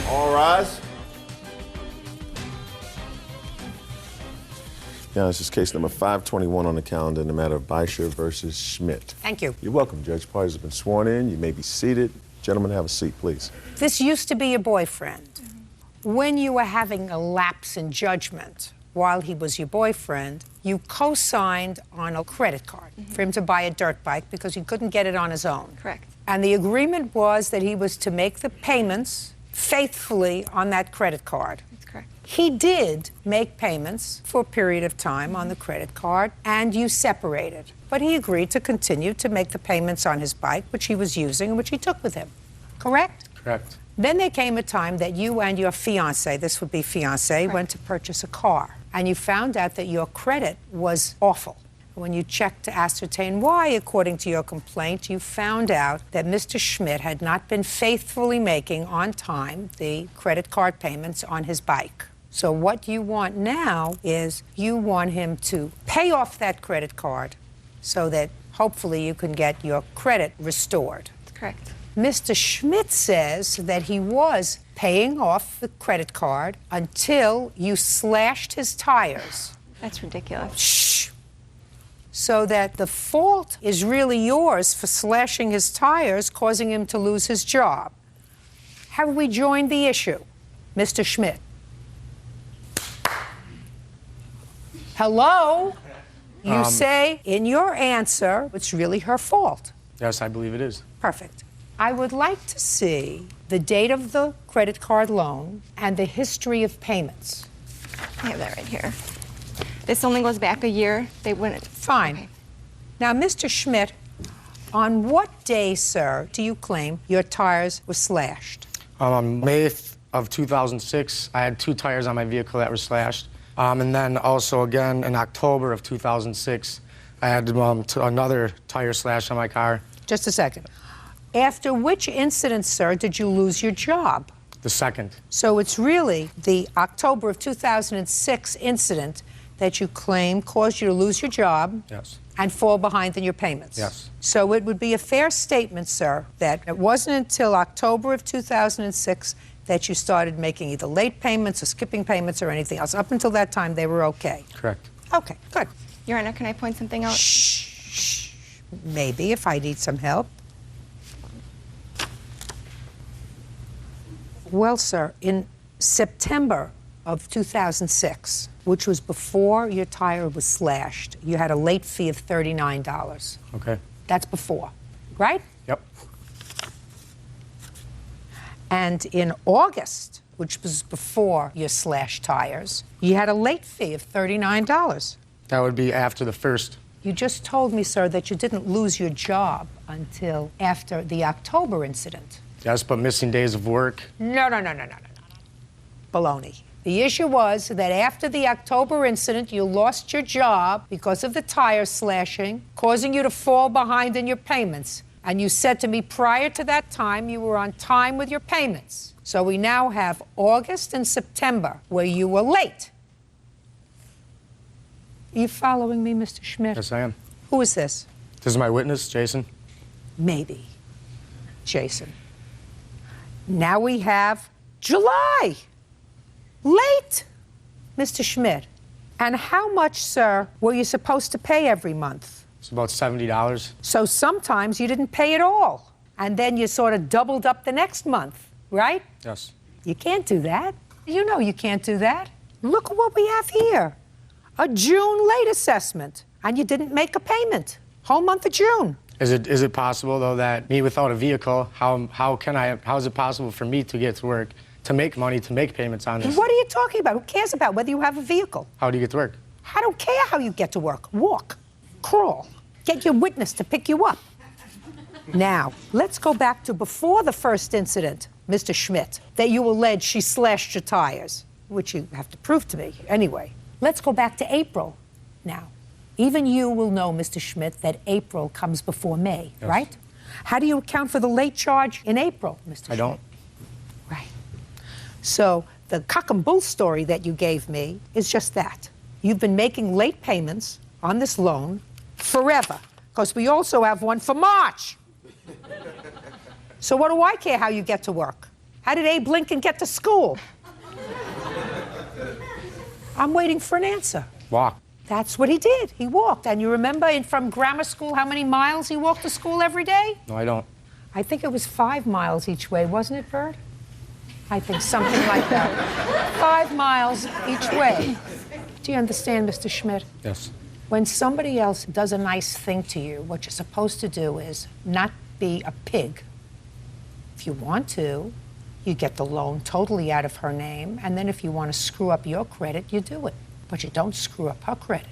All rise. Now, this is case number 521 on the calendar in the matter of Beischer versus Schmidt. Thank you. You're welcome. Judge parties have been sworn in. You may be seated. Gentlemen, have a seat, please. This used to be your boyfriend. When you were having a lapse in judgment while he was your boyfriend, you co-signed on a credit card for him to buy a dirt bike because he couldn't get it on his own. Correct. And the agreement was that he was to make the payments faithfully on that credit card. That's correct. He did make payments for a period of time on the credit card, and you separated. But he agreed to continue to make the payments on his bike, which he was using and which he took with him. Correct? Correct. Then there came a time that you and your fiancé, this would be fiancé, went to purchase a car. And you found out that your credit was awful. When you checked to ascertain why, according to your complaint, you found out that Mr. Schmidt had not been faithfully making on time the credit card payments on his bike. So what you want now is you want him to pay off that credit card so that hopefully you can get your credit restored. That's correct. Mr. Schmidt says that he was paying off the credit card until you slashed his tires. That's ridiculous. Shh. So that the fault is really yours for slashing his tires, causing him to lose his job. Have we joined the issue, Mr. Schmidt? Hello? You say in your answer it's really her fault. Yes, I believe it is. Perfect. I would like to see the date of the credit card loan and the history of payments. I have that right here. This only goes back a year. They wouldn't. Fine. Okay. Now, Mr. Schmidt, on what day, sir, do you claim your tires were slashed? On May of 2006, I had 2 tires on my vehicle that were slashed. And then also again in October of 2006, I had another tire slash on my car. Just a second. After which incident, sir, did you lose your job? The second. So it's really the October of 2006 incident that you claim caused you to lose your job. Yes. And fall behind in your payments. Yes. So it would be a fair statement, sir, that it wasn't until October of 2006 that you started making either late payments or skipping payments or anything else. Up until that time, they were okay. Correct. Okay, good. Your Honor, can I point something out? Shh. Maybe, if I need some help. Well, sir, in September of 2006, which was before your tire was slashed, you had a late fee of $39. Okay. That's before, right? Yep. And in August, which was before your slashed tires, you had a late fee of $39. That would be after the first. You just told me, sir, that you didn't lose your job until after the October incident. Yes, but missing days of work. No. Baloney. The issue was that after the October incident, you lost your job because of the tire slashing, causing you to fall behind in your payments. And you said to me prior to that time you were on time with your payments. So we now have August and September where you were late. Are you following me, Mr. Schmidt? Yes, I am. Who is this? This is my witness, Jason. Maybe. Jason. Now we have July. Late, Mr. Schmidt. And how much, sir, were you supposed to pay every month? It's about $70. So sometimes you didn't pay at all. And then you sort of doubled up the next month, right? Yes. You can't do that. You know you can't do that. Look at what we have here. A June late assessment. And you didn't make a payment. Whole month of June. Is it possible, though, that me without a vehicle, how is it possible for me to get to work, to make money, to make payments on this? What are you talking about? Who cares about whether you have a vehicle? How do you get to work? I don't care how you get to work. Walk, crawl, get your witness to pick you up. Now, let's go back to before the first incident, Mr. Schmidt, that you allege she slashed your tires, which you have to prove to me anyway. Let's go back to April now. Even you will know, Mr. Schmidt, that April comes before May, yes. Right? How do you account for the late charge in April, Mr. Schmidt? I don't. Right. So the cock and bull story that you gave me is just that. You've been making late payments on this loan forever, because we also have one for March. So what do I care how you get to work? How did Abe Lincoln get to school? I'm waiting for an answer. Walk. That's what he did. He walked. And you remember from grammar school how many miles he walked to school every day? No, I don't. I think it was 5 miles each way, wasn't it, Bert? I think something like that. 5 miles each way. Do you understand, Mr. Schmidt? Yes. When somebody else does a nice thing to you, what you're supposed to do is not be a pig. If you want to, you get the loan totally out of her name, and then if you want to screw up your credit, you do it. But you don't screw up her credit.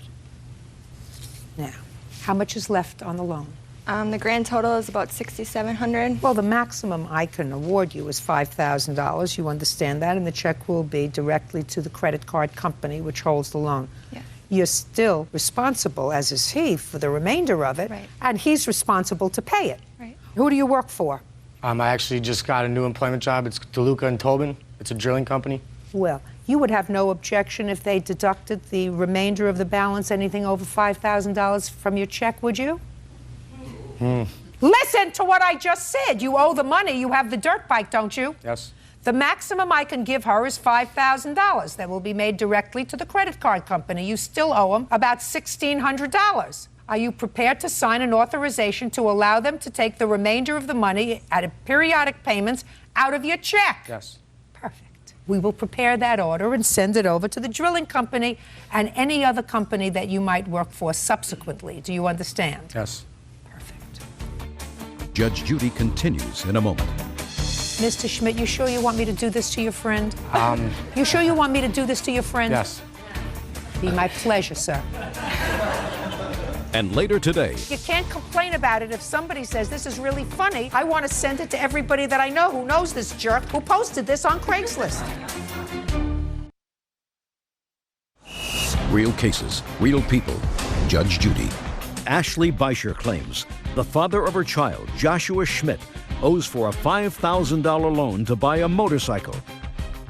Now, how much is left on the loan? The grand total is about $6,700. Well, the maximum I can award you is $5,000. You understand that, and the check will be directly to the credit card company which holds the loan. Yeah. You're still responsible, as is he, for the remainder of it, Right. and he's responsible to pay it. Right. Who do you work for? I actually just got a new employment job. It's DeLuca and Tobin. It's a drilling company. Well, you would have no objection if they deducted the remainder of the balance, anything over $5,000 from your check, would you? Listen to what I just said. You owe the money. You have the dirt bike, don't you? Yes. The maximum I can give her is $5,000. That will be made directly to the credit card company. You still owe them about $1,600. Are you prepared to sign an authorization to allow them to take the remainder of the money at periodic payments out of your check? Yes. Perfect. We will prepare that order and send it over to the drilling company and any other company that you might work for subsequently. Do you understand? Yes. Perfect. Judge Judy continues in a moment. Mr. Schmidt, you sure you want me to do this to your friend? You sure you want me to do this to your friend? Yes. Be my pleasure, sir. And later today, You can't complain about it if somebody says, this is really funny. I want to send it to everybody that I know who knows this jerk who posted this on Craigslist. real cases, real people. Judge Judy. Ashley Beischer claims the father of her child, Joshua Schmidt, owes for a $5,000 loan to buy a motorcycle.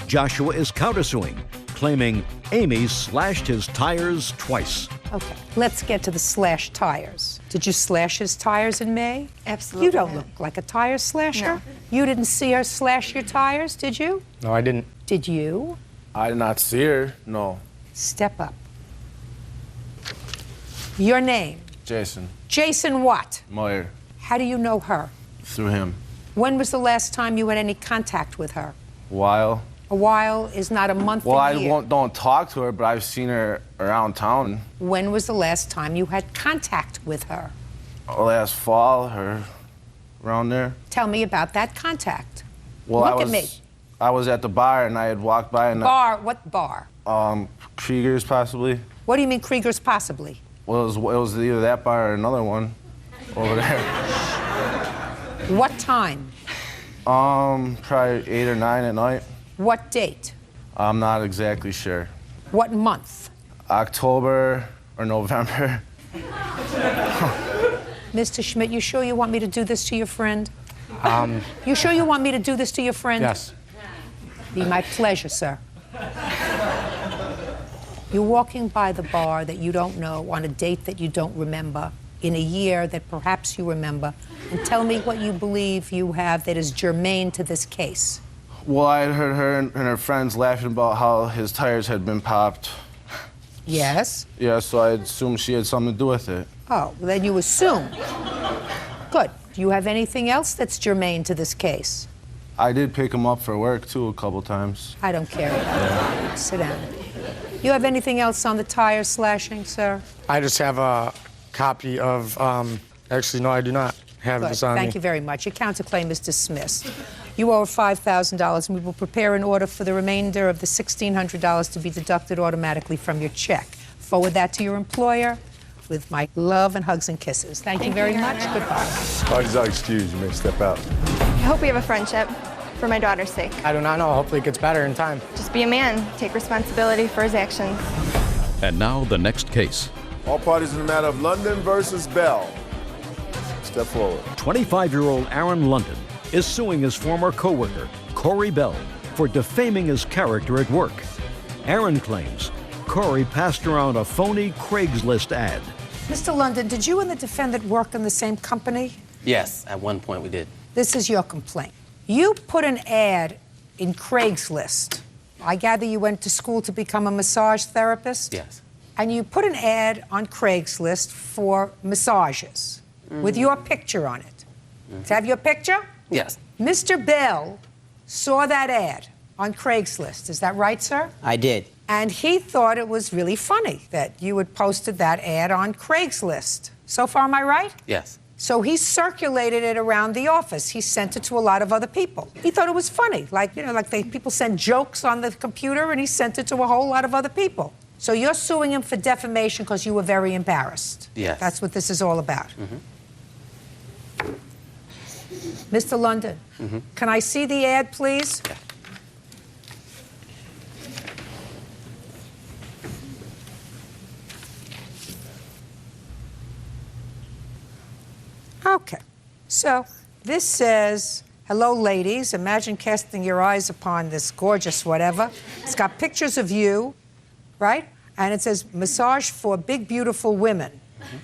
Joshua is countersuing, claiming Amy slashed his tires twice. Okay, let's get to the slashed tires. Did you slash his tires in May? Absolutely You don't not. look like a tire slasher. No. You didn't see her slash your tires, did you? No, I didn't. Did you? I did not see her, no. Step up. Your name? Jason Jason what? Moyer, How do you know her? through him. When was the last time you had any contact with her? While. A while is not a month, Well, a I year. don't talk to her, but I've seen her around town. When was the last time you had contact with her? Last fall, or around there. Tell me about that contact. Well, Look I was, at me. I was at the bar and I had walked by and Bar, what bar? Krieger's possibly. What do you mean Krieger's possibly? Well, it was either that bar or another one over there. What time? Probably 8 or 9 at night. What date? I'm not exactly sure. What month? October or November. Mr. Schmidt, you sure you want me to do this to your friend? You sure you want me to do this to your friend? Yes. Be my pleasure, sir. You're walking by the bar that you don't know on a date that you don't remember, in a year that perhaps you remember, and tell me what you believe you have that is germane to this case. Well, I had heard her and her friends laughing about how his tires had been popped. Yes? Yeah, so I assumed she had something to do with it. Oh, well, then you assume. Good. Do you have anything else that's germane to this case? I did pick him up for work, too, a couple times. I don't care about that. Sit down. You have anything else on the tire slashing, sir? I just have a copy of, actually, no, I do not have Good. this on me. Thank you very much. Your counterclaim is dismissed. You owe $5,000, and we will prepare an order for the remainder of the $1,600 to be deducted automatically from your check. Forward that to your employer with my love and hugs and kisses. Thank you very Your much. Honor. Goodbye. Parties are excused. You may step out. I hope we have a friendship for my daughter's sake. I do not know. Hopefully it gets better in time. Just be a man. Take responsibility for his actions. And now the next case. All parties in the matter of London versus Bell. Step forward. 25-year-old Aaron London is suing his former co-worker, Corey Bell, for defaming his character at work. Aaron claims Corey passed around a phony Craigslist ad. Mr. London, did you and the defendant work in the same company? Yes, at one point we did. This is your complaint. You put an ad in Craigslist. I gather you went to school to become a massage therapist? Yes. And you put an ad on Craigslist for massages with your picture on it. Does it have your picture? Yes. Mr. Bell saw that ad on Craigslist. Is that right, sir? I did. And he thought it was really funny that you had posted that ad on Craigslist. So far, am I right? Yes. So he circulated it around the office. He sent it to a lot of other people. He thought it was funny, like people send jokes on the computer, and he sent it to a whole lot of other people. So you're suing him for defamation because you were very embarrassed. Yes. That's what this is all about. Mr. London, can I see the ad, please? Yeah. Okay. So this says, hello, ladies. Imagine casting your eyes upon this gorgeous whatever. It's got pictures of you, right? And it says, massage for big, beautiful women.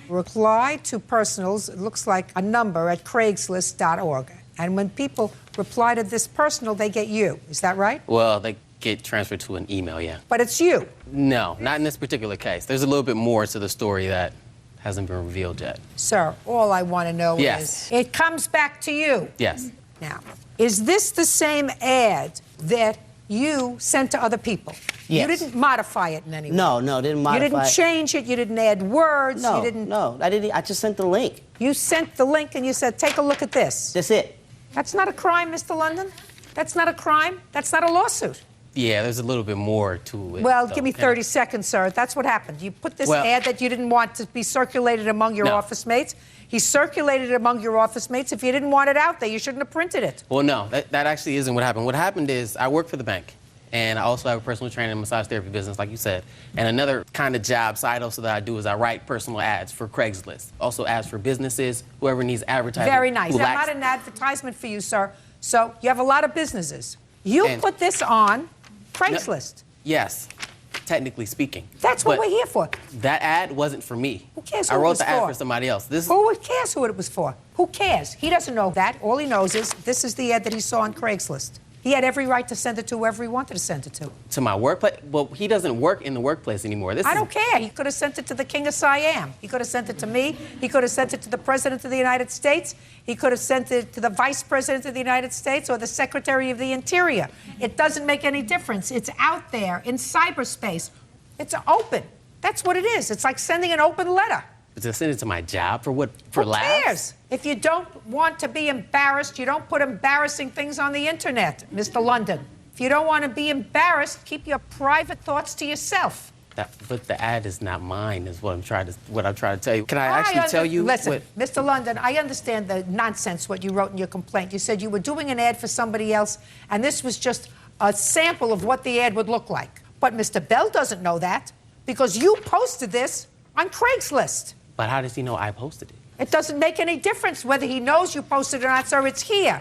Reply to personals, it looks like a number at Craigslist.org. And when people reply to this personal, they get you. Is that right? Well, they get transferred to an email, yeah. But it's you. No, not in this particular case. There's a little bit more to the story that hasn't been revealed yet. Sir, all I want to know Yes. is, it comes back to you. Yes. Now, is this the same ad that you sent to other people? Yes. You didn't modify it in any way. No, didn't modify You didn't it. change it. You didn't add words. No, You didn't. no, I didn't. I just sent the link. You sent the link and you said, take a look at this. That's it. That's not a crime, Mr. London. That's not a crime. That's not a lawsuit. Yeah, there's a little bit more to it. Well, though. give me 30 seconds, sir. That's what happened. You put this Well- ad that you didn't want to be circulated among your No. office mates. He circulated it among your office mates. If you didn't want it out there, you shouldn't have printed it. Well, no, that actually isn't what happened. What happened is I work for the bank, and I also have a personal training and massage therapy business, like you said. And another kind of job side hustle that I do is I write personal ads for Craigslist. Also ads for businesses, whoever needs advertising. Very nice. who I'm lacks- not an advertisement for you, sir. So you have a lot of businesses. You And- put this on Craigslist. Yes, technically speaking. That's what But we're here for. That ad wasn't for me. Who cares I who it wrote was the ad for? for somebody else. This Who cares who it was for? Who cares? He doesn't know that. All he knows is this is the ad that he saw on Craigslist. He had every right to send it to whoever he wanted to send it to. to my workplace. Well, he doesn't work in the workplace anymore. This I is- don't care. He could have sent it to the King of Siam. He could have sent it to me. He could have sent it to the President of the United States. He could have sent it to the Vice President of the United States or the Secretary of the Interior. It doesn't make any difference. It's out there in cyberspace. It's open. That's what it is. It's like sending an open letter. To send it to my job for what? For Who laughs? cares? If you don't want to be embarrassed, you don't put embarrassing things on the internet, Mr. London. If you don't want to be embarrassed, keep your private thoughts to yourself. But the ad is not mine. Is what I'm trying to tell you. Can I actually tell you? Listen, what- Mr. London, I understand the nonsense what you wrote in your complaint. You said you were doing an ad for somebody else, and this was just a sample of what the ad would look like. But Mr. Bell doesn't know that because you posted this on Craigslist. But how does he know I posted it? It doesn't make any difference whether he knows you posted it or not, sir. It's here.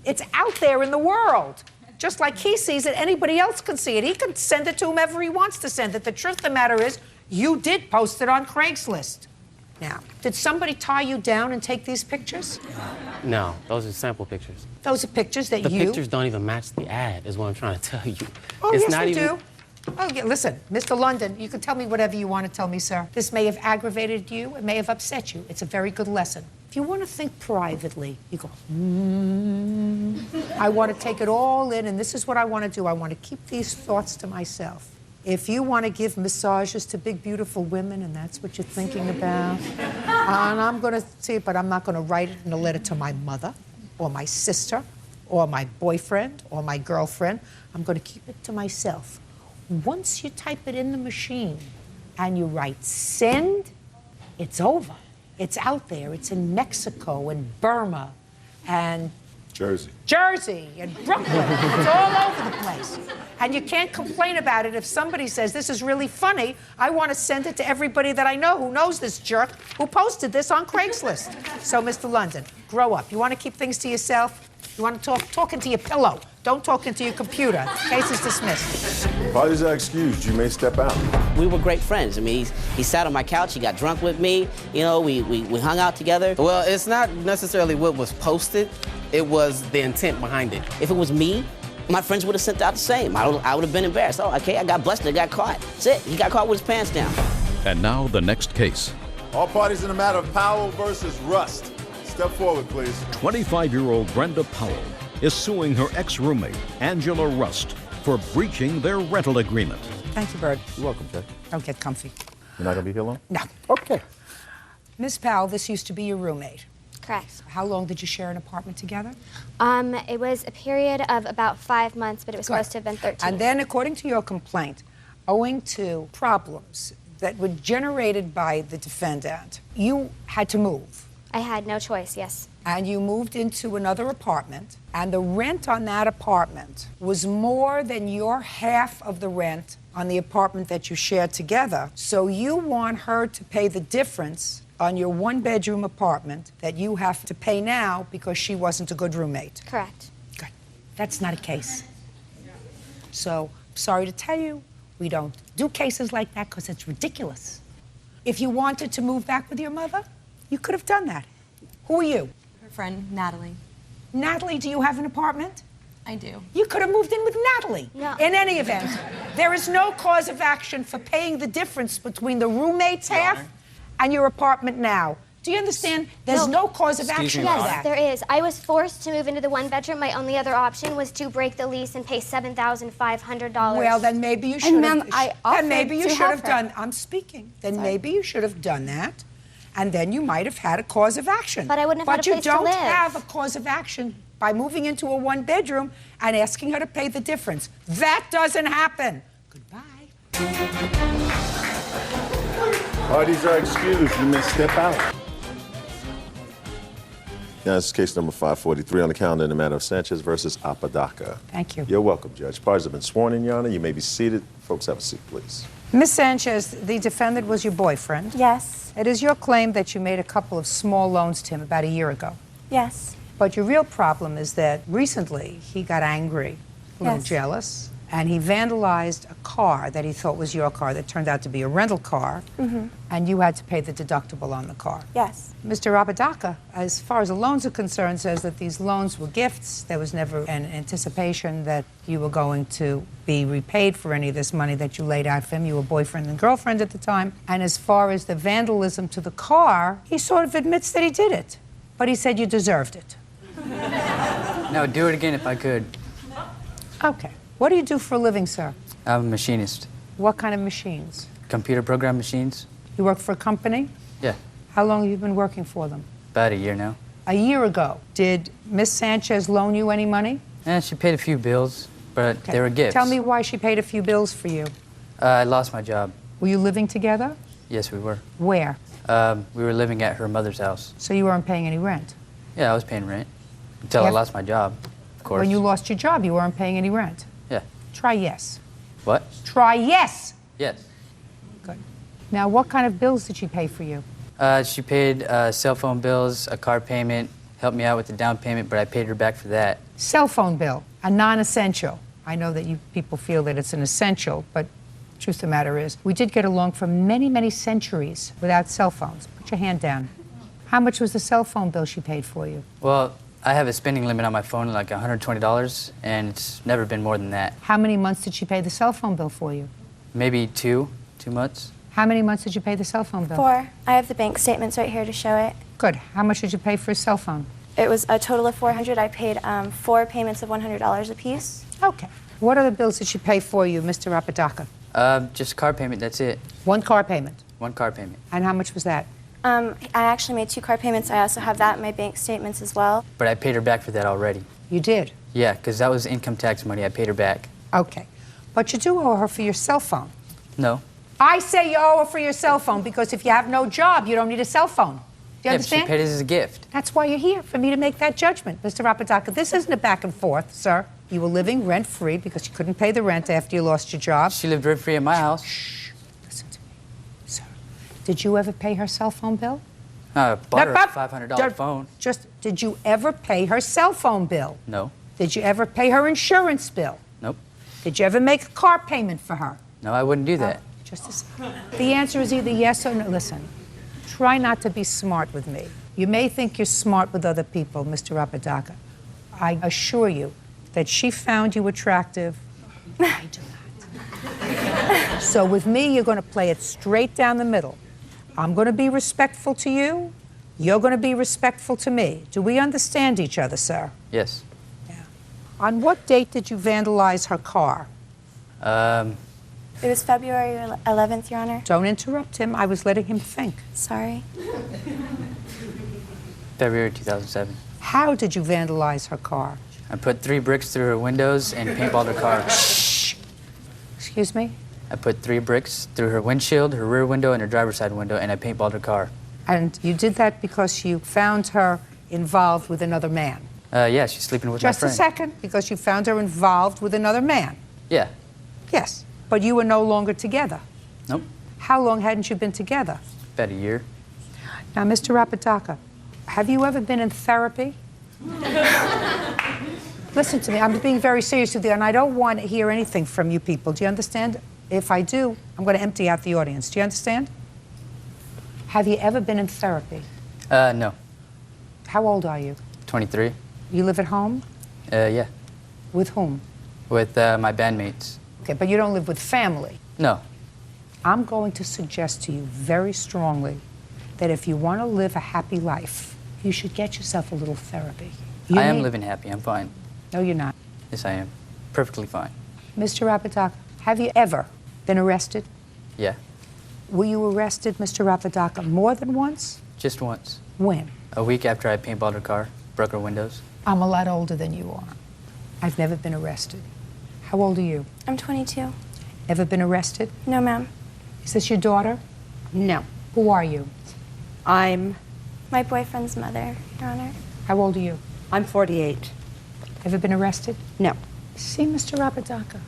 It's out there in the world. Just like he sees it, anybody else can see it. He can send it to whomever he wants to send it. The truth of the matter is, you did post it on Craigslist. Now, did somebody tie you down and take these pictures? No, those are sample pictures. Those are pictures that The you... pictures don't even match the ad. Is what I'm trying to tell you. Oh, it's yes, not they even. do. Oh, yeah, listen, Mr. London, you can tell me whatever you want to tell me, sir. This may have aggravated you. It may have upset you. It's a very good lesson. If you want to think privately, you go, I want to take it all in, and this is what I want to do. I want to keep these thoughts to myself. If you want to give massages to big, beautiful women, and that's what you're thinking about, and I'm going to see it, but I'm not going to write it in a letter to my mother or my sister or my boyfriend or my girlfriend. I'm going to keep it to myself. Once you type it in the machine and you write send, it's over. It's out there. It's in Mexico and Burma and Jersey. and Brooklyn. It's all over the place. And you can't complain about it if somebody says, this is really funny. I want to send it to everybody that I know who knows this jerk who posted this on Craigslist. So, Mr. London, grow up. You want to keep things to yourself? You want to talk into your pillow. Don't talk into your computer. Case is dismissed. Parties are excused. You may step out. We were great friends. I mean, he sat on my couch. He got drunk with me. You know, we hung out together. Well, it's not necessarily what was posted. It was the intent behind it. If it was me, My friends would have sent out the same. I would have been embarrassed. Oh, okay, I got busted, I got caught. That's it. He got caught with his pants down. And now the next case. All parties in the matter of Powell versus Rust. Step forward, please. 25-year-old Brenda Powell is suing her ex-roommate, Angela Rust, for breaching their rental agreement. Thank you, Bird. You're welcome, Jay. Don't get comfy. You're not going to be here long? No. Okay. Miss Powell, this used to be your roommate. Correct. How long did you share an apartment together? It was a period of about 5 months, but it was supposed to have been 13. And then, according to your complaint, owing to problems that were generated by the defendant, you had to move. I had no choice, yes. And you moved into another apartment, and the rent on that apartment was more than your half of the rent on the apartment that you shared together. So you want her to pay the difference on your one-bedroom apartment that you have to pay now because she wasn't a good roommate. Correct. Good. That's not a case. So, sorry to tell you, we don't do cases like that because it's ridiculous. If you wanted to move back with your mother, you could have done that. Who are you? Her friend, Natalie. Natalie, do you have an apartment? I do. You could have moved in with Natalie. No. In any event, there is no cause of action for paying the difference between the roommate's half and your apartment now. Do you understand? There's no cause of action for Yes, that. there is. I was forced to move into the one bedroom. My only other option was to break the lease and pay $7,500. Well, then maybe you should have. ma'am, I Then maybe you offered to should have help her. done. I'm speaking. Then maybe you should have done that, and then you might have had a cause of action. But I wouldn't have had a place to But you live. don't have a cause of action by moving into a one bedroom and asking her to pay the difference. That doesn't happen. Goodbye. Parties are excused. You may step out. Now, this is case number 543 on the calendar in the matter of Sanchez versus Apodaca. Thank you. You're welcome, Judge. Parties have been sworn in, Your Honor. You may be seated. Folks, have a seat, please. Miss Sanchez, the defendant was your boyfriend. Yes. It is your claim that you made a couple of small loans to him about a year ago. Yes. But your real problem is that recently he got angry, a little Yes. jealous, and he vandalized a car that he thought was your car that turned out to be a rental car, and you had to pay the deductible on the car. Yes. Mr. Apodaca, as far as the loans are concerned, says that these loans were gifts. There was never an anticipation that you were going to be repaid for any of this money that you laid out for him. You were boyfriend and girlfriend at the time. And as far as the vandalism to the car, he sort of admits that he did it. But he said you deserved it. No, do it again if I could. Okay. What do you do for a living, sir? I'm a machinist. What kind of machines? Computer program machines? You work for a company? Yeah, How long have you been working for them? about a year now. A year ago. Did Miss Sanchez loan you any money? She paid a few bills, but Okay. they were gifts. Tell me why she paid a few bills for you. I lost my job. Were you living together? Yes, we were. Where? We were living at her mother's house. So you weren't paying any rent? Yeah, I was paying rent. Until I Yeah. lost my job, of course. When you lost your job, you weren't paying any rent? Yeah. Try yes. What? Try yes! Yes. Good. Now, what kind of bills did she pay for you? She paid cell phone bills, a car payment, helped me out with the down payment, but I paid her back for that. Cell phone bill, a non-essential. I know that you people feel that it's an essential, but the truth of the matter is, we did get along for many, many centuries without cell phones. Put your hand down. How much was the cell phone bill she paid for you? Well, I have a spending limit on my phone, like $120, and it's never been more than that. How many months did she pay the cell phone bill for you? Maybe two months. How many months did you pay the cell phone bill? 4. I have the bank statements right here to show it. Good. How much did you pay for a cell phone? It was a total of $400. I paid 4 payments of $100 apiece. Okay. What other bills did she pay for you, Mr. Apodaca? Just car payment, that's it. One car payment. One car payment. And how much was that? I actually made 2 car payments. I also have that in my bank statements as well. But I paid her back for that already. You did? Yeah, because that was income tax money. I paid her back. Okay. But you do owe her for your cell phone. No. I say you owe her for your cell phone because if you have no job, you don't need a cell phone. Do you Yeah, but understand? she paid it as a gift. That's why you're here, for me to make that judgment, Mr. Apodaca. This isn't a back and forth, sir. You were living rent-free because you couldn't pay the rent after you lost your job. She lived rent-free at my house. Shh. Listen to me, sir. Did you ever pay her cell phone bill? I bought her a Up. $500 phone. Just, did you ever pay her cell phone bill? No. Did you ever pay her insurance bill? Nope. Did you ever make a car payment for her? No, I wouldn't do that. Just a second. The answer is either yes or no. Listen, try not to be smart with me. You may think you're smart with other people, Mr. Apodaca. I assure you that she found you attractive. I do not. So with me, you're going to play it straight down the middle. I'm going to be respectful to you. You're going to be respectful to me. Do we understand each other, sir? Yes. Yeah. On what date did you vandalize her car? It was February 11th, Your Honor. Don't interrupt him. I was letting him think. Sorry. February 2007. How did you vandalize her car? I put 3 bricks through her windows and paintballed her car. Shh. Excuse me? I put 3 bricks through her windshield, her rear window, and her driver's side window, and I paintballed her car. And you did that because you found her involved with another man? Yeah, she's sleeping with my friend. Just a second. Because you found her involved with another man? Yeah. Yes. But you were no longer together? Nope. How long hadn't you been together? About a year. Now, Mr. Rapadaka, have you ever been in therapy? Listen to me. I'm being very serious with you, and I don't want to hear anything from you people. Do you understand? If I do, I'm going to empty out the audience. Do you understand? Have you ever been in therapy? No. How old are you? 23. You live at home? Yeah. With whom? With my bandmates. Okay, but you don't live with family. No. I'm going to suggest to you very strongly that if you want to live a happy life, you should get yourself a little therapy. I am living happy. I'm fine. No, you're not. Yes, I am. Perfectly fine. Mr. Rapadaka, have you ever been arrested? Yeah. Were you arrested, Mr. Rapadaka, more than once? Just once. When? A week after I paintballed her car, broke her windows. I'm a lot older than you are. I've never been arrested. How old are you? I'm 22. Ever been arrested? No, ma'am. Is this your daughter? No. Who are you? I'm My boyfriend's mother, Your Honor. How old are you? I'm 48. Ever been arrested? No. See, Mr. Rapadaka,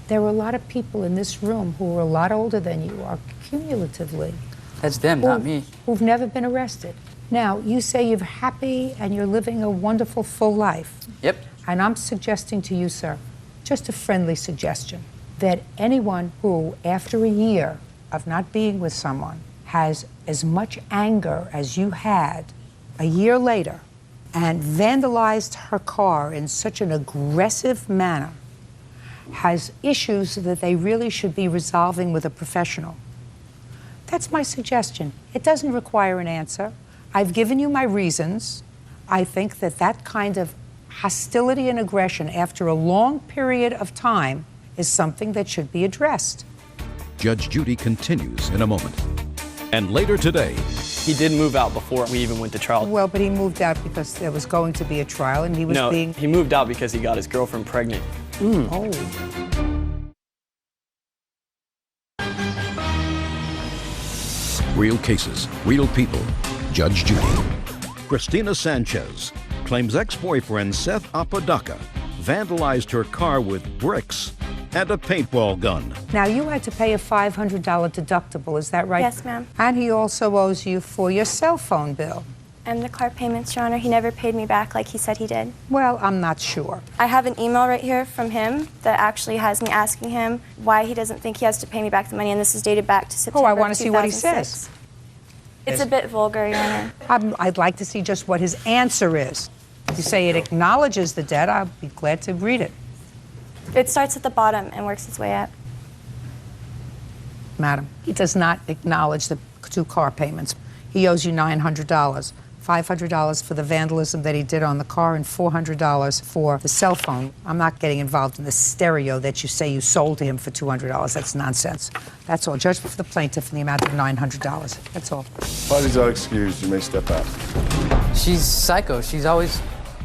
there are a lot of people in this room who are a lot older than you are cumulatively. That's them, not me. Who've never been arrested. Now, you say you're happy and you're living a wonderful, full life. Yep. And I'm suggesting to you, sir, just a friendly suggestion, that anyone who, after a year of not being with someone, has as much anger as you had a year later and vandalized her car in such an aggressive manner has issues that they really should be resolving with a professional. That's my suggestion. It doesn't require an answer. I've given you my reasons. I think that that kind of hostility and aggression after a long period of time is something that should be addressed. Judge Judy continues in a moment. And later today, he did move out before we even went to trial. Well, but he moved out because there was going to be a trial and he was being... he moved out because he got his girlfriend pregnant. Oh. real cases, real people. Judge Judy. Christina Sanchez claims ex-boyfriend Seth Apodaca vandalized her car with bricks and a paintball gun. Now, you had to pay a $500 deductible, is that right? Yes, ma'am. And he also owes you for your cell phone bill. And the car payments, Your Honor, he never paid me back like he said he did. Well, I'm not sure. I have an email right here from him that actually has me asking him why he doesn't think he has to pay me back the money, and this is dated back to September. Oh, I want to see what he 2006. says. It's a bit vulgar, Your Honor. I'd like to see just what his answer is. If you say it acknowledges the debt, I'll be glad to read it. It starts at the bottom and works its way up. Madam, he does not acknowledge the 2 car payments. He owes you $900. $500 for the vandalism that he did on the car and $400 for the cell phone. I'm not getting involved in the stereo that you say you sold to him for $200. That's nonsense. That's all. Judgment for the plaintiff in the amount of $900. That's all. Parties are excused. You may step out. She's psycho. She's always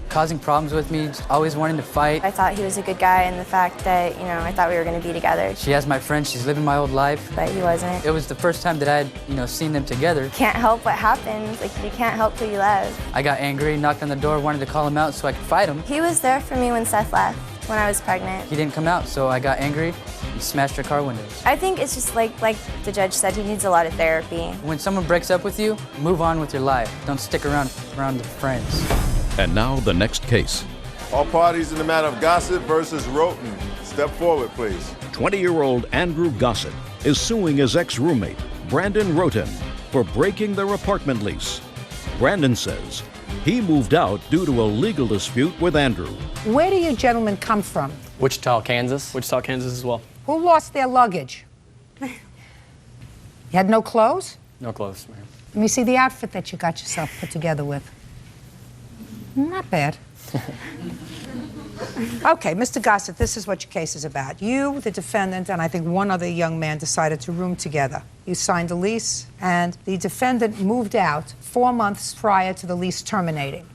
causing problems with me, always wanting to fight. I thought he was a good guy, and the fact that, I thought we were going to be together. She has my friend. She's living my old life. But he wasn't. It was the first time that I had, seen them together. Can't help what happens. Like, you can't help who you love. I got angry, knocked on the door, wanted to call him out so I could fight him. He was there for me when Seth left, when I was pregnant. He didn't come out, so I got angry and smashed her car windows. I think it's just like the judge said, he needs a lot of therapy. When someone breaks up with you, move on with your life. Don't stick around with friends. And now the next case. All parties in the matter of Gossett versus Roten, step forward, please. 20-year-old Andrew Gossett is suing his ex-roommate, Brandon Roten, for breaking their apartment lease. Brandon says He moved out due to a legal dispute with Andrew. Where do you gentlemen come from? Wichita, Kansas. Wichita, Kansas as well. Who lost their luggage? You had no clothes? No clothes, ma'am. Let me see the outfit that you got yourself put together with. Not bad. Okay, Mr. Gossett, this is what your case is about. You, the defendant, and I think one other young man decided to room together. You signed a lease, and the defendant moved out 4 months prior to the lease terminating.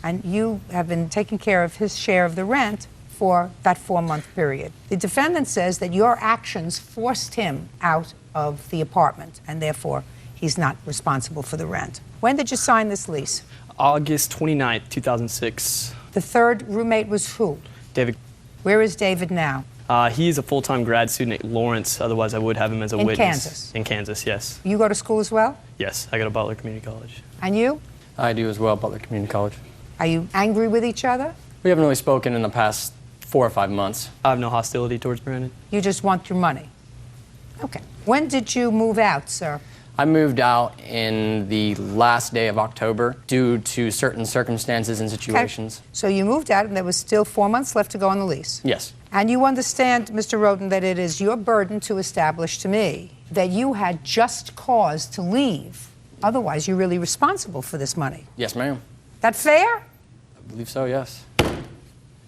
And you have been taking care of his share of the rent for that 4-month period. The defendant says that your actions forced him out of the apartment, and therefore he's not responsible for the rent. When did you sign this lease? August 29th, 2006. The third roommate was who? David. Where is David now? He's a full-time grad student at Lawrence. Otherwise, I would have him as a In witness. Kansas? In Kansas, yes. You go to school as well? Yes, I go to Butler Community College. And you? I do as well, Butler Community College. Are you angry with each other? We haven't really spoken in the past 4 or 5 months. I have no hostility towards Brandon. You just want your money? Okay. When did you move out, sir? I moved out in the last day of October due to certain circumstances and situations. Okay. So you moved out and there was still 4 months left to go on the lease? Yes. And you understand, Mr. Roden, that it is your burden to establish to me that you had just cause to leave. Otherwise, you're really responsible for this money. Yes, ma'am. That fair? I believe so, yes.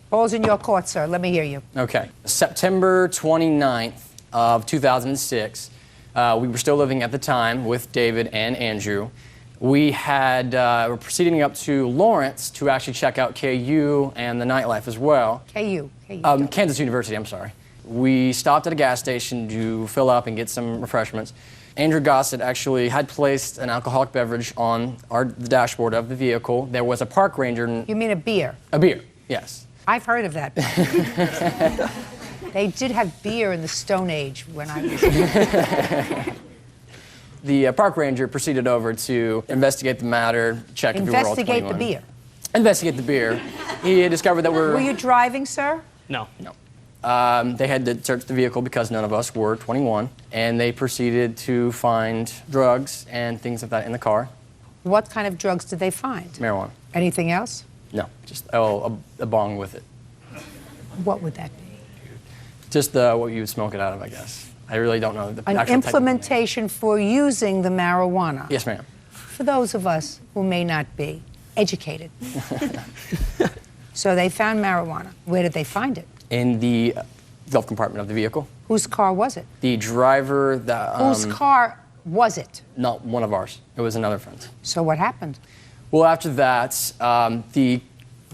Ball's in your court, sir. Let me hear you. Okay. September 29th of 2006, we were still living at the time with David and Andrew. We were proceeding up to Lawrence to actually check out KU and the nightlife as well. KU. Kansas University, I'm sorry. We stopped at a gas station to fill up and get some refreshments. Andrew Gossett actually had placed an alcoholic beverage on the dashboard of the vehicle. There was a park ranger. You mean a beer? A beer, yes. I've heard of that. They did have beer in the Stone Age when I was... The park ranger proceeded over to investigate the matter, check if we were all 21. Investigate the beer? Investigate the beer. He discovered that Were you driving, sir? No. No. They had to search the vehicle because none of us were 21, and they proceeded to find drugs and things like that in the car. What kind of drugs did they find? Marijuana. Anything else? No, just a bong with it. What would that be? Just what you would smoke it out of, I guess. I really don't know the An actual implementation for using the marijuana. Yes, ma'am. For those of us who may not be educated. So they found marijuana. Where did they find it? In the glove compartment of the vehicle. Whose car was it? The driver that... Whose car was it? Not one of ours. It was another friend's. So what happened? Well, after that, the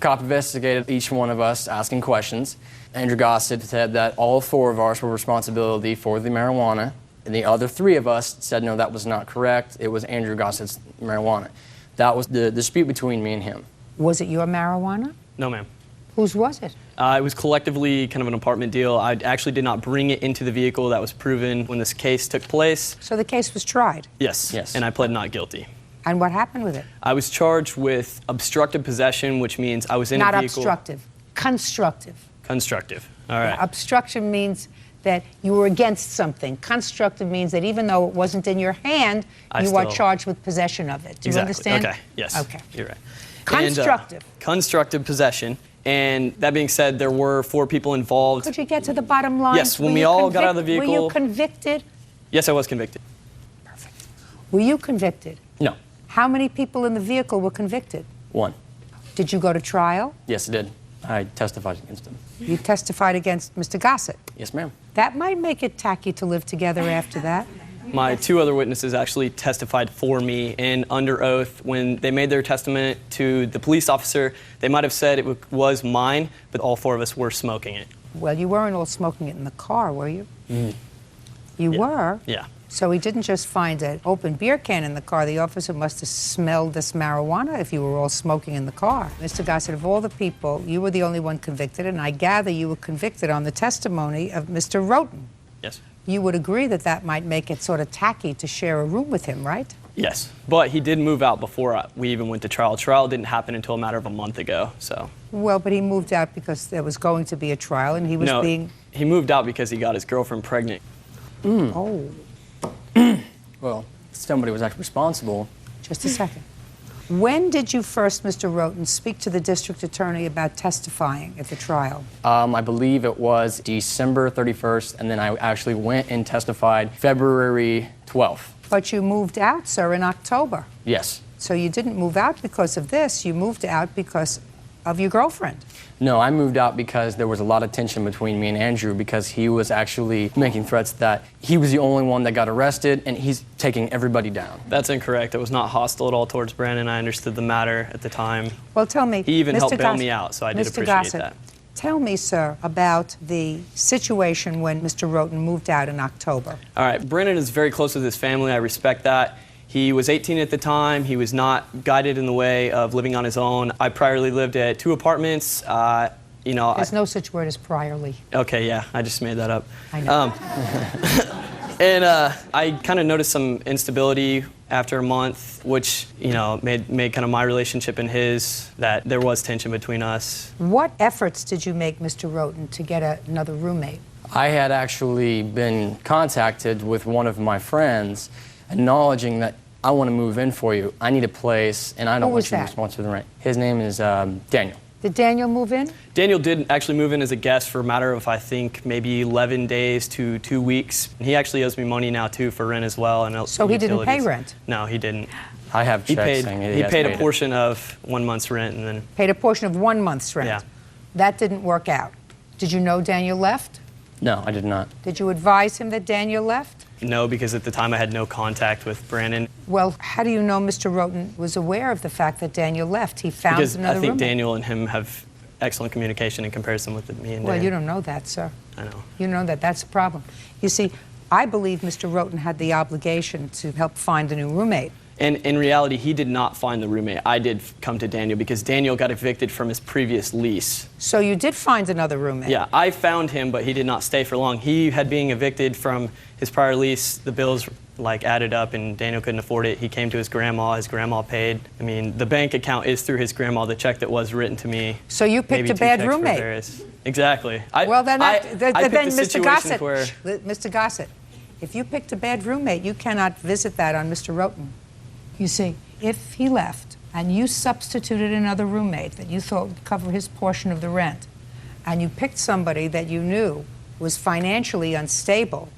cop investigated each one of us, asking questions. Andrew Gossett said that all 4 of us were responsibility for the marijuana, and the other 3 of us said no, that was not correct. It was Andrew Gossett's marijuana. That was the dispute between me and him. Was it your marijuana? No, ma'am. Whose was it? It was collectively kind of an apartment deal. I actually did not bring it into the vehicle. That was proven when this case took place. So the case was tried? Yes. Yes. And I pled not guilty. And what happened with it? I was charged with obstructive possession, which means I was in a vehicle... Not obstructive. Constructive. Constructive. All right. Obstruction means that you were against something. Constructive means that even though it wasn't in your hand, you are charged with possession of it. Do you understand? Okay. Yes. Okay. You're right. Constructive. And, constructive possession. And that being said, there were 4 people involved. Could you get to the bottom line? Yes, when we all got out of the vehicle... Were you convicted? Yes, I was convicted. Perfect. Were you convicted? No. How many people in the vehicle were convicted? 1. Did you go to trial? Yes, I did. I testified against him. You testified against Mr. Gossett? Yes, ma'am. That might make it tacky to live together after that. My 2 other witnesses actually testified for me, and under oath, when they made their testament to the police officer, they might have said it was mine, but all 4 of us were smoking it. Well, you weren't all smoking it in the car, were you? You were? Yeah. So he didn't just find an open beer can in the car. The officer must have smelled this marijuana if you were all smoking in the car. Mr. Gossett, of all the people, you were the only one convicted, and I gather you were convicted on the testimony of Mr. Roten. Yes. You would agree that that might make it sort of tacky to share a room with him, right? Yes, but he did move out before we even went to trial. Trial didn't happen until a matter of a month ago, so. Well, but he moved out because there was going to be a trial, and he was being... he moved out because he got his girlfriend pregnant. Oh. Well, somebody was actually responsible. Just a second. When did you first, Mr. Roten, speak to the district attorney about testifying at the trial? I believe it was December 31st, and then I actually went and testified February 12th. But you moved out, sir, in October. Yes. So you didn't move out because of this. You moved out because of your girlfriend. No, I moved out because there was a lot of tension between me and Andrew because he was actually making threats that he was the only one that got arrested and he's taking everybody down. That's incorrect. It was not hostile at all towards Brandon. I understood the matter at the time. Well, tell me. He even Mr. helped bail Gossett, me out, so I did Mr. appreciate Gossett, that. Tell me, sir, about the situation when Mr. Roten moved out in October. All right, Brandon is very close with his family. I respect that. He was 18 at the time. He was not guided in the way of living on his own. I priorly lived at 2 apartments. There's no such word as priorly. Okay, yeah, I just made that up. I know. And I kind of noticed some instability after a month, which, made kind of my relationship and his, that there was tension between us. What efforts did you make, Mr. Roten, to get another roommate? I had actually been contacted with one of my friends acknowledging that I want to move in for you. I need a place, and I don't want you to be responsible for the rent. His name is Daniel. Did Daniel move in? Daniel did actually move in as a guest for a matter of, I think, maybe 11 days to 2 weeks. He actually owes me money now, too, for rent as well. And so he didn't pay utilities. rent? No, he didn't. I have checks saying he paid a portion of 1 month's rent and then... Paid a portion of 1 month's rent? Yeah. That didn't work out. Did you know Daniel left? No, I did not. Did you advise him that Daniel left? No, because at the time I had no contact with Brandon. Well, how do you know Mr. Roten was aware of the fact that Daniel left? He found Because another I think roommate. Daniel and him have excellent communication in comparison with me and Well, Dan. you don't know that, sir. I know. You know that. That's a problem. You see, I believe Mr. Roten had the obligation to help find a new roommate. And in reality, he did not find the roommate. I did come to Daniel because Daniel got evicted from his previous lease. So you did find another roommate? Yeah, I found him, but he did not stay for long. He had been evicted from his prior lease. The bills added up, and Daniel couldn't afford it. He came to his grandma. His grandma paid. I mean, the bank account is through his grandma. The check that was written to me. So you picked a bad roommate. Exactly. Well, then, Mr. Gossett, Mr. Gossett, if you picked a bad roommate, you cannot visit that on Mr. Roten. You see, if he left and you substituted another roommate that you thought would cover his portion of the rent, and you picked somebody that you knew was financially unstable,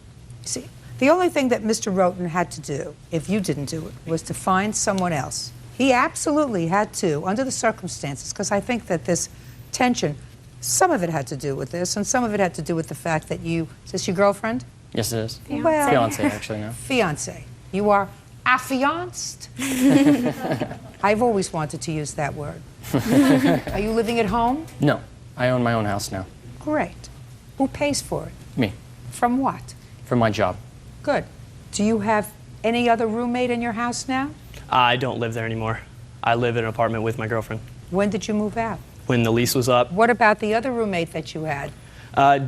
see, the only thing that Mr. Roten had to do, if you didn't do it, was to find someone else. He absolutely had to, under the circumstances, because I think that this tension, some of it had to do with this, and some of it had to do with the fact that is this your girlfriend? Yes, it is. Well, fiance, actually, now. Fiance. You are affianced? I've always wanted to use that word. Are you living at home? No, I own my own house now. Great. Who pays for it? Me. From what? From my job. Good. Do you have any other roommate in your house now? I don't live there anymore. I live in an apartment with my girlfriend. When did you move out? When the lease was up. What about the other roommate that you had?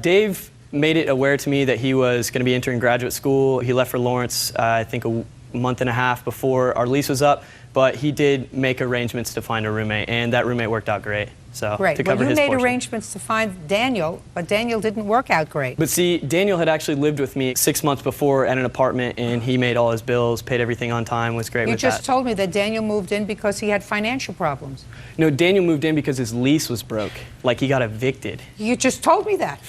Dave made it aware to me that he was going to be entering graduate school. He left for Lawrence, I think, a month and a half before our lease was up, but he did make arrangements to find a roommate, and that roommate worked out great. So Great. to cover well, you his made portion. arrangements to find Daniel, but Daniel didn't work out great. But see, Daniel had actually lived with me 6 months before at an apartment, and he made all his bills, paid everything on time, was great You with that. just told me that Daniel moved in because he had financial problems. No, Daniel moved in because his lease was broke. Like, he got evicted. You just told me that.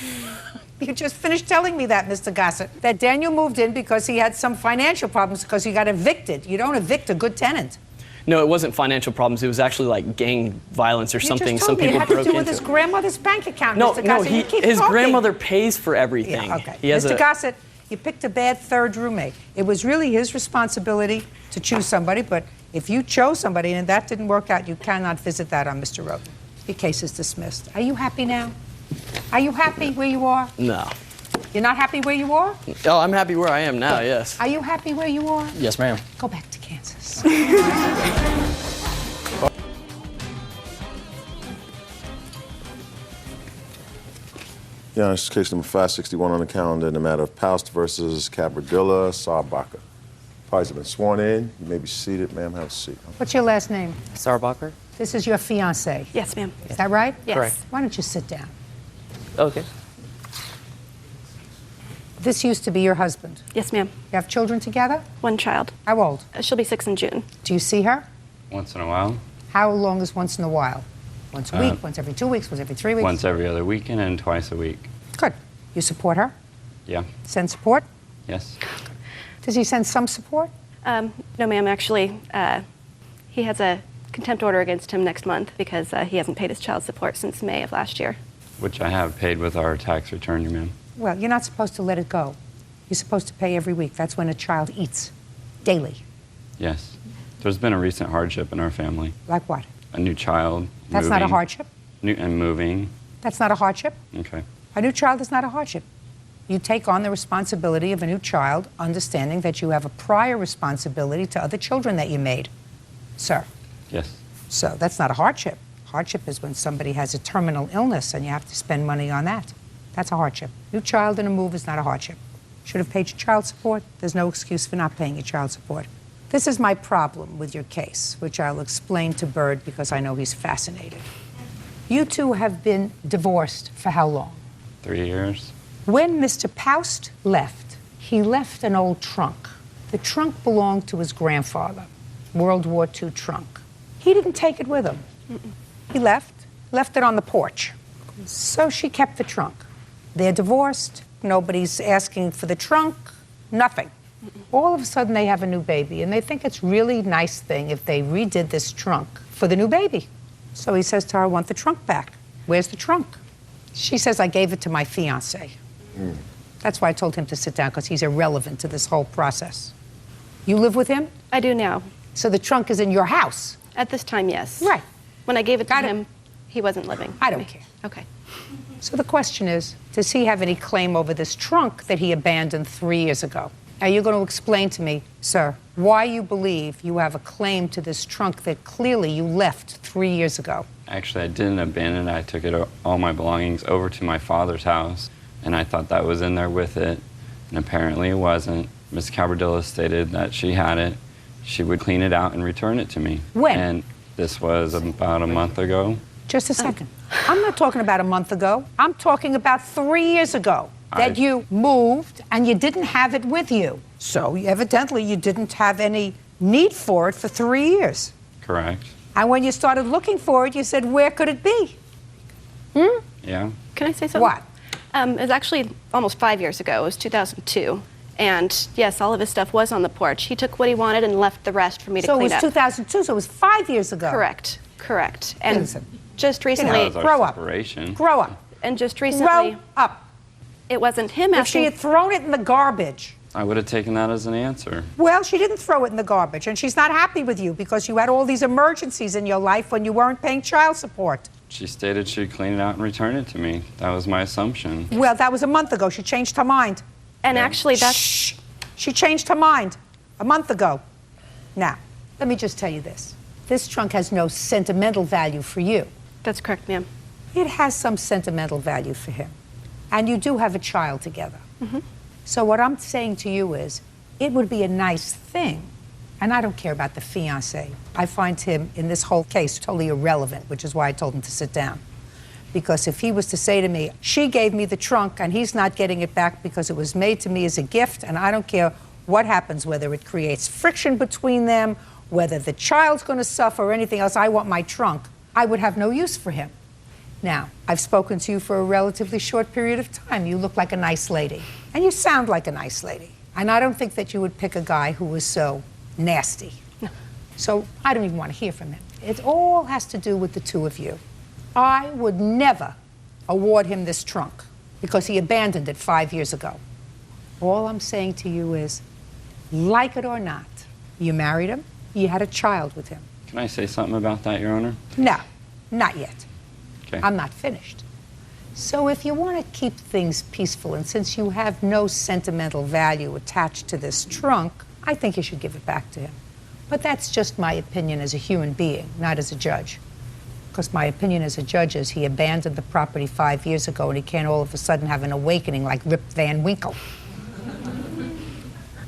You just finished telling me that, Mr. Gossett, that Daniel moved in because he had some financial problems because he got evicted. You don't evict a good tenant. No, it wasn't financial problems. It was actually like gang violence or something. Some people it had broke to do with into his it. grandmother's bank account, No, Mr. no, Gossett. You keep his talking. grandmother pays for everything. Yeah, okay. He has Mr. Gossett, you picked a bad third roommate. It was really his responsibility to choose somebody, but if you chose somebody and that didn't work out, you cannot visit that on Mr. Roten. Your case is dismissed. Are you happy now? Are you happy where you are? No. You're not happy where you are? Oh, I'm happy where I am now, yes. Are you happy where you are? Yes, ma'am. Go back to Kansas. Yeah, this is case number 561 on the calendar in the matter of Paust versus Cabradilla Sarbacher. Parties have been sworn in. You may be seated. Ma'am, have a seat. What's your last name? Sarbacher? This is your fiancé. Yes, ma'am. Is that right? Yes. Correct. Why don't you sit down? Okay. This used to be your husband. Yes, ma'am. You have children together? One child. How old? She'll be 6 in June. Do you see her? Once in a while. How long is once in a while? Once a week, once every 2 weeks, once every 3 weeks? Once every other weekend and twice a week. Good. You support her? Yeah. Send support? Yes. Does he send some support? No, ma'am. Actually, he has a contempt order against him next month because he hasn't paid his child support since May of last year. Which I have paid with our tax return, ma'am. Well, you're not supposed to let it go. You're supposed to pay every week. That's when a child eats, daily. Yes. There's been a recent hardship in our family. Like what? A new child. That's not a hardship. And moving. That's not a hardship. Okay. A new child is not a hardship. You take on the responsibility of a new child, understanding that you have a prior responsibility to other children that you made, sir. Yes. So that's not a hardship. Hardship is when somebody has a terminal illness and you have to spend money on that. That's a hardship. New child and a move is not a hardship. Should have paid your child support. There's no excuse for not paying your child support. This is my problem with your case, which I'll explain to Bird because I know he's fascinated. You two have been divorced for how long? 3 years. When Mr. Poust left, he left an old trunk. The trunk belonged to his grandfather, World War II trunk. He didn't take it with him. He left it on the porch. So she kept the trunk. They're divorced, nobody's asking for the trunk, nothing. All of a sudden they have a new baby and they think it's really nice thing if they redid this trunk for the new baby. So he says to her, I want the trunk back. Where's the trunk? She says, I gave it to my fiance. That's why I told him to sit down, because he's irrelevant to this whole process. You live with him? I do now. So the trunk is in your house? At this time, yes. Right. When I gave it to him, he wasn't living. I don't care. Okay. So the question is, does he have any claim over this trunk that he abandoned 3 years ago? Are you going to explain to me, sir, why you believe you have a claim to this trunk that clearly you left 3 years ago? Actually, I didn't abandon it. I took it, all my belongings over to my father's house, and I thought that was in there with it, and apparently it wasn't. Ms. Cabardilla stated that she had it. She would clean it out and return it to me. When? And this was about a month ago. Just a second. I'm not talking about a month ago. I'm talking about 3 years ago that you moved and you didn't have it with you. So evidently you didn't have any need for it for 3 years. Correct. And when you started looking for it, you said, where could it be? Yeah. Can I say something? What? It was actually almost 5 years ago. It was 2002. And yes, all of his stuff was on the porch. He took what he wanted and left the rest for me to So clean it up. was 2002, so it was 5 years ago. Correct. Correct. And Listen, just recently, grow up. Grow up. And just recently, Grow up. It wasn't him If she asking. had thrown it in the garbage. I would have taken that as an answer. Well, she didn't throw it in the garbage, and she's not happy with you because you had all these emergencies in your life when you weren't paying child support. She stated she'd clean it out and return it to me. That was my assumption. Well, that was a month ago. She changed her mind. And actually, that's. Shh. She changed her mind a month ago. Now, let me just tell you this. This trunk has no sentimental value for you. That's correct, ma'am. It has some sentimental value for him. And you do have a child together. So what I'm saying to you is, it would be a nice thing. And I don't care about the fiancé. I find him, in this whole case, totally irrelevant, which is why I told him to sit down. Because if he was to say to me, she gave me the trunk and he's not getting it back because it was made to me as a gift, and I don't care what happens, whether it creates friction between them, whether the child's going to suffer or anything else, I want my trunk, I would have no use for him. Now, I've spoken to you for a relatively short period of time. You look like a nice lady, and you sound like a nice lady. And I don't think that you would pick a guy who was so nasty. No. So I don't even want to hear from him. It all has to do with the two of you. I would never award him this trunk because he abandoned it 5 years ago. All I'm saying to you is, like it or not, you married him, you had a child with him. Can I say something about that, Your Honor? No, not yet. Okay. I'm not finished. So if you want to keep things peaceful, and since you have no sentimental value attached to this trunk, I think you should give it back to him. But that's just my opinion as a human being, not as a judge. Because my opinion as a judge is he abandoned the property 5 years ago and he can't all of a sudden have an awakening like Rip Van Winkle.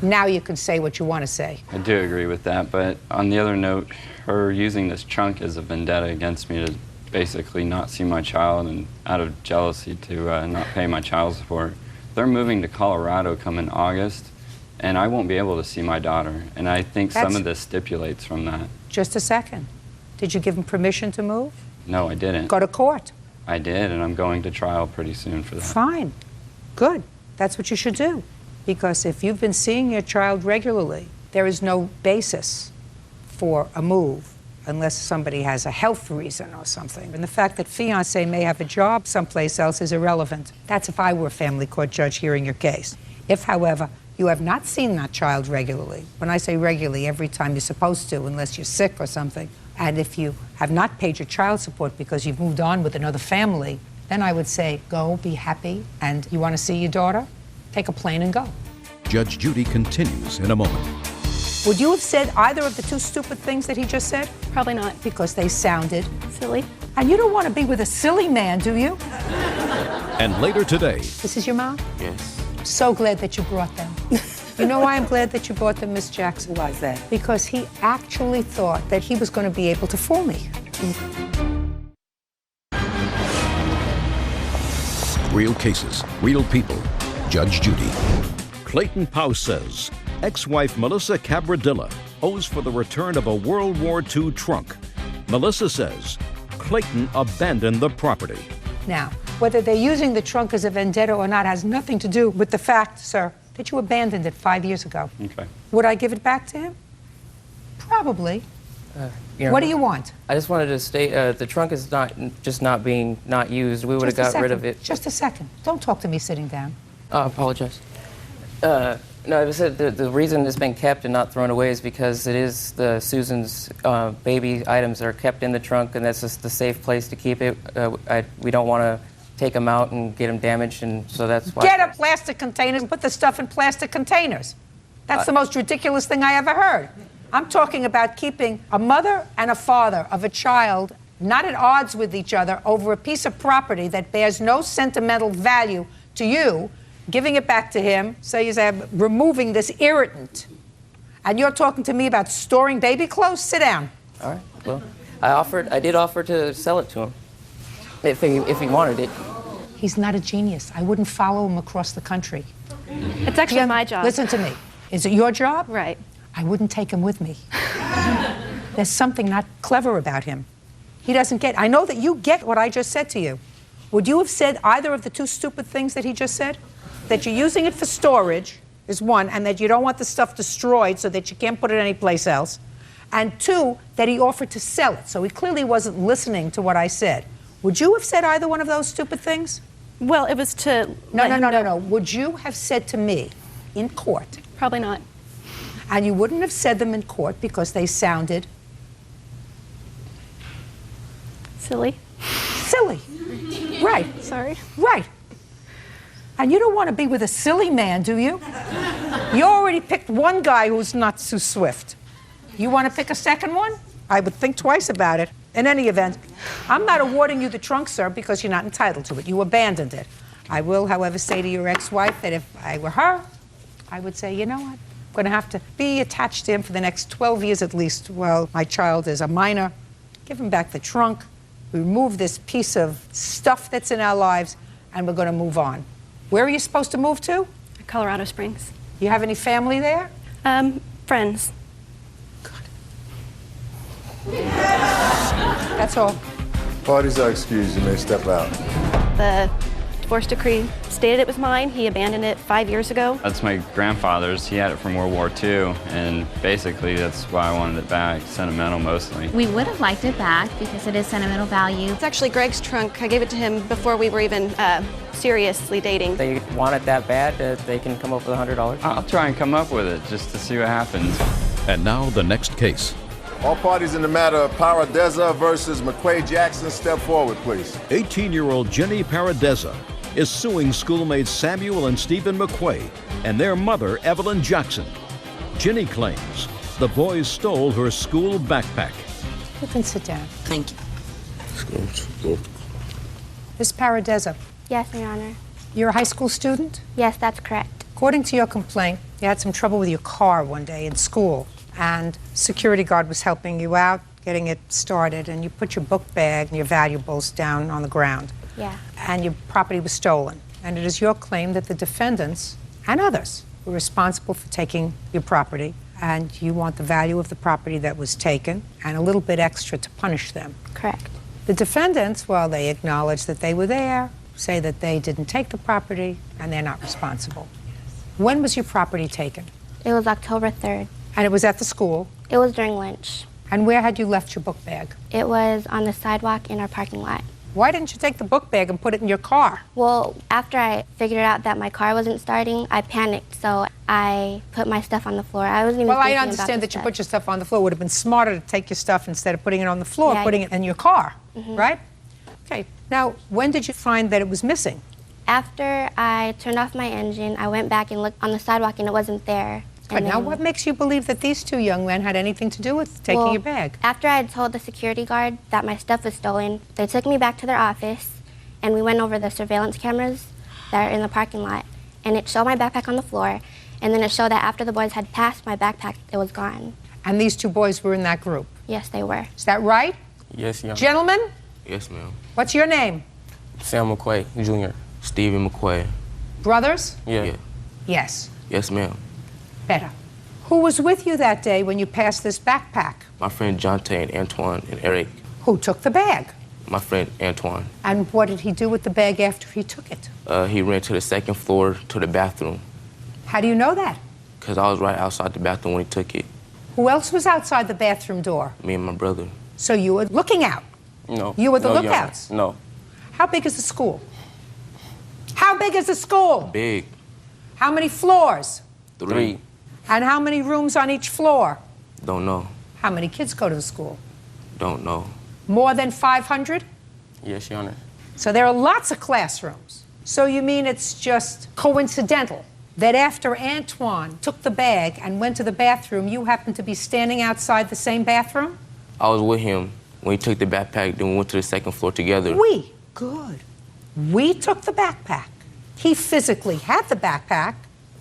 Now you can say what you want to say. I do agree with that, but on the other note, her using this trunk as a vendetta against me to basically not see my child and out of jealousy to not pay my child support. They're moving to Colorado come in August, and I won't be able to see my daughter. And I think some That's- of this stipulates from that. Just a second. Did you give him permission to move? No, I didn't. Go to court. I did, and I'm going to trial pretty soon for that. Fine. Good. That's what you should do. Because if you've been seeing your child regularly, there is no basis for a move unless somebody has a health reason or something. And the fact that fiancé may have a job someplace else is irrelevant. That's if I were a family court judge hearing your case. If, however, you have not seen that child regularly, when I say regularly, every time you're supposed to, unless you're sick or something, and if you have not paid your child support because you've moved on with another family, then I would say go, be happy, and you want to see your daughter? Take a plane and go. Judge Judy continues in a moment. Would you have said either of the two stupid things that he just said? Probably not. Because they sounded Silly. And you don't want to be with a silly man, do you? And later today, This is your mom? Yes. So glad that you brought them. You know why I'm glad that you brought them, Miss Jackson? Why is that? Because he actually thought that he was going to be able to fool me. real cases, real people. Judge Judy. Clayton Powell says ex-wife Melissa Cabradilla owes for the return of a World War II trunk. Melissa says Clayton abandoned the property. Now, whether they're using the trunk as a vendetta or not has nothing to do with the fact, sir, that you abandoned it 5 years ago. Okay. Would I give it back to him? Probably. What do you want? I just wanted to state the trunk is not being used. We would have got rid of it. Just a second. Don't talk to me sitting down. I apologize. No, I said the reason it's been kept and not thrown away is because it is Susan's baby items are kept in the trunk, and that's just the safe place to keep it. We don't want to take them out and get them damaged, and so that's why. Get a plastic container and put the stuff in plastic containers. That's the most ridiculous thing I ever heard. I'm talking about keeping a mother and a father of a child not at odds with each other over a piece of property that bears no sentimental value to you, giving it back to him, so you say, removing this irritant. And you're talking to me about storing baby clothes? Sit down. All right. Well, I did offer to sell it to him if he wanted it. He's not a genius. I wouldn't follow him across the country. It's actually my job. Listen to me. Is it your job? Right. I wouldn't take him with me. There's something not clever about him. He doesn't get. I know that you get what I just said to you. Would you have said either of the two stupid things that he just said? That you're using it for storage is one, and that you don't want the stuff destroyed so that you can't put it anyplace else. And two, that he offered to sell it. So he clearly wasn't listening to what I said. Would you have said either one of those stupid things? Well, it was to. No. Would you have said to me in court? Probably not. And you wouldn't have said them in court because they sounded Silly. Silly. Right. Sorry. Right. And you don't want to be with a silly man, do you? You already picked one guy who's not too swift. You want to pick a second one? I would think twice about it. In any event, I'm not awarding you the trunk, sir, because you're not entitled to it. You abandoned it. I will, however, say to your ex-wife that if I were her, I would say, you know what? I'm going to have to be attached to him for the next 12 years at least while my child is a minor. Give him back the trunk. Remove this piece of stuff that's in our lives, and we're going to move on. Where are you supposed to move to? Colorado Springs. You have any family there? Friends. That's all. Parties are excused. You may step out. The divorce decree stated it was mine. He abandoned it 5 years ago. That's my grandfather's. He had it from World War II, and basically that's why I wanted it back. Sentimental mostly. We would have liked it back because it is sentimental value. It's actually Greg's trunk. I gave it to him before we were even seriously dating. They want it that bad that they can come up with $100. I'll try and come up with it just to see what happens. And now the next case. All parties in the matter of Paradeza versus McQuay Jackson, step forward, please. 18-year-old Jenny Paradeza is suing schoolmates Samuel and Stephen McQuay and their mother, Evelyn Jackson. Jenny claims the boys stole her school backpack. You can sit down. Thank you. Miss Paradeza, Yes, Your Honor. you're a high school student? Yes, that's correct. According to your complaint, you had some trouble with your car one day in school, and security guard was helping you out, getting it started, and you put your book bag and your valuables down on the ground. Yeah. And your property was stolen. And it is your claim that the defendants and others were responsible for taking your property, and you want the value of the property that was taken and a little bit extra to punish them. Correct. The defendants, while they acknowledge that they were there, say that they didn't take the property and they're not responsible. When was your property taken? It was October 3rd. And it was at the school? It was during lunch. And where had you left your book bag? It was on the sidewalk in our parking lot. Why didn't you take the book bag and put it in your car? Well, after I figured out that my car wasn't starting, I panicked, so I put my stuff on the floor. I wasn't even Well, I thinking understand about that you put your stuff on the floor. It would have been smarter to take your stuff instead of putting it on the floor, Yeah, putting it in your car, Mhm. right? Okay. Now, when did you find that it was missing? After I turned off my engine, I went back and looked on the sidewalk, and it wasn't there. Good. And Now, then- what makes you believe that these two young men had anything to do with taking Well, your bag? After I had told the security guard that my stuff was stolen, they took me back to their office, and we went over the surveillance cameras that are in the parking lot, and it showed my backpack on the floor, and then it showed that after the boys had passed my backpack, it was gone. And these two boys were in that group? Yes, they were. Is that right? Yes, Your Honor. Gentlemen, Yes, ma'am. what's your name? Sam McQuay, Jr. Stephen McQuay. Brothers? Yeah. Yes. Yes, ma'am. Better. Who was with you that day when you passed this backpack? My friend Jonte and Antoine and Eric. Who took the bag? My friend Antoine. And what did he do with the bag after he took it? He ran to the second floor to the bathroom How do you know that? because I was right outside the bathroom when he took it. Who else was outside the bathroom door? Me and my brother. So you were looking out. No. You were the No, Your Honor. lookouts? No. How big is the school? How big is the school? Big. How many floors? 3. And how many rooms on each floor? Don't know. How many kids go to the school? Don't know. More than 500? Yes, Your Honor. So there are lots of classrooms. So you mean it's just coincidental that after Antoine took the bag and went to the bathroom, you happened to be standing outside the same bathroom? I was with him when he took the backpack, then we went to the second floor together. Good. We took the backpack. He physically had the backpack,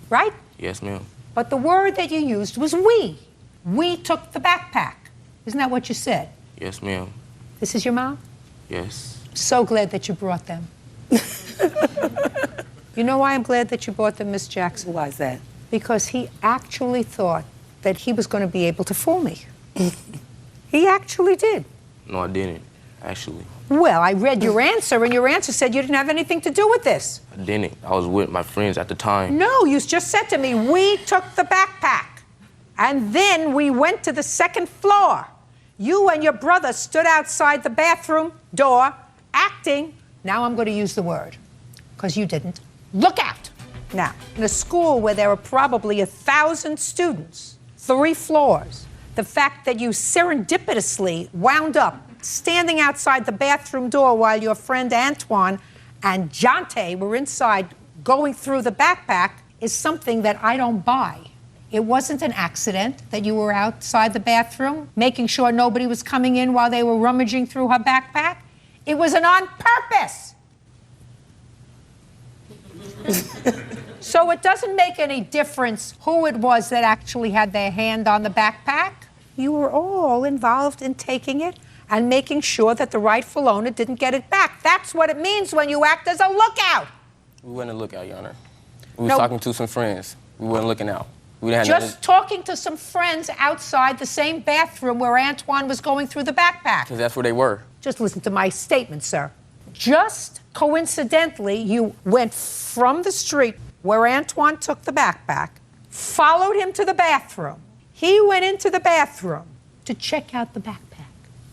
right? Yes, ma'am. But the word that you used was we. We took the backpack. Isn't that what you said? Yes, ma'am. This is your mom? Yes. So glad that you brought them. You know why I'm glad that you brought them, Miss Jackson? Why is that? Because he actually thought that he was going to be able to fool me. He actually did. No, I didn't, actually. Well, I read your answer, and your answer said you didn't have anything to do with this. I didn't. I was with my friends at the time. No, you just said to me, we took the backpack. And then we went to the second floor. You and your brother stood outside the bathroom door, acting, now I'm going to use the word, because you didn't. Look out. Now, in a school where there are probably 1,000 students, 3 floors, the fact that you serendipitously wound up standing outside the bathroom door while your friend Antoine and Jonte were inside going through the backpack is something that I don't buy. It wasn't an accident that you were outside the bathroom making sure nobody was coming in while they were rummaging through her backpack. It was an on purpose. So it doesn't make any difference who it was that actually had their hand on the backpack. You were all involved in taking it and making sure that the rightful owner didn't get it back. That's what it means when you act as a lookout. We wasn't looking out, Your Honor. We was No. talking to some friends. We wasn't looking out. We didn't have Just talking to some friends outside the same bathroom where Antoine was going through the backpack. because that's where they were. Just listen to my statement, sir. Just coincidentally, you went from the street where Antoine took the backpack, followed him to the bathroom. He went into the bathroom to check out the backpack.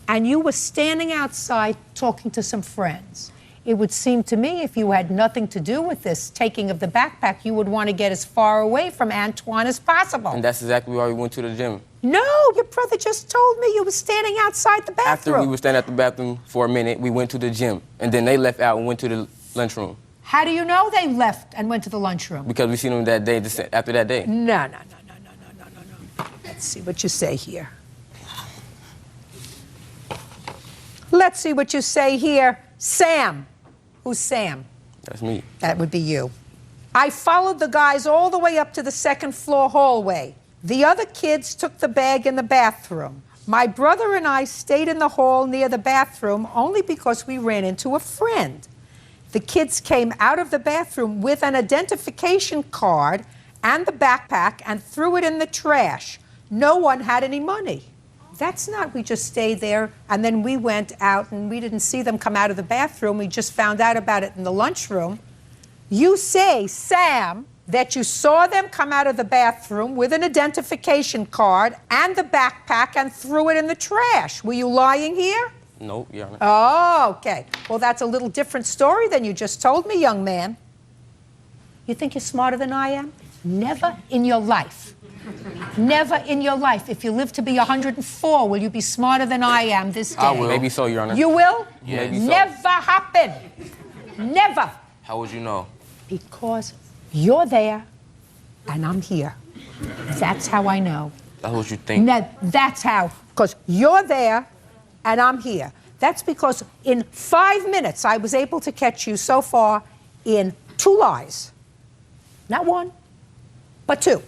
And you were standing outside talking to some friends. It would seem to me if you had nothing to do with this taking of the backpack, you would want to get as far away from Antoine as possible. And that's exactly why we went to the gym. No, your brother just told me you were standing outside the bathroom. After we were standing at the bathroom for a minute, we went to the gym. And then they left out and went to the lunchroom. How do you know they left and went to the lunchroom? Because we seen them that day, just after that day. No. Let's see what you say here. Let's see what you say here. Sam. Who's Sam? That's me. That would be you. I followed the guys all the way up to the second floor hallway. The other kids took the bag in the bathroom. My brother and I stayed in the hall near the bathroom only because we ran into a friend. The kids came out of the bathroom with an identification card and the backpack and threw it in the trash. No one had any money. That's not, we just stayed there and then we went out and we didn't see them come out of the bathroom. We just found out about it in the lunchroom. You say, Sam, that you saw them come out of the bathroom with an identification card and the backpack and threw it in the trash. Were you lying here? No, Your Honor. Oh, okay. Well, that's a little different story than you just told me, young man. You think you're smarter than I am? Never in your life. Never in your life. If you live to be 104, will you be smarter than I am this day? I will. Maybe so, Your Honor. You will? Maybe so. Never happen. Never. How would you know? Because you're there and I'm here. That's how I know. That's what you think. That's how. Because you're there and I'm here. That's because in 5 minutes I was able to catch you so far in 2 lies. Not 1, but 2.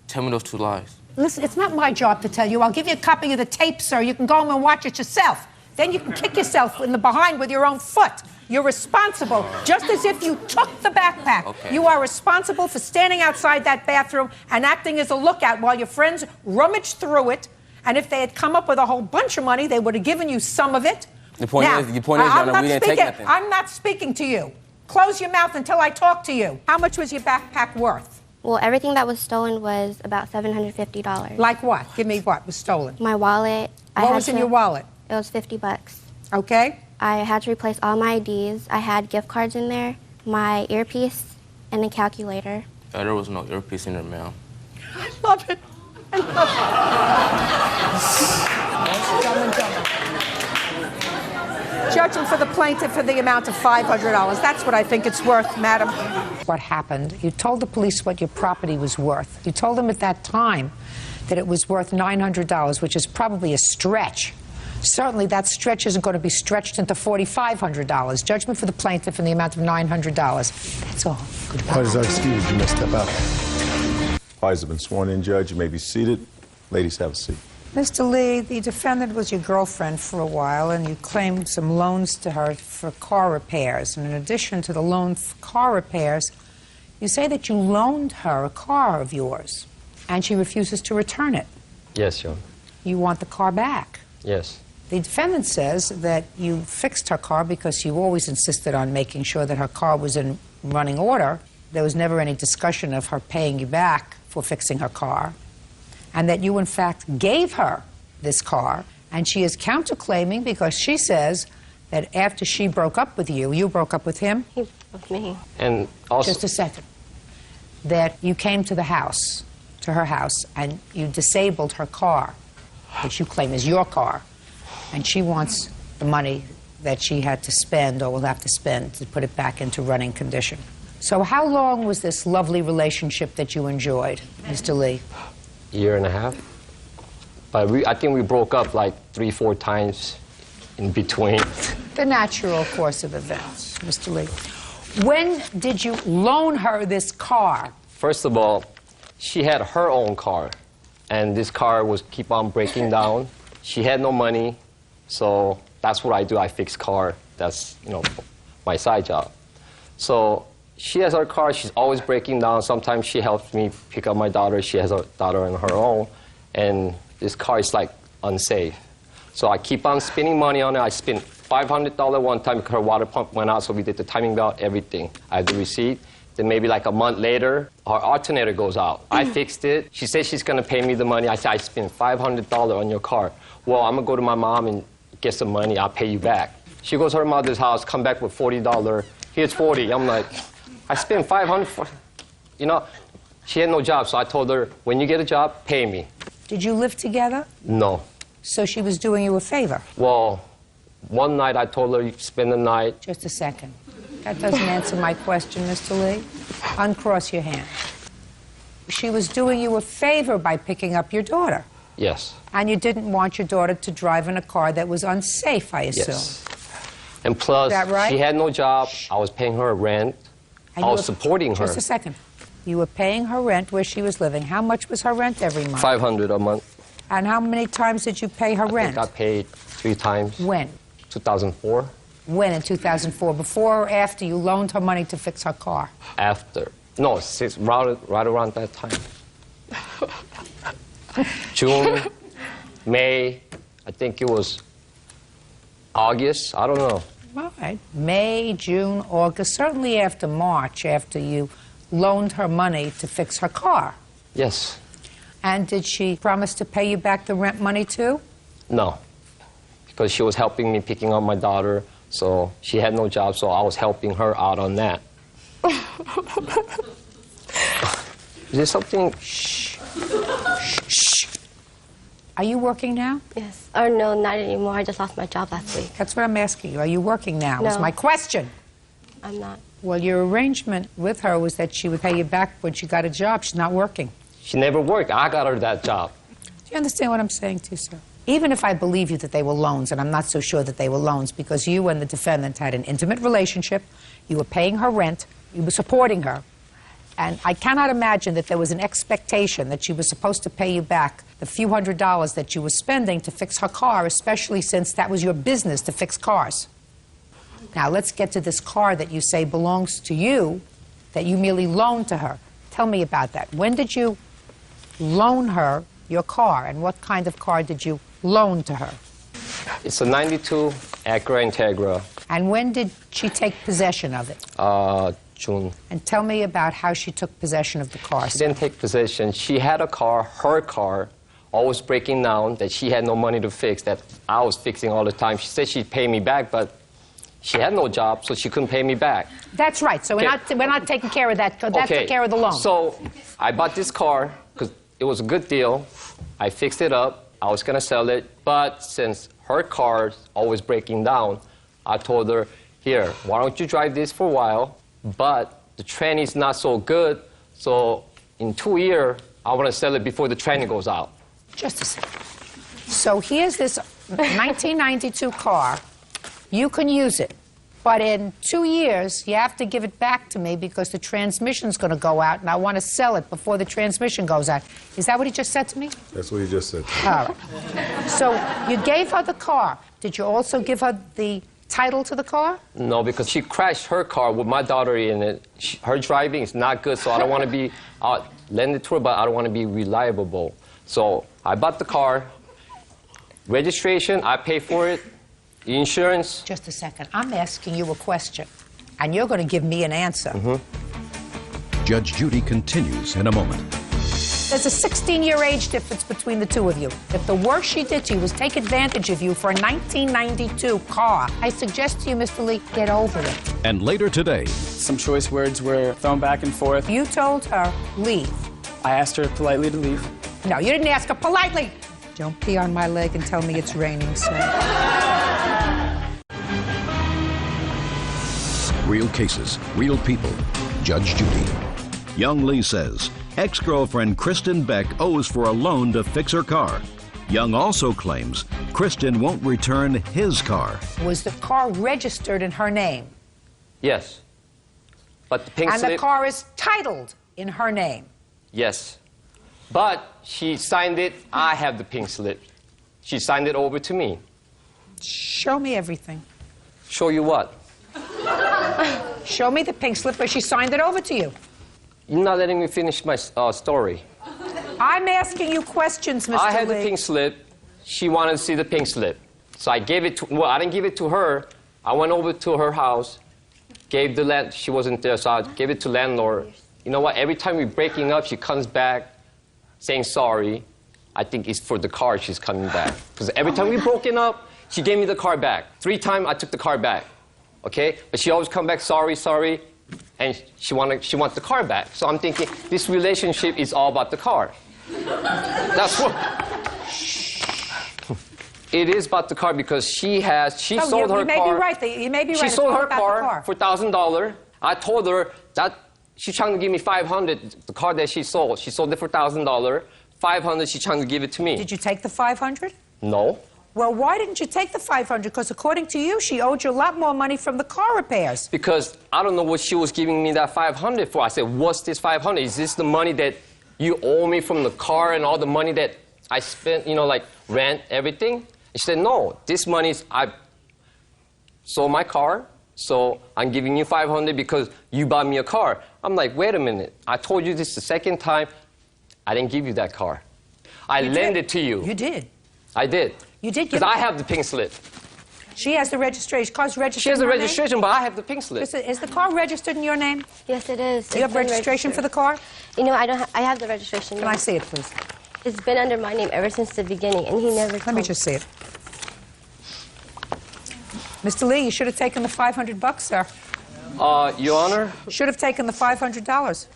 Tell me those 2 lies. Listen, it's not my job to tell you. I'll give you a copy of the tape, sir. You can go home and watch it yourself. Then you can kick yourself in the behind with your own foot. You're responsible, just as if you took the backpack. Okay. You are responsible for standing outside that bathroom and acting as a lookout while your friends rummaged through it. And if they had come up with a whole bunch of money, they would have given you some of it. The point is, Your Honor, we didn't take nothing. I'm not speaking to you. Close your mouth until I talk to you. How much was your backpack worth? Well, everything that was stolen was about $750. Like what? Give me what was stolen. My wallet. What was in your wallet? It was $50. Okay. I had to replace all my IDs. I had gift cards in there, my earpiece, and a calculator. There was no earpiece in there, ma'am. I love it. I love it. Judgment for the plaintiff for the amount of $500. That's what I think it's worth, madam. What happened? You told the police what your property was worth. You told them at that time that it was worth $900, which is probably a stretch. Certainly that stretch isn't going to be stretched into $4,500. Judgment for the plaintiff in the amount of $900. That's all. Goodbye. Parties are excused. You may step out. Parties have been sworn in, Judge. You may be seated. Ladies, have a seat. Mr. Lee, the defendant was your girlfriend for a while, and you claimed some loans to her for car repairs. And in addition to the loan for car repairs, you say that you loaned her a car of yours, and she refuses to return it. Yes, Your Honor. You want the car back. Yes. The defendant says that you fixed her car because you always insisted on making sure that her car was in running order. There was never any discussion of her paying you back for fixing her car, and that you, in fact, gave her this car, and she is counterclaiming because she says that after she broke up with you, you broke up with him? He with me. And also... Just a second. That you came to the house, to her house, and you disabled her car, which you claim is your car, and she wants the money that she had to spend or will have to spend to put it back into running condition. So how long was this lovely relationship that you enjoyed, Mr. Lee? Year and a half. But I think we broke up like 3-4 times in between. The natural course of events, Mr. Lee. When did you loan her this car? First of all, she had her own car, and this car was keep on breaking down. She had no money, so that's what I do. I fix car. That's, you know, my side job. So she has her car. She's always breaking down. Sometimes she helps me pick up my daughter. She has a daughter on her own, and this car is like unsafe. So I keep on spending money on it. I spent $500 one time because her water pump went out, so we did the timing belt, everything. I had the receipt. Then maybe like a month later, our alternator goes out. I fixed it. She said she's going to pay me the money. I said, I spent $500 on your car. Well, I'm going to go to my mom and get some money. I'll pay you back. She goes to her mother's house, come back with $40. Here's $40. I'm like, I spent $500 for... You know, she had no job, so I told her, when you get a job, pay me. Did you live together? No. So she was doing you a favor? Well, one night I told her, you spend the night. Just a second. That doesn't answer my question, Mr. Lee. Uncross your hand. She was doing you a favor by picking up your daughter. Yes. And you didn't want your daughter to drive in a car that was unsafe, I assume. Yes. And plus, Is that right? she had no job. I was paying her rent. And I you was were- supporting her. Just a second. You were paying her rent where she was living. How much was her rent every month? $500 a month. And how many times did you pay her rent? I think I paid 3 times. When? 2004. When in 2004? Before or after you loaned her money to fix her car? After. No, right around that time. June, May, I think it was August, I don't know. All right. May, June, August, certainly after March, after you loaned her money to fix her car. Yes. And did she promise to pay you back the rent money too? No, because she was helping me picking up my daughter, so she had no job, so I was helping her out on that. Is there something? Shh. Shh. Are you working now? Yes. Or no, not anymore. I just lost my job last week. That's what I'm asking you. Are you working now? No. Is my question. I'm not. Well, your arrangement with her was that she would pay you back when she got a job. She's not working. She never worked. I got her that job. Do you understand what I'm saying to you, sir? Even if I believe you that they were loans, and I'm not so sure that they were loans, because you and the defendant had an intimate relationship, you were paying her rent, you were supporting her, and I cannot imagine that there was an expectation that she was supposed to pay you back the few $100s that you were spending to fix her car, especially since that was your business to fix cars. Now, let's get to this car that you say belongs to you, that you merely loaned to her. Tell me about that. When did you loan her your car, and what kind of car did you loan to her? It's a 92 Acura Integra. And when did she take possession of it? June. And tell me about how she took possession of the car. She didn't take possession. She had a car, her car, always breaking down, that she had no money to fix, that I was fixing all the time. She said she'd pay me back, but she had no job, so she couldn't pay me back. That's right. So we're not taking care of that. That took care of the loan. So I bought this car because it was a good deal. I fixed it up. I was going to sell it. But since her car's always breaking down, I told her, here, why don't you drive this for a while? But the tranny's not so good, so in 2 years, I want to sell it before the tranny goes out. Just a second. So here's this 1992 car. You can use it. But in 2 years, you have to give it back to me because the transmission's going to go out, and I want to sell it before the transmission goes out. Is that what he just said to me? That's what he just said to me. All right. So you gave her the car. Did you also give her the title to the car? No, because she crashed her car with my daughter in it. Her driving is not good, so I don't want to be, I'll lend it to her, but I don't want to be reliable. So I bought the car. Registration, I pay for it. Insurance. Just a second. I'm asking you a question, and you're going to give me an answer. Judge Judy continues in a moment. There's a 16-year age difference between the two of you. If the worst she did to you was take advantage of you for a 1992 car, I suggest to you, Mr. Lee, get over it. And later today, some choice words were thrown back and forth. You told her, leave. I asked her politely to leave. No, you didn't ask her politely. Don't pee on my leg and tell me it's raining, sir. real cases, real people. Judge Judy. Young Lee says ex-girlfriend Kristen Beck owes for a loan to fix her car. Young also claims Kristen won't return his car. Was the car registered in her name? Yes. But the pink slip... And the car is titled in her name? Yes. But she signed it. I have the pink slip. She signed it over to me. Show me everything. Show you what? Show me the pink slip where she signed it over to you. You're not letting me finish my story. I'm asking you questions, Mr. Lee. I had the pink slip. She wanted to see the pink slip. So I gave it to... Well, I didn't give it to her. I went over to her house, gave the land... She wasn't there, so I gave it to landlord. You know what? Every time we're breaking up, she comes back saying sorry. I think it's for the car she's coming back. Because every time we broken up, she gave me the car back. 3 times I took the car back. Okay? But she always come back, sorry, sorry. And she wants the car back. So I'm thinking, this relationship is all about the car. That's what... It is about the car because she sold her car. You may be right. You may be right. She sold her car for $1,000. I told her that she's trying to give me $500. The car that she sold it for $1,000. $500, she's trying to give it to me. Did you take the $500? No. Well, why didn't you take the $500? Because according to you, she owed you a lot more money from the car repairs. Because I don't know what she was giving me that $500 for. I said, what's this $500? Is this the money that you owe me from the car and all the money that I spent, you know, like rent, everything? And she said, no, this money is, I sold my car, so I'm giving you $500 because you bought me a car. I'm like, wait a minute. I told you this the second time. I didn't give you that car. I lent it to you. You did. I did. You did give Because I have the pink slip. She has the registration. Car's registered. She has in the her registration, but I have the pink slip. Is the car registered in your name? Yes, it is. Do you have registration for the car? You know, I don't. I have the registration. Can I see it, please? It's been under my name ever since the beginning, and he never. Let me just see it. Mr. Lee, you should have taken the $500, sir. Your Honor? Should have taken the $500.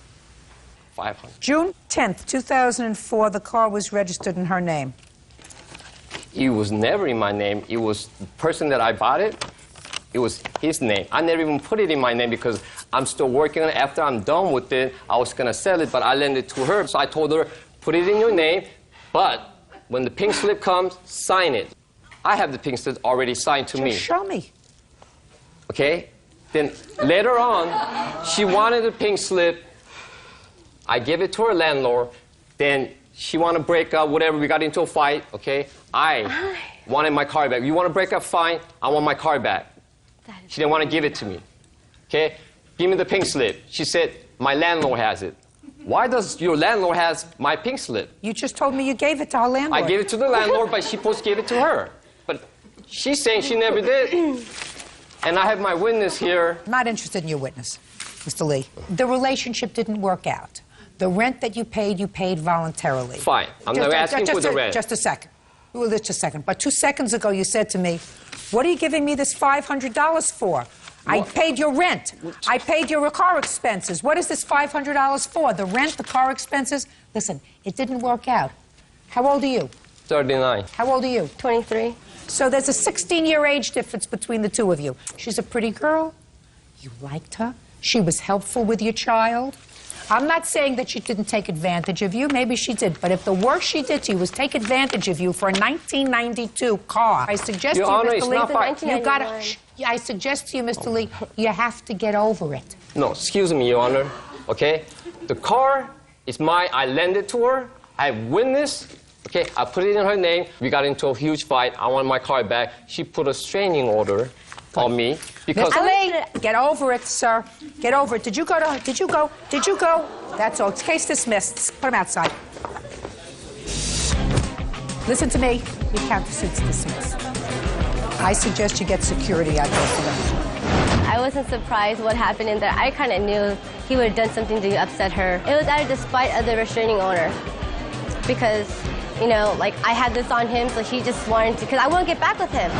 500. June 10th, 2004, the car was registered in her name. It was never in my name. It was the person that I bought it. It was his name. I never even put it in my name because I'm still working on it. After I'm done with it, I was going to sell it, but I lent it to her. So I told her, put it in your name, but when the pink slip comes, sign it. I have the pink slip already signed to me. Show me. Okay? Then later on, she wanted the pink slip. I gave it to her landlord. Then she wanted to break up, whatever. We got into a fight, okay? I wanted my car back. You want to break up? Fine. I want my car back. She didn't want to give it to me. Okay? Give me the pink slip. She said, my landlord has it. Why does your landlord has my pink slip? You just told me you gave it to her landlord. I gave it to the landlord, but she supposed to give it to her. But she's saying she never did. And I have my witness here. I'm not interested in your witness, Mr. Lee. The relationship didn't work out. The rent that you paid voluntarily. Fine. I'm not asking for the rent. Just a second. Well, just a second. But 2 seconds ago, you said to me, what are you giving me this $500 for? I paid your rent. I paid your car expenses. What is this $500 for? The rent, the car expenses? Listen, it didn't work out. How old are you? 39. How old are you? 23. So there's a 16-year age difference between the two of you. She's a pretty girl. You liked her. She was helpful with your child. I'm not saying that she didn't take advantage of you. Maybe she did. But if the worst she did to you was take advantage of you for a 1992 car, I suggest to you, Mr. Lee, you gotta. I suggest to you, Mr. Lee, you have to get over it. No, excuse me, Your Honor. Okay? The car is mine. I lent it to her. I have witness. Okay? I put it in her name. We got into a huge fight. I want my car back. She put a restraining order on me because. Mr. Lee, get over it, sir. Get over it. Did you go? That's all. It's case dismissed. Put him outside. Listen to me. Your countersuit's dismissed. I suggest you get security out there for them. I wasn't surprised what happened in there. I kind of knew he would have done something to upset her. It was out of despite of the restraining order. Because, you know, like, I had this on him, so he just wanted to, because I wouldn't get back with him.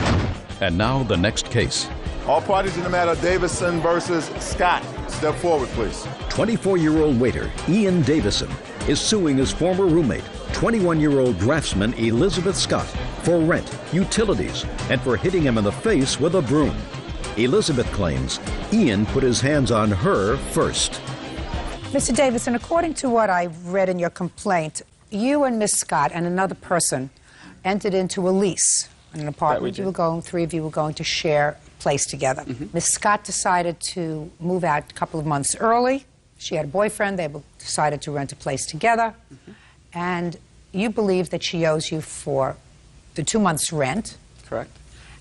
And now the next case. All parties in the matter, Davison versus Scott. Step forward, please. 24-year-old waiter Ian Davison is suing his former roommate, 21-year-old draftsman Elizabeth Scott, for rent, utilities, and for hitting him in the face with a broom. Elizabeth claims Ian put his hands on her first. Mr. Davison, according to what I read in your complaint, you and Miss Scott and another person entered into a lease in an apartment. Three of you were going to share a place together. Miss Scott decided to move out a couple of months early. She had a boyfriend. They decided to rent a place together. And you believe that she owes you for the 2 months' rent. Correct.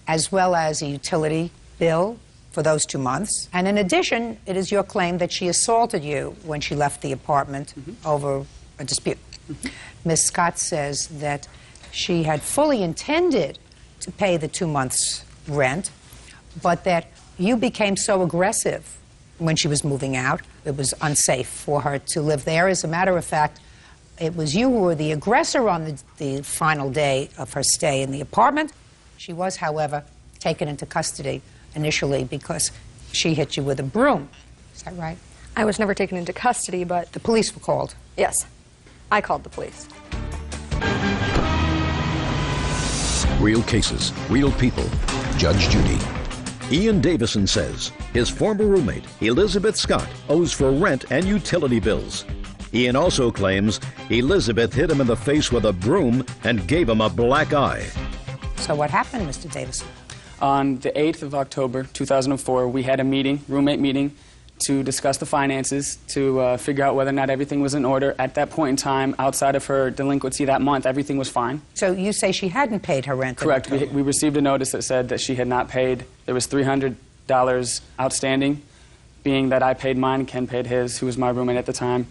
As well as a utility bill for those 2 months. And in addition, it is your claim that she assaulted you when she left the apartment over a dispute. Ms. Scott says that she had fully intended to pay the 2 months' rent, but that you became so aggressive when she was moving out, it was unsafe for her to live there. As a matter of fact, it was you who were the aggressor on the final day of her stay in the apartment. She was, however, taken into custody initially because she hit you with a broom. Is that right? I was never taken into custody, but... The police were called? Yes. I called the police. Real cases, real people. Judge Judy. Ian Davison says his former roommate, Elizabeth Scott, owes for rent and utility bills. Ian also claims Elizabeth hit him in the face with a broom and gave him a black eye. So what happened, Mr. Davison? On the 8th of October, 2004, we had a meeting, roommate meeting, to discuss the finances, to figure out whether or not everything was in order. At that point in time, outside of her delinquency that month, everything was fine. So you say she hadn't paid her rent? Correct. We received a notice that said that she had not paid. There was $300 outstanding. Being that I paid mine, Ken paid his, who was my roommate at the time,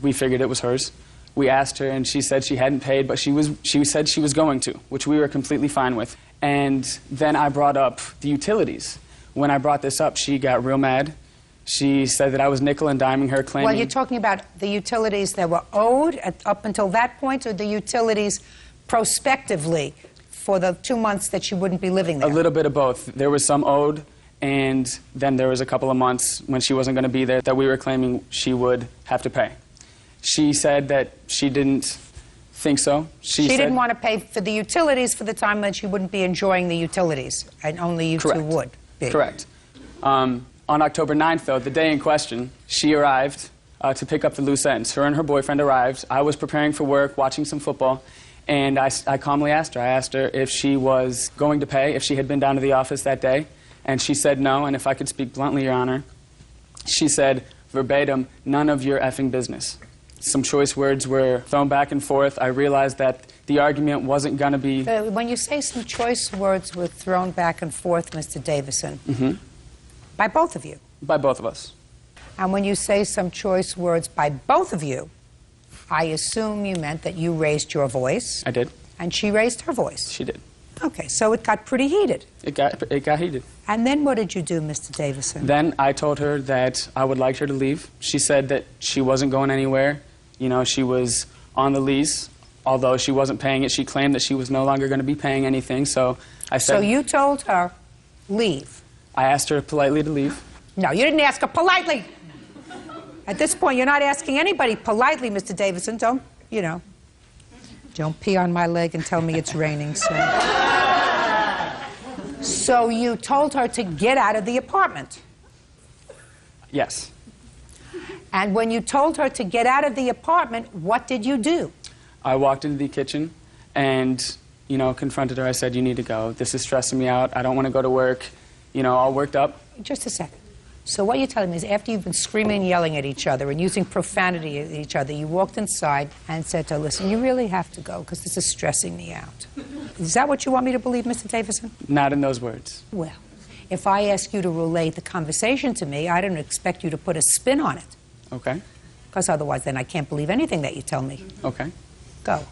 we figured it was hers. We asked her, and she said she hadn't paid, but she said she was going to, which we were completely fine with. And then I brought up the utilities. When I brought this up, she got real mad. She said that I was nickel and diming her, claiming... Well, you're talking about the utilities that were owed up until that point, or the utilities prospectively for the 2 months that she wouldn't be living there? A little bit of both. There was some owed, and then there was a couple of months when she wasn't going to be there that we were claiming she would have to pay. She said that she didn't think so. She didn't want to pay for the utilities for the time that she wouldn't be enjoying the utilities, and only you two would be. Correct. On October 9th, though, the day in question, she arrived to pick up the loose ends. Her and her boyfriend arrived. I was preparing for work, watching some football, and I calmly asked her. I asked her if she was going to pay, if she had been down to the office that day, and she said no, and if I could speak bluntly, Your Honor, she said, verbatim, none of your effing business. Some choice words were thrown back and forth. I realized that the argument wasn't going to be... When you say some choice words were thrown back and forth, Mr. Davison, by both of you? By both of us. And when you say some choice words by both of you, I assume you meant that you raised your voice. I did. And she raised her voice. She did. Okay, so it got pretty heated. It got heated. And then what did you do, Mr. Davison? Then I told her that I would like her to leave. She said that she wasn't going anywhere. You know, she was on the lease. Although she wasn't paying it, she claimed that she was no longer going to be paying anything. So I said... So you told her, leave. I asked her politely to leave. No, you didn't ask her politely. At this point, you're not asking anybody politely, Mr. Davison. Don't, you know, don't pee on my leg and tell me it's raining, So you told her to get out of the apartment? Yes. And when you told her to get out of the apartment, what did you do? I walked into the kitchen and, you know, confronted her. I said, you need to go. This is stressing me out. I don't want to go to work. You know, all worked up. Just a second. So what you're telling me is after you've been screaming and yelling at each other and using profanity at each other, you walked inside and said to her, listen, you really have to go because this is stressing me out. Is that what you want me to believe, Mr. Davison? Not in those words. Well, if I ask you to relay the conversation to me, I don't expect you to put a spin on it. Okay. Because otherwise then I can't believe anything that you tell me. Okay. Go.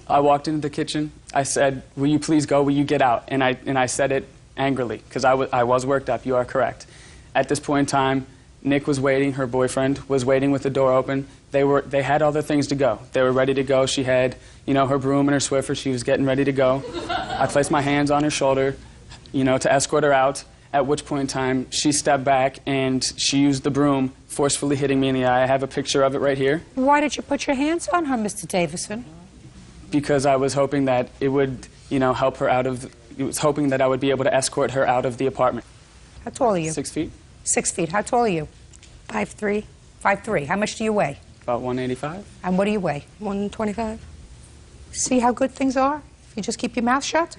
I walked into the kitchen. I said, will you please go? Will you get out? And I said it angrily because I was worked up. You are correct. At this point in time, Nick was waiting. Her boyfriend was waiting with the door open. They had all their things to go. They were ready to go. She had, you know, her broom and her Swiffer. She was getting ready to go. I placed my hands on her shoulder, you know, to escort her out. At which point in time, she stepped back and she used the broom, forcefully hitting me in the eye. I have a picture of it right here. Why did you put your hands on her, Mr. Davison? Because I was hoping that it would, you know, help her out of... I was hoping that I would be able to escort her out of the apartment. How tall are you? 6 feet. 6 feet. How tall are you? 5'3". 5'3". How much do you weigh? About 185. And what do you weigh? 125. See how good things are if you just keep your mouth shut?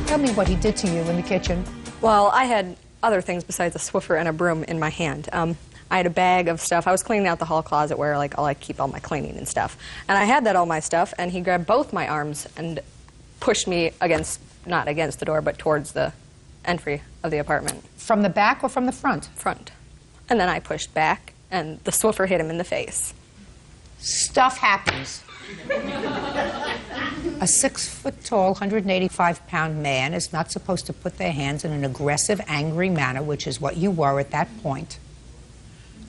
Tell me what he did to you in the kitchen. Well, I had other things besides a Swiffer and a broom in my hand. I had a bag of stuff. I was cleaning out the hall closet where I keep all my cleaning and stuff. And I had all my stuff, and he grabbed both my arms and pushed me not against the door, but towards the entry of the apartment. From the back or from the front? Front. And then I pushed back, and the Swiffer hit him in the face. Stuff happens. A 6-foot-tall, 185-pound man is not supposed to put their hands in an aggressive, angry manner, which is what you were at that point.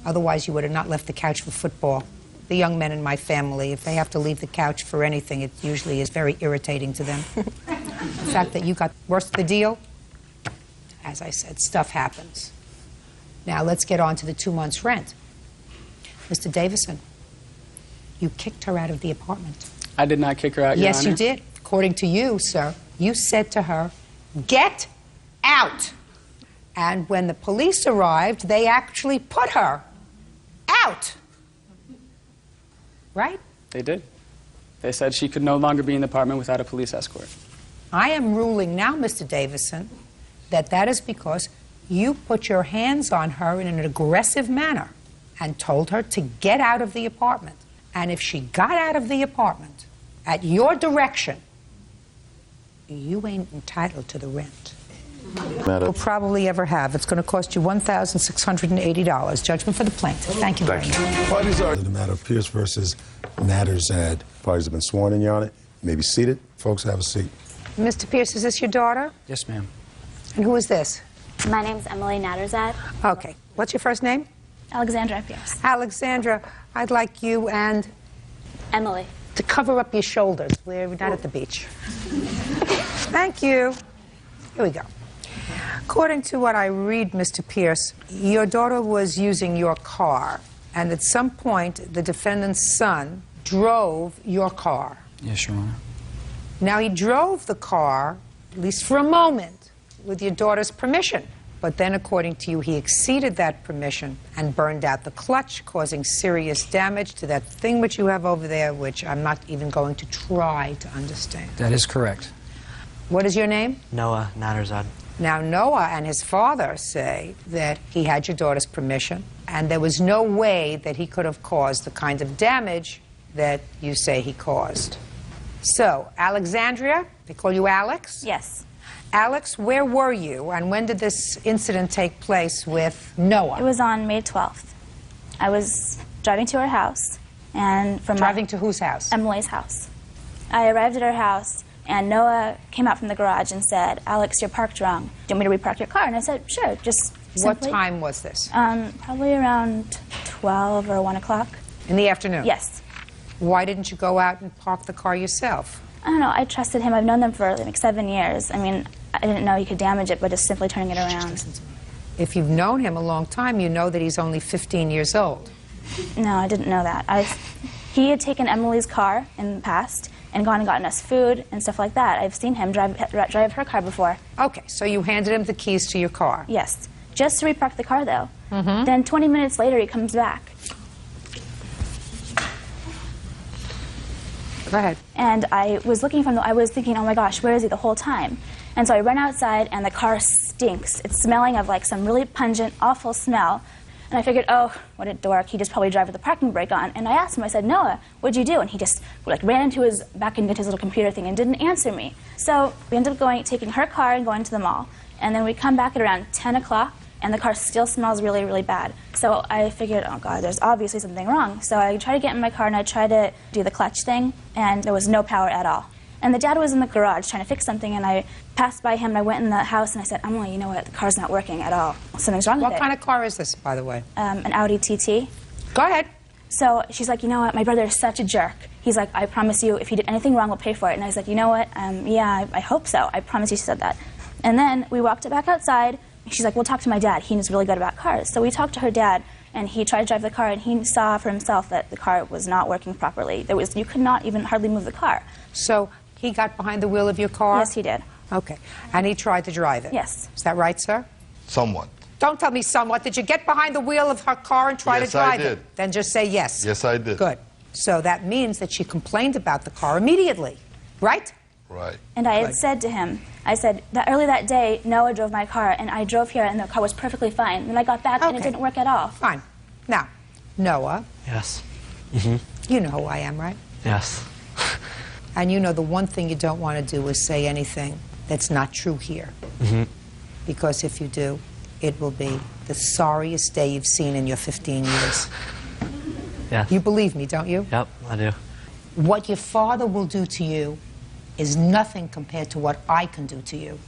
Otherwise, you would have not left the couch for football. The young men in my family, if they have to leave the couch for anything, it usually is very irritating to them. The fact that you got worse the deal, as I said, stuff happens. Now, let's get on to the 2 months' rent. Mr. Davison, you kicked her out of the apartment. I did not kick her out, Your Yes, Honor. you did. According to you, sir, you said to her, get out. And when the police arrived, they actually put her out. Right? They did. They said she could no longer be in the apartment without a police escort. I am ruling now, Mr. Davison, that is because you put your hands on her in an aggressive manner and told her to get out of the apartment. And if she got out of the apartment at your direction, you ain't entitled to the rent. Matter. You'll probably ever have. It's going to cost you $1,680. Judgment for the plaintiff. Thank you very much. Parties are. The matter of Pierce versus Natterzad. Parties have been sworn in, Your Honor. You may be seated. Folks, have a seat. Mr. Pierce, is this your daughter? Yes, ma'am. And who is this? My name's Emily Natterzad. Okay. What's your first name? Alexandra Pierce. Alexandra, I'd like you and Emily to cover up your shoulders. We're not at the beach. Thank you. Here we go. According to what I read, Mr. Pierce, your daughter was using your car, and at some point, the defendant's son drove your car. Yes, Your Honor. Now, he drove the car, at least for a moment, with your daughter's permission. But then, according to you, he exceeded that permission and burned out the clutch, causing serious damage to that thing which you have over there, which I'm not even going to try to understand. That is correct. What is your name? Noah Natterzad. Now, Noah and his father say that he had your daughter's permission, and there was no way that he could have caused the kind of damage that you say he caused. So, Alexandria, they call you Alex? Yes. Alex, where were you, and when did this incident take place with Noah? It was on May 12th. I was driving to her house, and from Driving to whose house? Emily's house. I arrived at her house, and Noah came out from the garage and said, "Alex, you're parked wrong. Do you want me to repark your car?" And I said, "Sure, just What simply." time was this? Probably around 12 or 1 o'clock. In the afternoon? Yes. Why didn't you go out and park the car yourself? I don't know. I trusted him. I've known them for like 7 years. I mean, I didn't know he could damage it by just simply turning it around. If you've known him a long time, you know that he's only 15 years old. No, I didn't know that. He had taken Emily's car in the past and gone and gotten us food and stuff like that. I've seen him drive her car before. Okay, so you handed him the keys to your car? Yes. Just to repark the car, though. Then 20 minutes later, he comes back. Go ahead. And I was thinking, oh my gosh, where is he the whole time? And so I run outside, and the car stinks. It's smelling of like some really pungent, awful smell. And I figured, oh, what a dork. He just probably drive with the parking brake on. And I asked him, I said, "Noah, what'd you do?" And he just like ran back into his little computer thing and didn't answer me. So we ended up taking her car and going to the mall. And then we come back at around 10 o'clock, and the car still smells really, really bad. So I figured, oh God, there's obviously something wrong. So I tried to get in my car, and I tried to do the clutch thing, and there was no power at all. And the dad was in the garage trying to fix something, and I passed by him, and I went in the house, and I said, "Emily, you know what? The car's not working at all. Something's wrong with it." What kind of car is this, by the way? An Audi TT. Go ahead. So she's like, "You know what? My brother is such a jerk. He's like, I promise you, if he did anything wrong, we'll pay for it." And I was like, "You know what? Yeah, I hope so. I promise you," she said that. And then we walked back outside. She's like, "We'll talk to my dad. He knows really good about cars." So we talked to her dad, and he tried to drive the car, and he saw for himself that the car was not working properly. You could not even hardly move the car. So he got behind the wheel of your car? Yes, he did. Okay. And he tried to drive it? Yes. Is that right, sir? Somewhat. Don't tell me somewhat. Did you get behind the wheel of her car and try to drive Yes, I it? did. Then just say yes. Yes, I did. Good. So that means that she complained about the car immediately, right? Right. And I had said to him, I said, that early that day, Noah drove my car, and I drove here, and the car was perfectly fine. Then I got back, and it didn't work at all. Fine. Now, Noah, Yes. you know who I am, right? Yes. And you know the one thing you don't want to do is say anything that's not true here. Because if you do, it will be the sorriest day you've seen in your 15 years. Yeah. You believe me, don't you? Yep, I do. What your father will do to you is nothing compared to what I can do to you.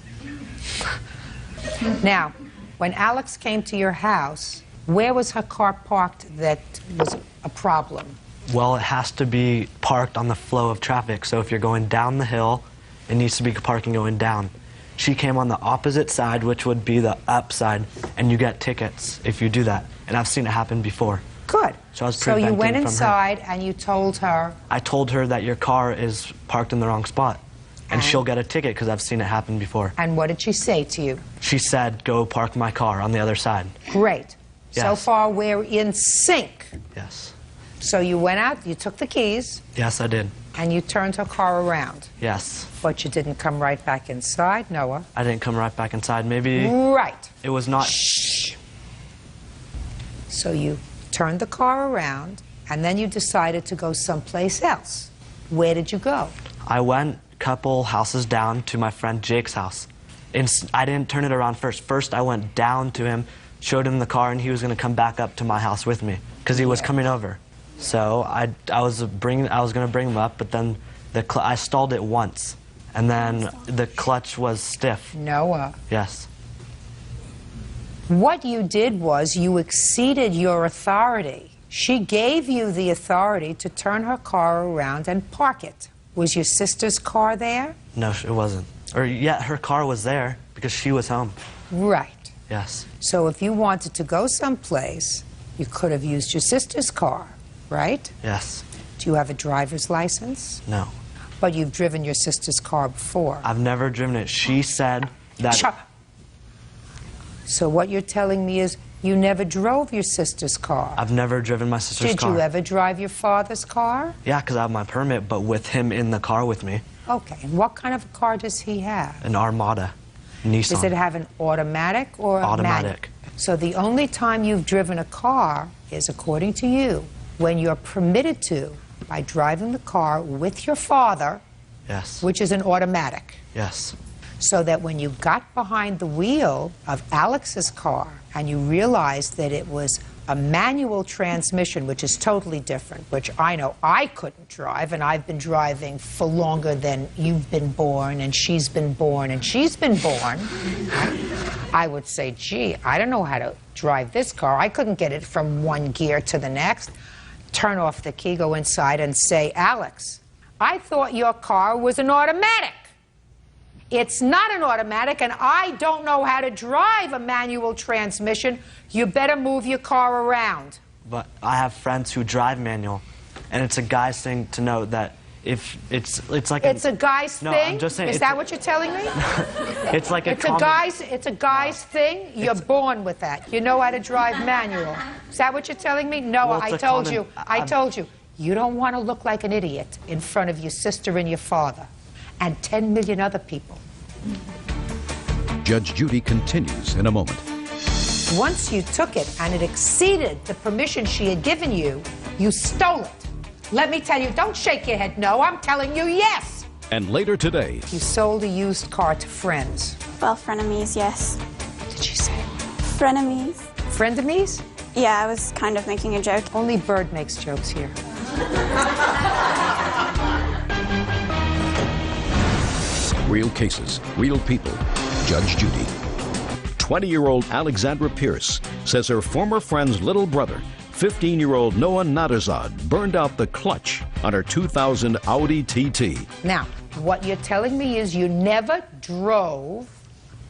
Now, when Alex came to your house, where was her car parked that was a problem? Well, it has to be parked on the flow of traffic. So if you're going down the hill, it needs to be parking going down. She came on the opposite side, which would be the up side, and you get tickets if you do that. And I've seen it happen before. Good. So I was So you preventing went from her. inside and you told her, I told her that your car is parked in the wrong spot, and she'll get a ticket because I've seen it happen before. and what did she say to you? She said, "Go park my car on the other side." Great. So Yes. far, we're in sync. Yes. So you went out, you took the keys, Yes, I did. and you turned her car around. Yes. But you didn't come right back inside, Noah. I didn't come right back inside. Maybe Right. it was not. So you turned the car around, and then you decided to go someplace else. Where did you go? I went couple houses down to my friend Jake's house. And I didn't turn it around first. First, I went down to him, showed him the car, and he was going to come back up to my house with me because he was coming over. So I was going to bring him up, but then I stalled it once, and then the clutch was stiff. Noah. Yes. What you did was you exceeded your authority. She gave you the authority to turn her car around and park it. Was your sister's car there? No, it wasn't. Or, yeah, her car was there because she was home. Right. Yes. So if you wanted to go someplace, you could have used your sister's car, right? Yes. Do you have a driver's license? No. But you've driven your sister's car before. I've never driven it. She said that... Shut up. So what you're telling me is you never drove your sister's car. I've never driven my sister's car. Did you ever drive your father's car? Yeah, because I have my permit, but with him in the car with me. Okay, and what kind of a car does he have? An Armada, Nissan. Does it have an automatic or a automatic? So the only time you've driven a car is, according to you, when you're permitted to by driving the car with your father, yes, which is an automatic. Yes. So that when you got behind the wheel of Alex's car and you realized that it was a manual transmission, which is totally different, which I know I couldn't drive, and I've been driving for longer than you've been born, and she's been born, and she's been born, I would say, gee, I don't know how to drive this car. I couldn't get it from one gear to the next. Turn off the key, go inside, and say, Alex, I thought your car was an automatic. It's not an automatic, and I don't know how to drive a manual transmission. You better move your car around. But I have friends who drive manual, and it's a guy's thing to know that if it's like it's a guy's thing. I'm just saying. Is that what you're telling me? It's like it's a guy's thing. You're born with that. You know how to drive manual. Is that what you're telling me? No, well, I told you. I told you. You don't want to look like an idiot in front of your sister and your father, and 10 million other people. Judge Judy continues in a moment. Once you took it and it exceeded the permission she had given you, you stole it. Let me tell you, don't shake your head no, I'm telling you yes. And later today, you sold a used car to friends. Well, frenemies, yes. What did she say? Frenemies. Frenemies? Yeah, I was kind of making a joke. Only Bird makes jokes here. Real cases, real people. Judge Judy. 20-year-old Alexandra Pierce says her former friend's little brother, 15-year-old Noah Naderzad, burned out the clutch on her 2000 Audi TT. Now, what you're telling me is you never drove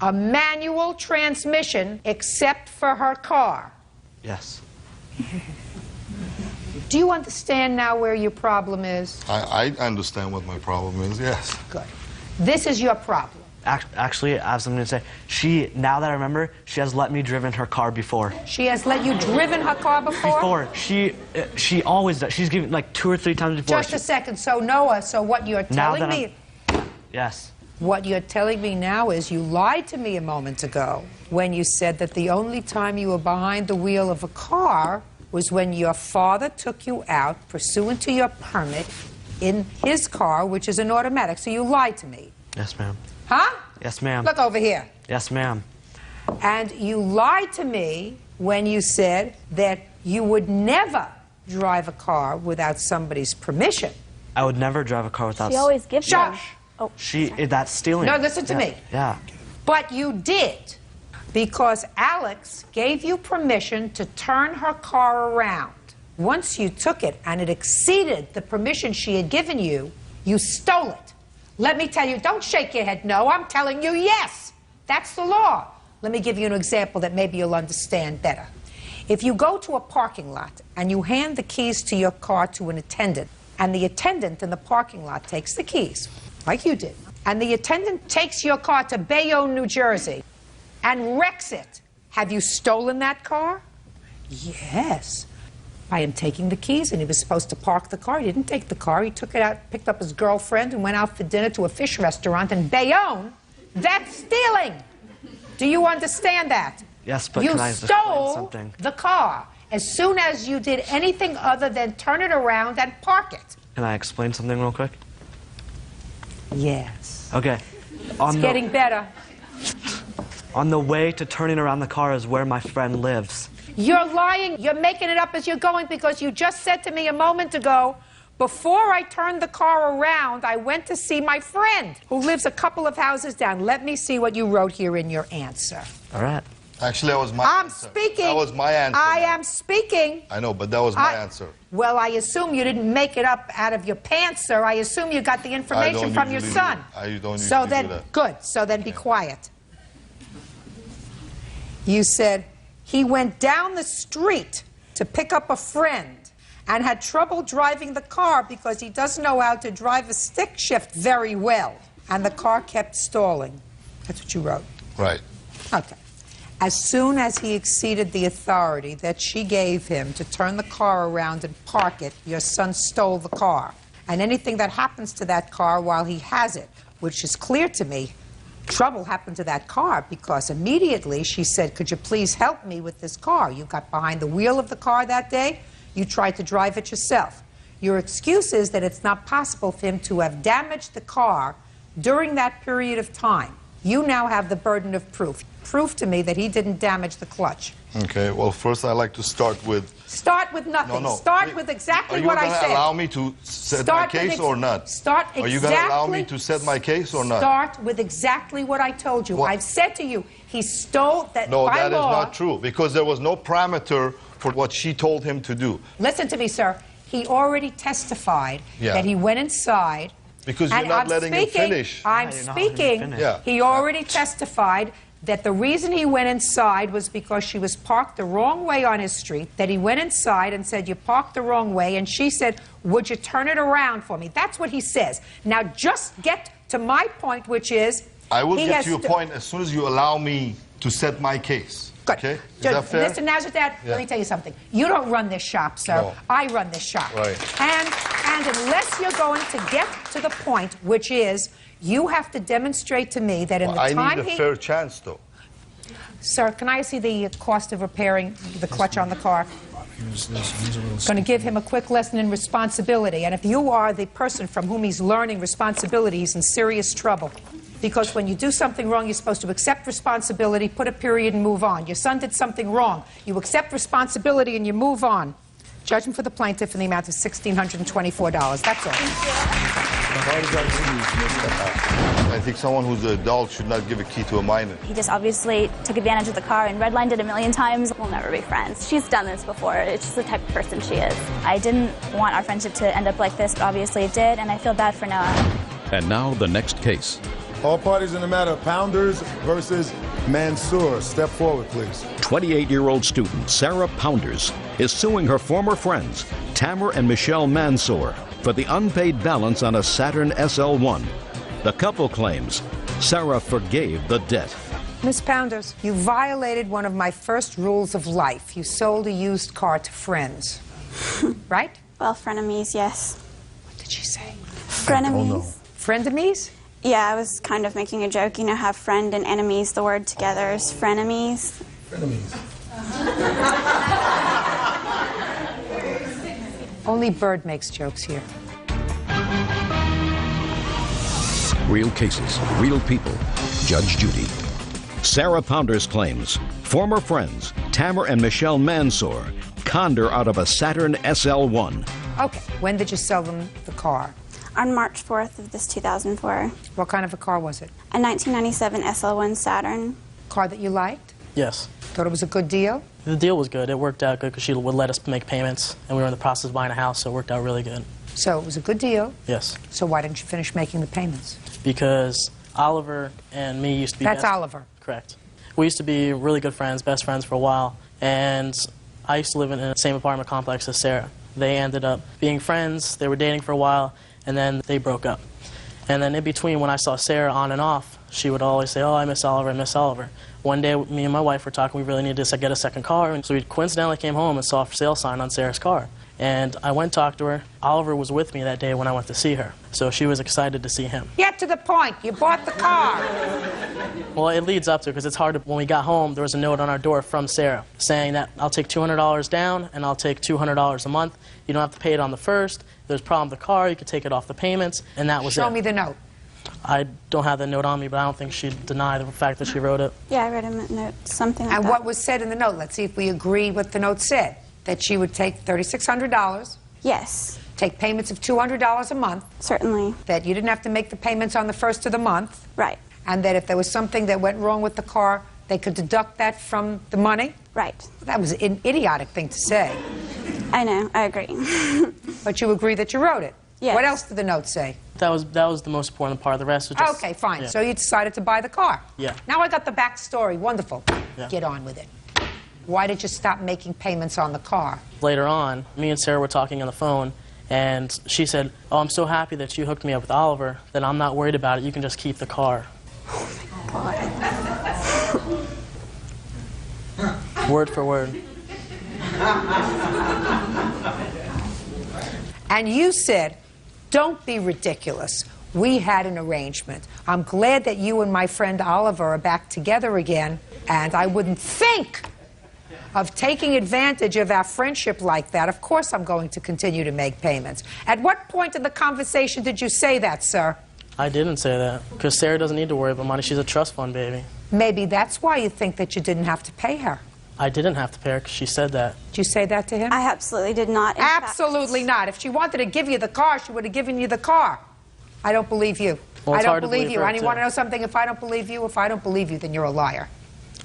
a manual transmission except for her car. Yes. Do you understand now where your problem is? I understand what my problem is, yes. Good. This is your problem. Actually, I have something to say. Now that I remember, she has let me driven her car before. She has let you driven her car before? Before. She always does. She's given like 2 or 3 times before. Just a second. So, Noah, so what you're telling me... Yes. What you're telling me now is you lied to me a moment ago when you said that the only time you were behind the wheel of a car was when your father took you out pursuant to your permit in his car, which is an automatic. So you lied to me. Yes, ma'am. Huh? Yes, ma'am. Look over here. Yes, ma'am. And you lied to me when you said that you would never drive a car without somebody's permission. I would never drive a car without... She always gives them. Shush! Oh, that's stealing. No, listen to me. Yeah. But you did, because Alex gave you permission to turn her car around. Once you took it and it exceeded the permission she had given you, you stole it. Let me tell you, don't shake your head no, I'm telling you yes. That's the law. Let me give you an example that maybe you'll understand better. If you go to a parking lot and you hand the keys to your car to an attendant, and the attendant in the parking lot takes the keys, like you did, and the attendant takes your car to Bayonne, New Jersey, and wrecks it, have you stolen that car? Yes. By him taking the keys, and he was supposed to park the car. He didn't take the car. He took it out, picked up his girlfriend, and went out for dinner to a fish restaurant in Bayonne. That's stealing. Do you understand that? Yes, but you can I just explain something? stole the car as soon as you did anything other than turn it around and park it. Can I explain something real quick? Yes. Okay. It's getting better. On the way to turning around the car is where my friend lives. You're lying. You're making it up as you're going because you just said to me a moment ago, before I turned the car around, I went to see my friend who lives a couple of houses down. Let me see what you wrote here in your answer. All right. Actually, that was my I'm answer. speaking. That was my answer. I am speaking. I know, but that was my answer. Well, I assume you didn't make it up out of your pants, sir. I assume you got the information from your son. I don't So usually then, do that. good. So then be quiet. You said he went down the street to pick up a friend and had trouble driving the car because he doesn't know how to drive a stick shift very well. And the car kept stalling. That's what you wrote. Right. Okay. As soon as he exceeded the authority that she gave him to turn the car around and park it, your son stole the car. And anything that happens to that car while he has it, which is clear to me, trouble happened to that car because immediately she said, could you please help me with this car? You got behind the wheel of the car that day. You tried to drive it yourself. Your excuse is that it's not possible for him to have damaged the car during that period of time. You now have the burden of proof. Prove to me that he didn't damage the clutch. Okay, well, first I'd like to start with... Start with nothing. No. Start with exactly what I said. Are you going to allow me to set my case or not? Start exactly... Are you going to allow me to set my case or not? Start with exactly what I told you. What? I've said to you, he stole that No, by that law. is not true, because there was no parameter for what she told him to do. Listen to me, sir. He already testified that he went inside... Because you're not letting him finish. I'm speaking. Yeah. He already testified that the reason he went inside was because she was parked the wrong way on his street, that he went inside and said, you parked the wrong way, and she said, would you turn it around for me? That's what he says. Now, just get to my point, which is... I will get to your point as soon as you allow me to set my case. Good. Okay? Is that fair? Mr. Nazareth, let me tell you something. You don't run this shop, sir. No. I run this shop. Right. And unless you're going to get to the point, which is you have to demonstrate to me that in the time I need a fair chance, though. Sir, can I see the cost of repairing the clutch on the car? Going to give him a quick lesson in responsibility. And if you are the person from whom he's learning responsibility, he's in serious trouble. Because when you do something wrong, you're supposed to accept responsibility, put a period, and move on. Your son did something wrong. You accept responsibility and you move on. Judgment for the plaintiff in the amount of $1,624. That's all. I think someone who's an adult should not give a key to a minor. He just obviously took advantage of the car and redlined it a million times. We'll never be friends. She's done this before. It's just the type of person she is. I didn't want our friendship to end up like this, but obviously it did, and I feel bad for Noah. And now the next case. All parties in the matter, Pounders versus Mansour. Step forward, please. 28-year-old student Sarah Pounders is suing her former friends, Tamer and Michelle Mansour, for the unpaid balance on a Saturn SL1. The couple claims Sarah forgave the debt. Miss Pounders, you violated one of my first rules of life. You sold a used car to friends. Right? Well, frenemies, yes. What did she say? Frenemies. Frenemies? Yeah, I was kind of making a joke. You know how friend and enemies, the word together is frenemies. Only Bird makes jokes here. Real cases, real people. Judge Judy. Sarah Pounders claims former friends Tamer and Michelle Mansour conned her out of a Saturn SL1. Okay, when did you sell them the car? On March 4th of this 2004. What kind of a car was it? A 1997 SL1 Saturn. Car that you liked? Yes. Thought it was a good deal? The deal was good. It worked out good because she would let us make payments, and we were in the process of buying a house, so it worked out really good. So it was a good deal? Yes. So why didn't you finish making the payments? Because Oliver and me used to be That's Oliver. Correct. We used to be really good friends, best friends for a while, and I used to live in the same apartment complex as Sarah. They ended up being friends, they were dating for a while, and then they broke up. And then in between, when I saw Sarah on and off, she would always say, oh, I miss Oliver, I miss Oliver. One day, me and my wife were talking, we really needed to get a second car, and so we coincidentally came home and saw a for sale sign on Sarah's car. And I went and talked to her. Oliver was with me that day when I went to see her, so she was excited to see him. Get to the point. You bought the car. Well, it leads up to it because it's hard to, when we got home, there was a note on our door from Sarah saying that I'll take $200 down and I'll take $200 a month. You don't have to pay it on the first. If there's a problem with the car, you can take it off the payments, and that was it. Show me the note. I don't have the note on me, but I don't think she'd deny the fact that she wrote it. Yeah, I read him a note, something like And that. what was said in the note? Let's see if we agree what the note said. That she would take $3,600. Yes. Take payments of $200 a month. Certainly. That you didn't have to make the payments on the first of the month. Right. And that if there was something that went wrong with the car, they could deduct that from the money. Right. That was an idiotic thing to say. I know, I agree. But you agree that you wrote it? Yes. What else did the note say? That was the most important part. The rest was just... Okay, fine. Yeah. So you decided to buy the car. Yeah. Now I got the backstory. Wonderful. Yeah. Get on with it. Why did you stop making payments on the car? Later on, me and Sarah were talking on the phone, and she said, "Oh, I'm so happy that you hooked me up with Oliver, that I'm not worried about it. You can just keep the car." Word for word. And you said, don't be ridiculous. We had an arrangement. I'm glad that you and my friend Oliver are back together again, and I wouldn't think of taking advantage of our friendship like that. Of course I'm going to continue to make payments. At what point in the conversation did you say that, sir? I didn't say that, because Sarah doesn't need to worry about money. She's a trust fund baby. Maybe that's why you think that you didn't have to pay her. I didn't have to pay her because she said that. Did you say that to him? I absolutely did not. Absolutely not. If she wanted to give you the car, she would have given you the car. I don't believe you. Well, I it's don't hard to believe believe you. her, And you too. want to know something? If I don't believe you, then you're a liar.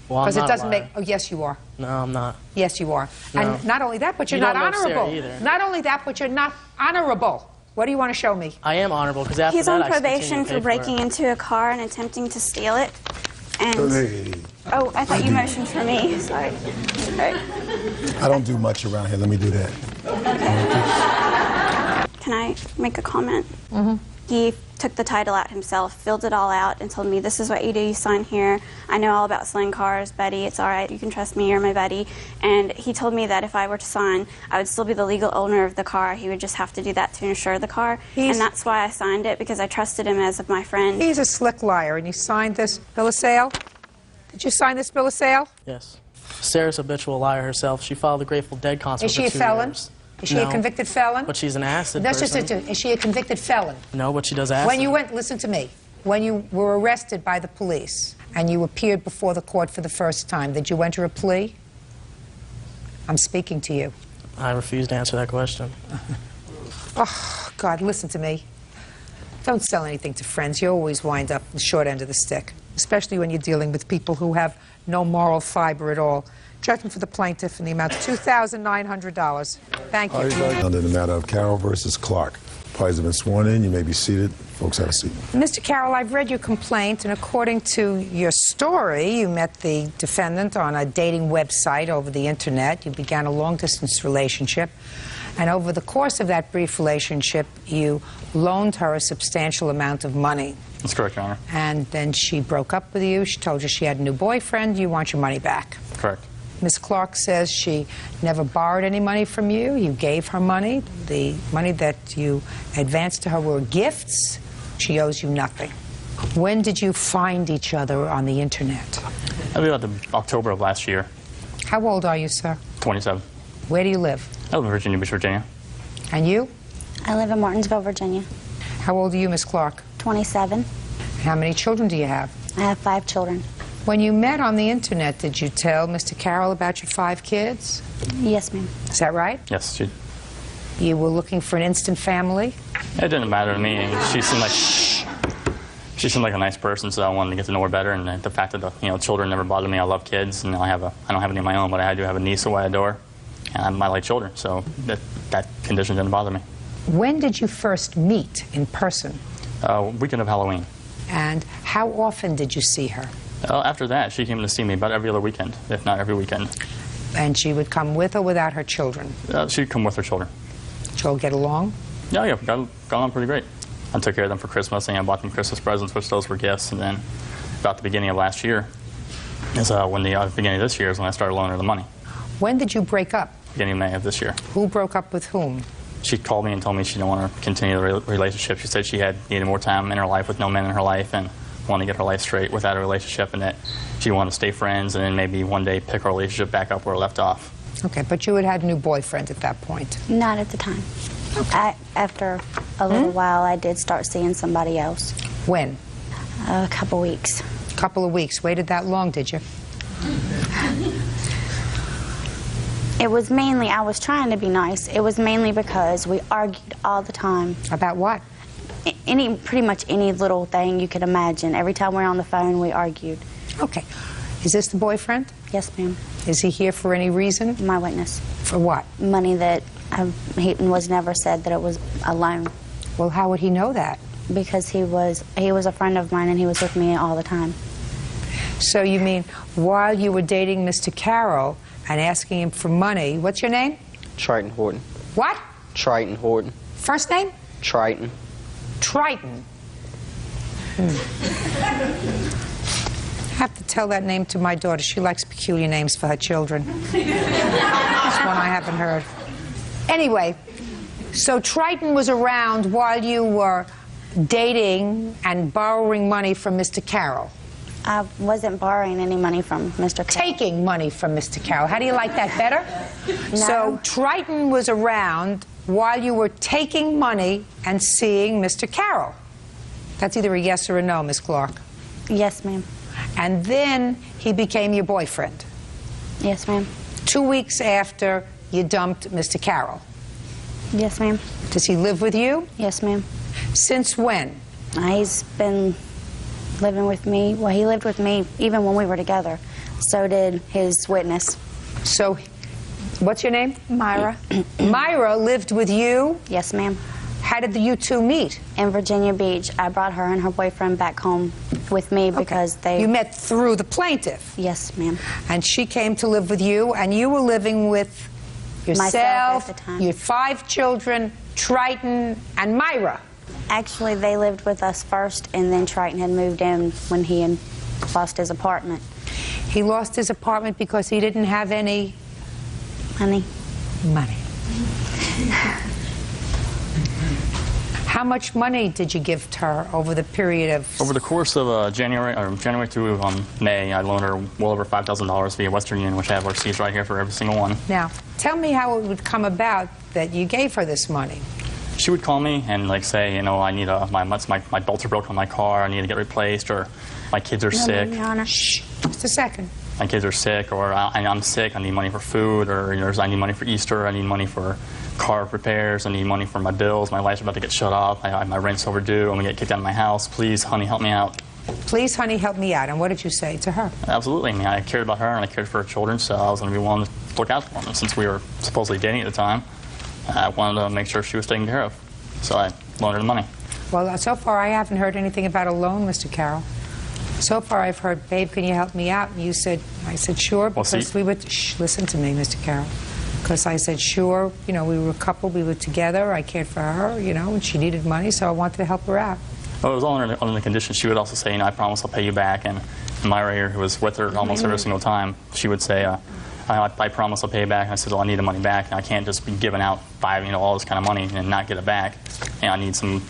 Well, I'm Because it not a doesn't liar. make... Oh, yes, you are. No, I'm not. Yes, you are. No. And not only that, but you're You not don't know Sarah honorable. either. Not only that, but you're not honorable. What do you want to show me? I am honorable, because after He's that, on I continue probation to pay for breaking into a car and attempting to steal it. And oh, I thought you motioned for me. Sorry. Sorry. I don't do much around here. Let me do that. Can I make a comment? Mm-hmm. He took the title out himself, filled it all out, and told me, "This is what you do. You sign here. I know all about selling cars, buddy. It's all right. You can trust me. You're my buddy." And he told me that if I were to sign, I would still be the legal owner of the car. He would just have to do that to insure the car. And that's why I signed it, because I trusted him as my friend. He's a slick liar, and you signed this bill of sale? Did you sign this bill of sale? Yes. Sarah's a habitual liar herself. She followed the Grateful Dead concert Is she for a 2 felon? years. Is she No, a convicted felon? But she's an acid That's person. just is she a convicted felon? No, but she does acid. When you went, listen to me, when you were arrested by the police and you appeared before the court for the first time, did you enter a plea? I'm speaking to you. I refuse to answer that question. Oh, God, listen to me. Don't sell anything to friends. You always wind up the short end of the stick, especially when you're dealing with people who have no moral fiber at all. Judgment for the plaintiff in the amount of $2,900. Thank you. Under the matter of Carroll versus Clark. Parties have been sworn in. You may be seated. Folks, have a seat. Mr. Carroll, I've read your complaint, and according to your story, you met the defendant on a dating website over the internet. You began a long-distance relationship, and over the course of that brief relationship, you loaned her a substantial amount of money. That's correct, Your Honor. And then she broke up with you. She told you she had a new boyfriend. You want your money back. Correct. Ms. Clark says she never borrowed any money from you. You gave her money. The money that you advanced to her were gifts. She owes you nothing. When did you find each other on the internet? That'll be about the October of last year. How old are you, sir? 27. Where do you live? I live in Virginia Beach, Virginia. And you? I live in Martinsville, Virginia. How old are you, Ms. Clark? 27. How many children do you have? I have 5 children. When you met on the internet, did you tell Mr. Carroll about your 5 kids? Yes, ma'am. Is that right? Yes, You were looking for an instant family? it didn't matter to me. She seemed like a nice person, so I wanted to get to know her better. And the fact that the children never bothered me. I love kids, and I don't have any of my own, but I do have a niece who I adore, and I like children, so that condition didn't bother me. When did you first meet in person? Weekend of Halloween. And how often did you see her? After that, she came to see me about every other weekend, if not every weekend. And she would come with or without her children? She'd come with her children. Did you all get along? Yeah, got along pretty great. I took care of them for Christmas, and I bought them Christmas presents, which those were gifts. And then about the beginning of last year, beginning of this year is when I started loaning her the money. When did you break up? Beginning of May of this year. Who broke up with whom? She called me and told me she didn't want to continue the relationship. She said she needed more time in her life with no men in her life and wanted to get her life straight without a relationship, and that she wanted to stay friends and then maybe one day pick her relationship back up where it left off. Okay, but you had a new boyfriend at that point? Not at the time. After a little while, I did start seeing somebody else. When? A couple weeks. Couple of weeks. Waited that long, did you? It was mainly, I was trying to be nice. It was mainly because we argued all the time. About what? Pretty much any little thing you could imagine. Every time we were on the phone, we argued. Okay. Is this the boyfriend? Yes, ma'am. Is he here for any reason? My witness. For what? Money that he was never said that it was a loan. Well, how would he know that? Because he was a friend of mine and he was with me all the time. So you mean while you were dating Mr. Carroll and asking him for money, what's your name? Triton Horton. What? Triton Horton. First name? Triton. Triton. I have to tell that name to my daughter. She likes peculiar names for her children. That's one I haven't heard. Anyway, so Triton was around while you were dating and borrowing money from Mr. Carroll. I wasn't borrowing any money from Mr. Carroll. Taking money from Mr. Carroll. How do you like that better? No. So Triton was around while you were taking money and seeing Mr. Carroll. That's either a yes or a no, Miss Clark. Yes, ma'am. And then he became your boyfriend. Yes, ma'am. 2 weeks after you dumped Mr. Carroll. Yes, ma'am. Does he live with you? Yes, ma'am. Since when? He's been living with me. Well, he lived with me even when we were together. So did his witness. So, what's your name? Myra. Myra lived with you? Yes, ma'am. How did you two meet? In Virginia Beach. I brought her and her boyfriend back home with me because they... You met through the plaintiff? Yes, ma'am. And she came to live with you, and you were living with yourself, myself at the time. Your 5 children, Triton, and Myra. Actually, they lived with us first, and then Triton had moved in when he had lost his apartment. He lost his apartment because he didn't have any... Money. Money. How much money did you give to her over the period of... Over the course of January through May, I loaned her well over $5,000 via Western Union, which I have receipts right here for every single one. Now, tell me how it would come about that you gave her this money. She would call me and say, you know, I need my bolts are broken on my car, I need to get replaced, or my kids are sick. Shh, just a second. My kids are sick, or I'm sick, I need money for food, or I need money for Easter, I need money for car repairs, I need money for my bills, my lights are about to get shut off, my rent's overdue, I'm going to get kicked out of my house. Please, honey, help me out. Please, honey, help me out. And what did you say to her? Absolutely. I mean, I cared about her and I cared for her children, so I was going to be willing to look out for them. Since we were supposedly dating at the time, I wanted to make sure she was taken care of. So I loaned her the money. Well, so far I haven't heard anything about a loan, Mr. Carroll. So far I've heard, babe, can you help me out? And I said, sure, because we would, listen to me, Mr. Carroll. Because I said, sure, you know, we were a couple, we were together, I cared for her, you know, and she needed money, so I wanted to help her out. Well, it was all under the condition. She would also say, you know, I promise I'll pay you back. And Myra here, who was with her almost every single time, she would say, I promise I'll pay you back. And I said, well, I need the money back. And I can't just be giving out all this kind of money and not get it back. And I need some,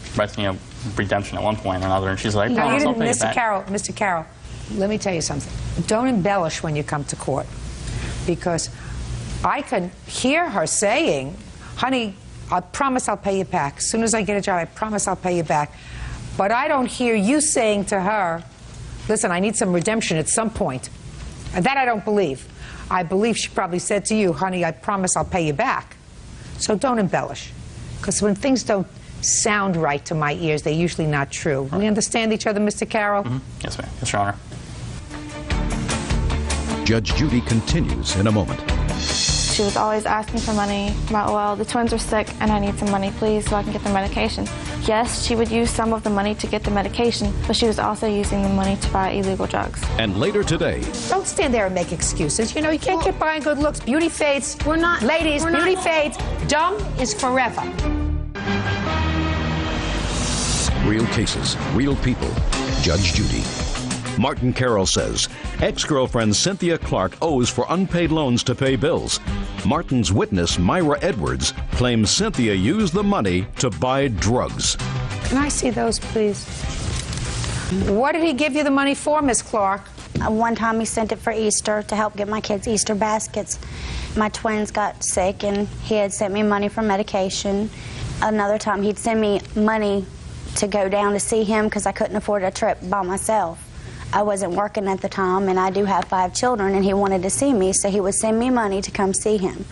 redemption at one point or another. And she's like, I promise I'll pay you back. Mr. Carroll, let me tell you something. Don't embellish when you come to court. Because I can hear her saying, honey, I promise I'll pay you back. As soon as I get a job, I promise I'll pay you back. But I don't hear you saying to her, listen, I need some redemption at some point. And that I don't believe. I believe she probably said to you, honey, I promise I'll pay you back. So don't embellish. Because when things don't sound right to my ears, they're usually not true. We understand each other, Mr. Carroll? Mm-hmm. Yes, ma'am. Yes, Your Honor. Judge Judy continues in a moment. She was always asking for money about, well, the twins are sick and I need some money, please, so I can get the medication. Yes, she would use some of the money to get the medication, but she was also using the money to buy illegal drugs. And later today... Don't stand there and make excuses. You know, you can't get buying good looks. Beauty fades. We're not. Ladies, beauty fades. Dumb is forever. Real cases, real people. Judge Judy. Martin Carroll says ex-girlfriend Cynthia Clark owes for unpaid loans to pay bills. Martin's witness, Myra Edwards, claims Cynthia used the money to buy drugs. Can I see those, please? What did he give you the money for, Miss Clark? One time he sent it for Easter to help get my kids Easter baskets. My twins got sick and he had sent me money for medication. Another time he'd send me money to go down to see him because I couldn't afford a trip by myself. I wasn't working at the time, and I do have 5 children, and he wanted to see me, so he would send me money to come see him.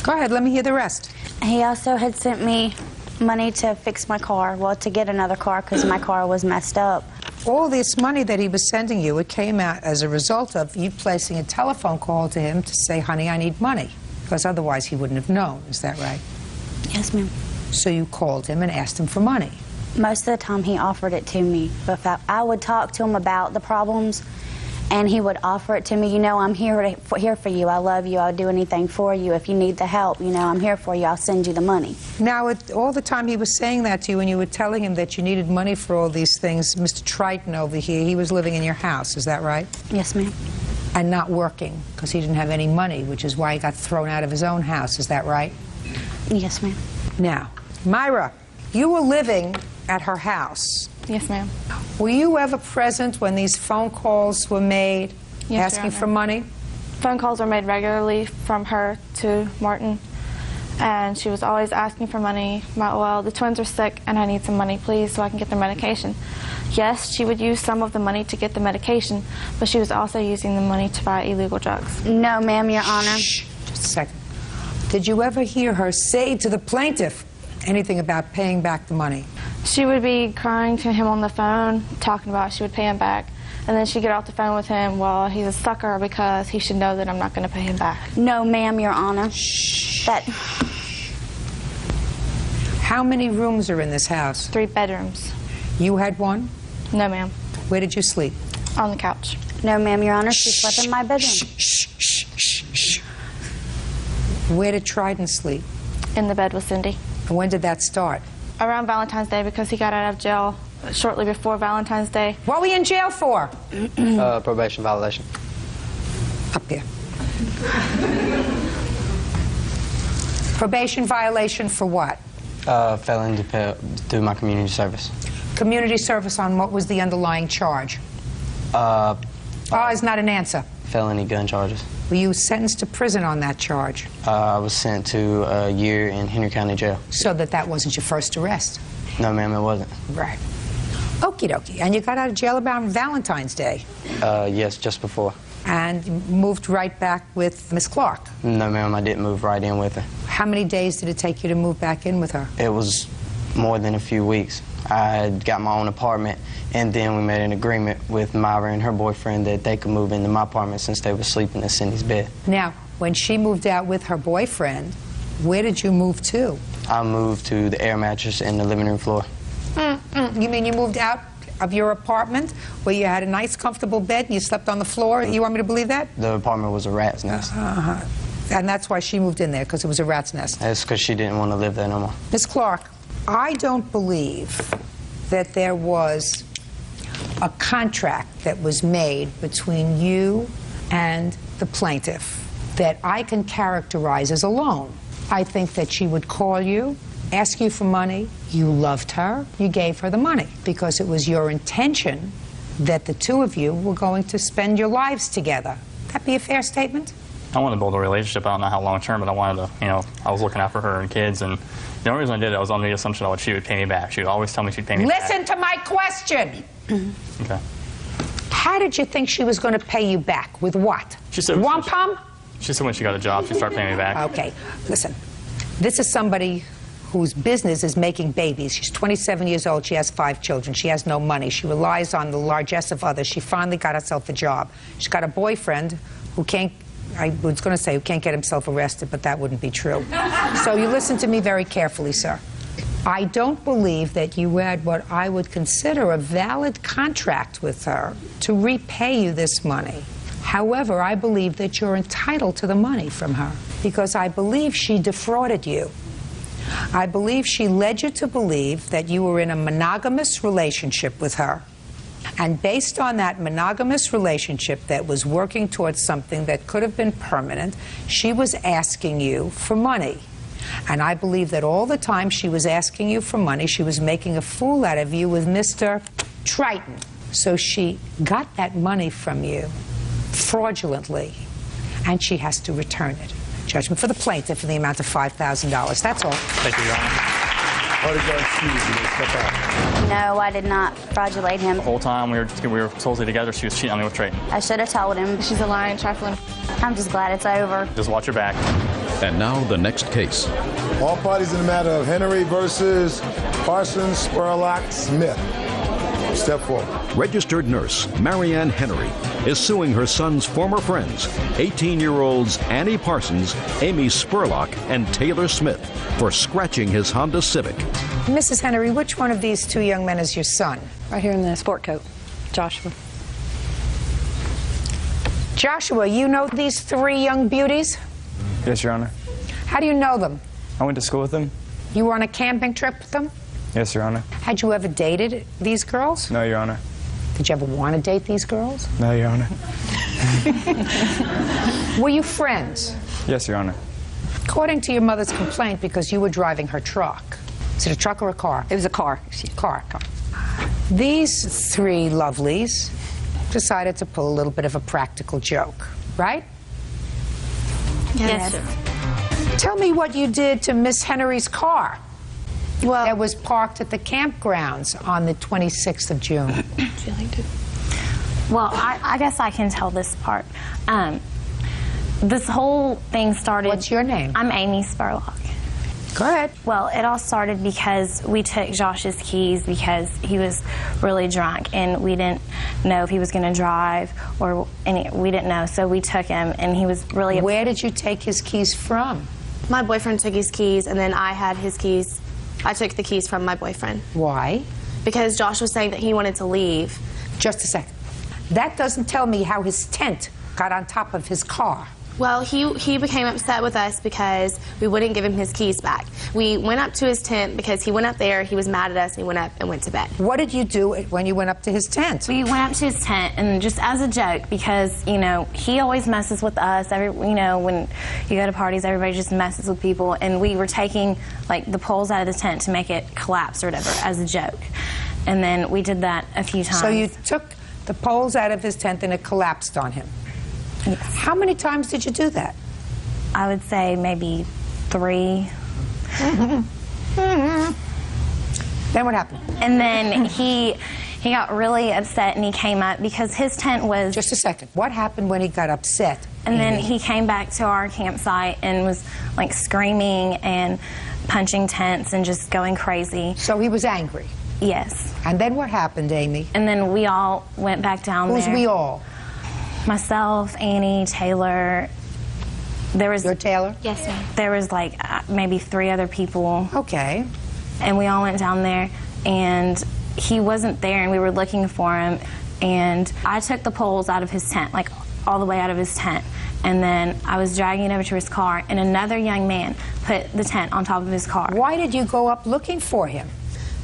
Go ahead, let me hear the rest. He also had sent me money to fix my car, well, to get another car because my car was messed up. All this money that he was sending you, it came out as a result of you placing a telephone call to him to say, honey, I need money, because otherwise he wouldn't have known. Is that right? Yes, ma'am. So you called him and asked him for money. Most of the time he offered it to me, but if I would talk to him about the problems, and he would offer it to me. You know, I'm here for you. I love you. I'll do anything for you. If you need the help, you know, I'm here for you. I'll send you the money. Now, all the time he was saying that to you and you were telling him that you needed money for all these things, Mr. Triton over here, he was living in your house. Is that right? Yes, ma'am. And not working because he didn't have any money, which is why he got thrown out of his own house. Is that right? Yes, ma'am. Now, Myra, you were living at her house. Yes, ma'am. Were you ever present when these phone calls were made asking for money? Phone calls were made regularly from her to Martin, and she was always asking for money. Well, the twins are sick and I need some money, please, so I can get their medication. Yes, she would use some of the money to get the medication, but she was also using the money to buy illegal drugs. No, ma'am, Your Honor. Shh, just a second. Did you ever hear her say to the plaintiff anything about paying back the money? She would be crying to him on the phone, talking about she would pay him back. And then she'd get off the phone with him, well, he's a sucker because he should know that I'm not going to pay him back. No, ma'am, Your Honor. Shh. That... How many rooms are in this house? 3 bedrooms. You had one? No, ma'am. Where did you sleep? On the couch. No, ma'am, Your Honor. She slept in my bedroom. Shh, shh, shh, shh. Where did Triton sleep? In the bed with Cindy. And when did that start? Around Valentine's Day, because he got out of jail shortly before Valentine's Day. What were you in jail for? Probation violation. Up here. Probation violation for what? Failing to do my community service. Community service on what was the underlying charge? Is not an answer. Felony gun charges. Were you sentenced to prison on that charge? I was sent to a year in Henry County Jail. So that wasn't your first arrest? No, ma'am, it wasn't. Right. Okie dokie. And you got out of jail about Valentine's Day? Yes, just before. And moved right back with Miss Clark? No, ma'am, I didn't move right in with her. How many days did it take you to move back in with her? It was more than a few weeks. I had got my own apartment, and then we made an agreement with Myra and her boyfriend that they could move into my apartment since they were sleeping in Cindy's bed. Now, when she moved out with her boyfriend, where did you move to? I moved to the air mattress in the living room floor. You mean you moved out of your apartment where you had a nice, comfortable bed and you slept on the floor? You want me to believe that? The apartment was a rat's nest. And that's why she moved in there, because it was a rat's nest. That's because she didn't want to live there no more. Miss Clark, I don't believe that there was a contract that was made between you and the plaintiff that I can characterize as a loan. I think that she would call you, ask you for money, you loved her, you gave her the money because it was your intention that the two of you were going to spend your lives together. That be a fair statement? I wanted to build a relationship. I don't know how long term, but I wanted to, I was looking out for her and kids, and the only reason I did it, I was under the assumption that she would pay me back. She would always tell me she'd pay me back. Listen to my question. Okay. How did you think she was going to pay you back? With what? She said wampum? She said when she got a job, she'd start paying me back. Okay, listen. This is somebody whose business is making babies. She's 27 years old. She has 5 children. She has no money. She relies on the largesse of others. She finally got herself a job. She's got a boyfriend who can't, I was going to say who can't get himself arrested, but that wouldn't be true. So you listen to me very carefully, sir. I don't believe that you had what I would consider a valid contract with her to repay you this money. However, I believe that you're entitled to the money from her because I believe she defrauded you. I believe she led you to believe that you were in a monogamous relationship with her. And based on that monogamous relationship that was working towards something that could have been permanent, she was asking you for money. And I believe that all the time she was asking you for money, she was making a fool out of you with Mr. Triton. So she got that money from you fraudulently, and she has to return it. Judgment for the plaintiff in the amount of $5,000. That's all. Thank you, Your Honor. Bodyguard shoes, you may step out. No, I did not fraudulate him. The whole time we were supposedly together, she was cheating on me with Trayton. I should have told him. She's a lying, trifling. I'm just glad it's over. Just watch your back. And now the next case. All parties in the matter of Henry versus Parsons, Spurlock, Smith. Step forward. Registered nurse Marianne Henry is suing her son's former friends, 18-year-olds Annie Parsons, Amy Spurlock, and Taylor Smith, for scratching his Honda Civic. Mrs. Henry, which one of these two young men is your son? Right here in the sport coat, Joshua. Joshua, you know these three young beauties? Yes, Your Honor. How do you know them? I went to school with them. You were on a camping trip with them? Yes, Your Honor. Had you ever dated these girls? No, Your Honor. Did you ever want to date these girls? No, Your Honor. Were you friends? Yes, Your Honor. According to your mother's complaint, because you were driving her truck. Is it a truck or a car? It was a car. Car. These three lovelies decided to pull a little bit of a practical joke, right? Yes. Tell me what you did to Miss Henry's car. Well, that was parked at the campgrounds on the 26th of June. Well, I guess I can tell this part. This whole thing started... What's your name? I'm Amy Spurlock. Go ahead. Well, it all started because we took Josh's keys because he was really drunk and we didn't know if he was going to drive or we didn't know, so we took him and he was really... Where did you take his keys from? My boyfriend took his keys and then I had his keys. I took the keys from my boyfriend. Why? Because Josh was saying that he wanted to leave. Just a second. That doesn't tell me how his tent got on top of his car. Well, he became upset with us because we wouldn't give him his keys back. We went up to his tent because he went up there, he was mad at us, and he went up and went to bed. What did you do when you went up to his tent? We went up to his tent, and just as a joke, because, you know, he always messes with us. You know, when you go to parties, everybody just messes with people, and we were taking, like, the poles out of the tent to make it collapse or whatever as a joke. And then we did that a few times. So you took the poles out of his tent and it collapsed on him? Yes. How many times did you do that? I would say maybe 3. Then what happened? And then he got really upset and he came up because his tent was... Just a second. What happened when he got upset? And then he came back to our campsite and was like screaming and punching tents and just going crazy. So he was angry? Yes. And then what happened, Amy? And then we all went back down there. Who's we all? Myself, Annie, Taylor. There was... You're Taylor? Yes, ma'am. There was like maybe 3 other people. Okay. And we all went down there and he wasn't there and we were looking for him. And I took the poles out of his tent, like all the way out of his tent. And then I was dragging it over to his car and another young man put the tent on top of his car. Why did you go up looking for him?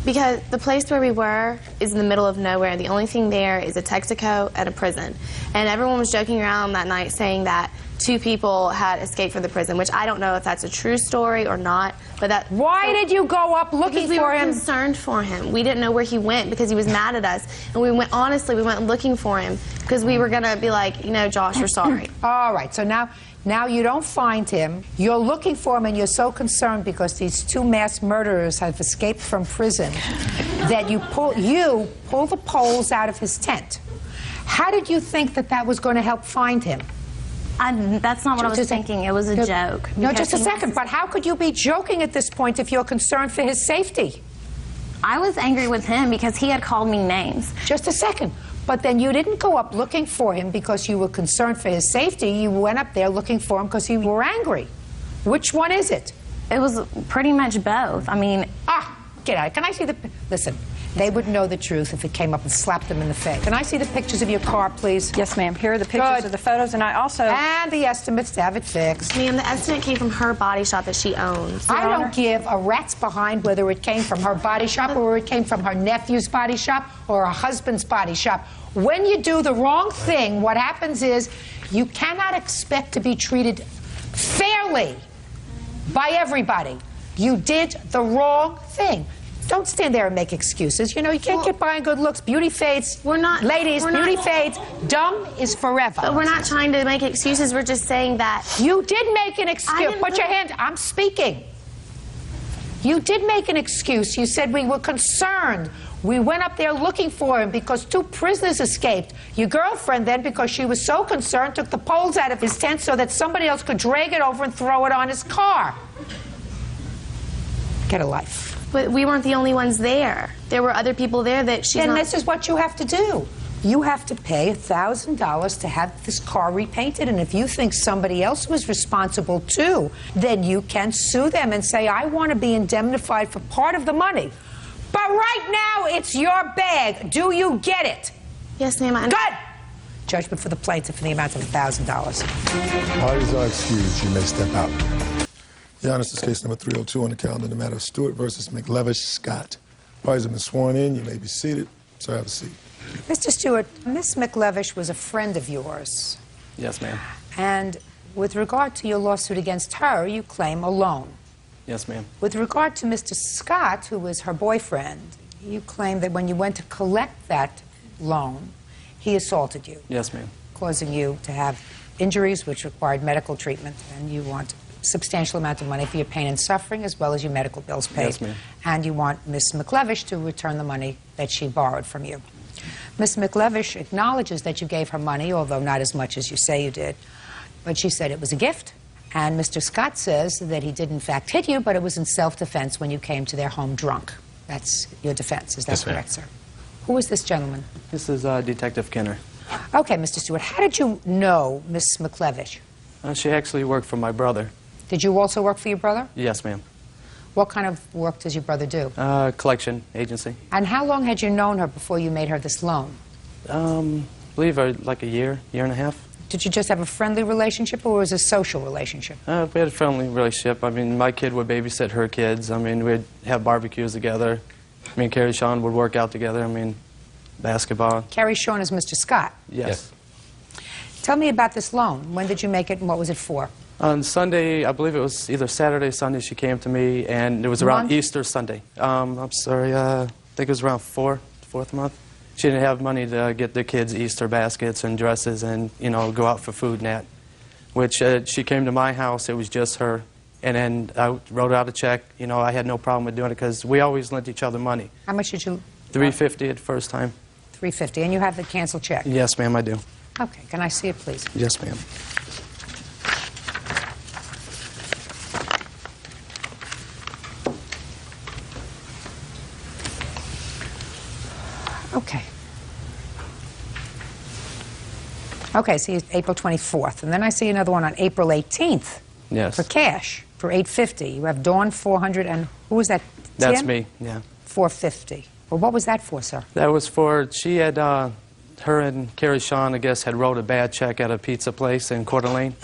Because the place where we were is in the middle of nowhere. The only thing there is a Texaco and a prison. And everyone was joking around that night saying that 2 people had escaped from the prison, which I don't know if that's a true story or not. But that. Why did you go up looking for him? We were him? concerned for him. We didn't know where he went because he was mad at us. And we went, honestly, we went looking for him because we were going to be like, you know, Josh, we're sorry. All right, so now you don't find him. You're looking for him and you're so concerned because these 2 mass murderers have escaped from prison that you pull the poles out of his tent. How did you think that was going to help find him? That's not what I was thinking. It was a joke. No, just a second. But how could you be joking at this point if you're concerned for his safety? I was angry with him because he had called me names. Just a second. But then you didn't go up looking for him because you were concerned for his safety. You went up there looking for him because you were angry. Which one is it? It was pretty much both. I mean... Get out. Can I see the... Listen, they would know the truth if it came up and slapped them in the face. Can I see the pictures of your car, please? Yes, ma'am. Here are the pictures of the photos, and I also... And the estimates to have it fixed. Ma'am, the estimate came from her body shop that she owns. I don't give a rat's behind whether it came from her body shop or whether it came from her nephew's body shop or her husband's body shop. When you do the wrong thing, what happens is you cannot expect to be treated fairly by everybody. You did the wrong thing. Don't stand there and make excuses. You know, you can't get by on good looks. Beauty fades. We're not... Ladies, beauty fades. Dumb is forever. But we're not trying to make excuses. We're just saying that... You did make an excuse. Put your hand... I'm speaking. You did make an excuse. You said we were concerned. We went up there looking for him because 2 prisoners escaped. Your girlfriend then, because she was so concerned, took the poles out of his tent so that somebody else could drag it over and throw it on his car. Get a life. But we weren't the only ones there. There were other people there that she's Then not... this is what you have to do. You have to pay $1,000 to have this car repainted, and if you think somebody else was responsible too, then you can sue them and say, I want to be indemnified for part of the money. But right now, it's your bag. Do you get it? Yes, ma'am. Good! Judgment for the plaintiff in the amount of $1,000. Parties are excused. You may step out. Your Honor, this is case number 302 on the calendar in the matter of Stewart versus McLevish Scott. Parties have been sworn in. You may be seated. Sir, have a seat. Mr. Stewart, Miss McLevish was a friend of yours. Yes, ma'am. And with regard to your lawsuit against her, you claim a loan. Yes, ma'am. With regard to Mr. Scott, who was her boyfriend, you claim that when you went to collect that loan, he assaulted you. Yes, ma'am. Causing you to have injuries which required medical treatment, and you want a substantial amount of money for your pain and suffering as well as your medical bills paid. Yes, ma'am. And you want Miss McLevish to return the money that she borrowed from you. Miss McLevish acknowledges that you gave her money, although not as much as you say you did, but she said it was a gift. And Mr. Scott says that he did in fact hit you, but it was in self-defense when you came to their home drunk. That's your defense, is that Yes, ma'am. correct, sir? Who is this gentleman? This is Detective Kenner. Okay, Mr. Stewart, how did you know Miss McLevish? She actually worked for my brother. Did you also work for your brother? Yes, ma'am. What kind of work does your brother do? Collection agency. And how long had you known her before you made her this loan? I believe like a year and a half. Did you just have a friendly relationship, or was it a social relationship? We had a friendly relationship. I mean, my kid would babysit her kids. I mean, we'd have barbecues together. Me and Carrie Sean would work out together. I mean, basketball. Carrie Sean is Mr. Scott. Yes. Tell me about this loan. When did you make it, and what was it for? On Sunday, I believe it was either Saturday or Sunday, she came to me, and it was around Month? Easter Sunday. I'm sorry, I think it was around fourth month. She didn't have money to get the kids Easter baskets and dresses and, you know, go out for food and that. Which she came to my house, it was just her. And then I wrote out a check. You know, I had no problem with doing it because we always lent each other money. How much did you? $350 at the first time. $350, and you have the canceled check? Yes, ma'am, I do. Okay, can I see it, please? Yes, ma'am. Okay. Okay, see April 24th, and then I see another one on April 18th. Yes. For cash, for $850. You have Dawn 400, and who was that? That's Tim? me, yeah. $450. Well, what was that for, sir? That was for, she had, her and Carrie Sean, I guess, had wrote a bad check at a pizza place in Coeur d'Alene.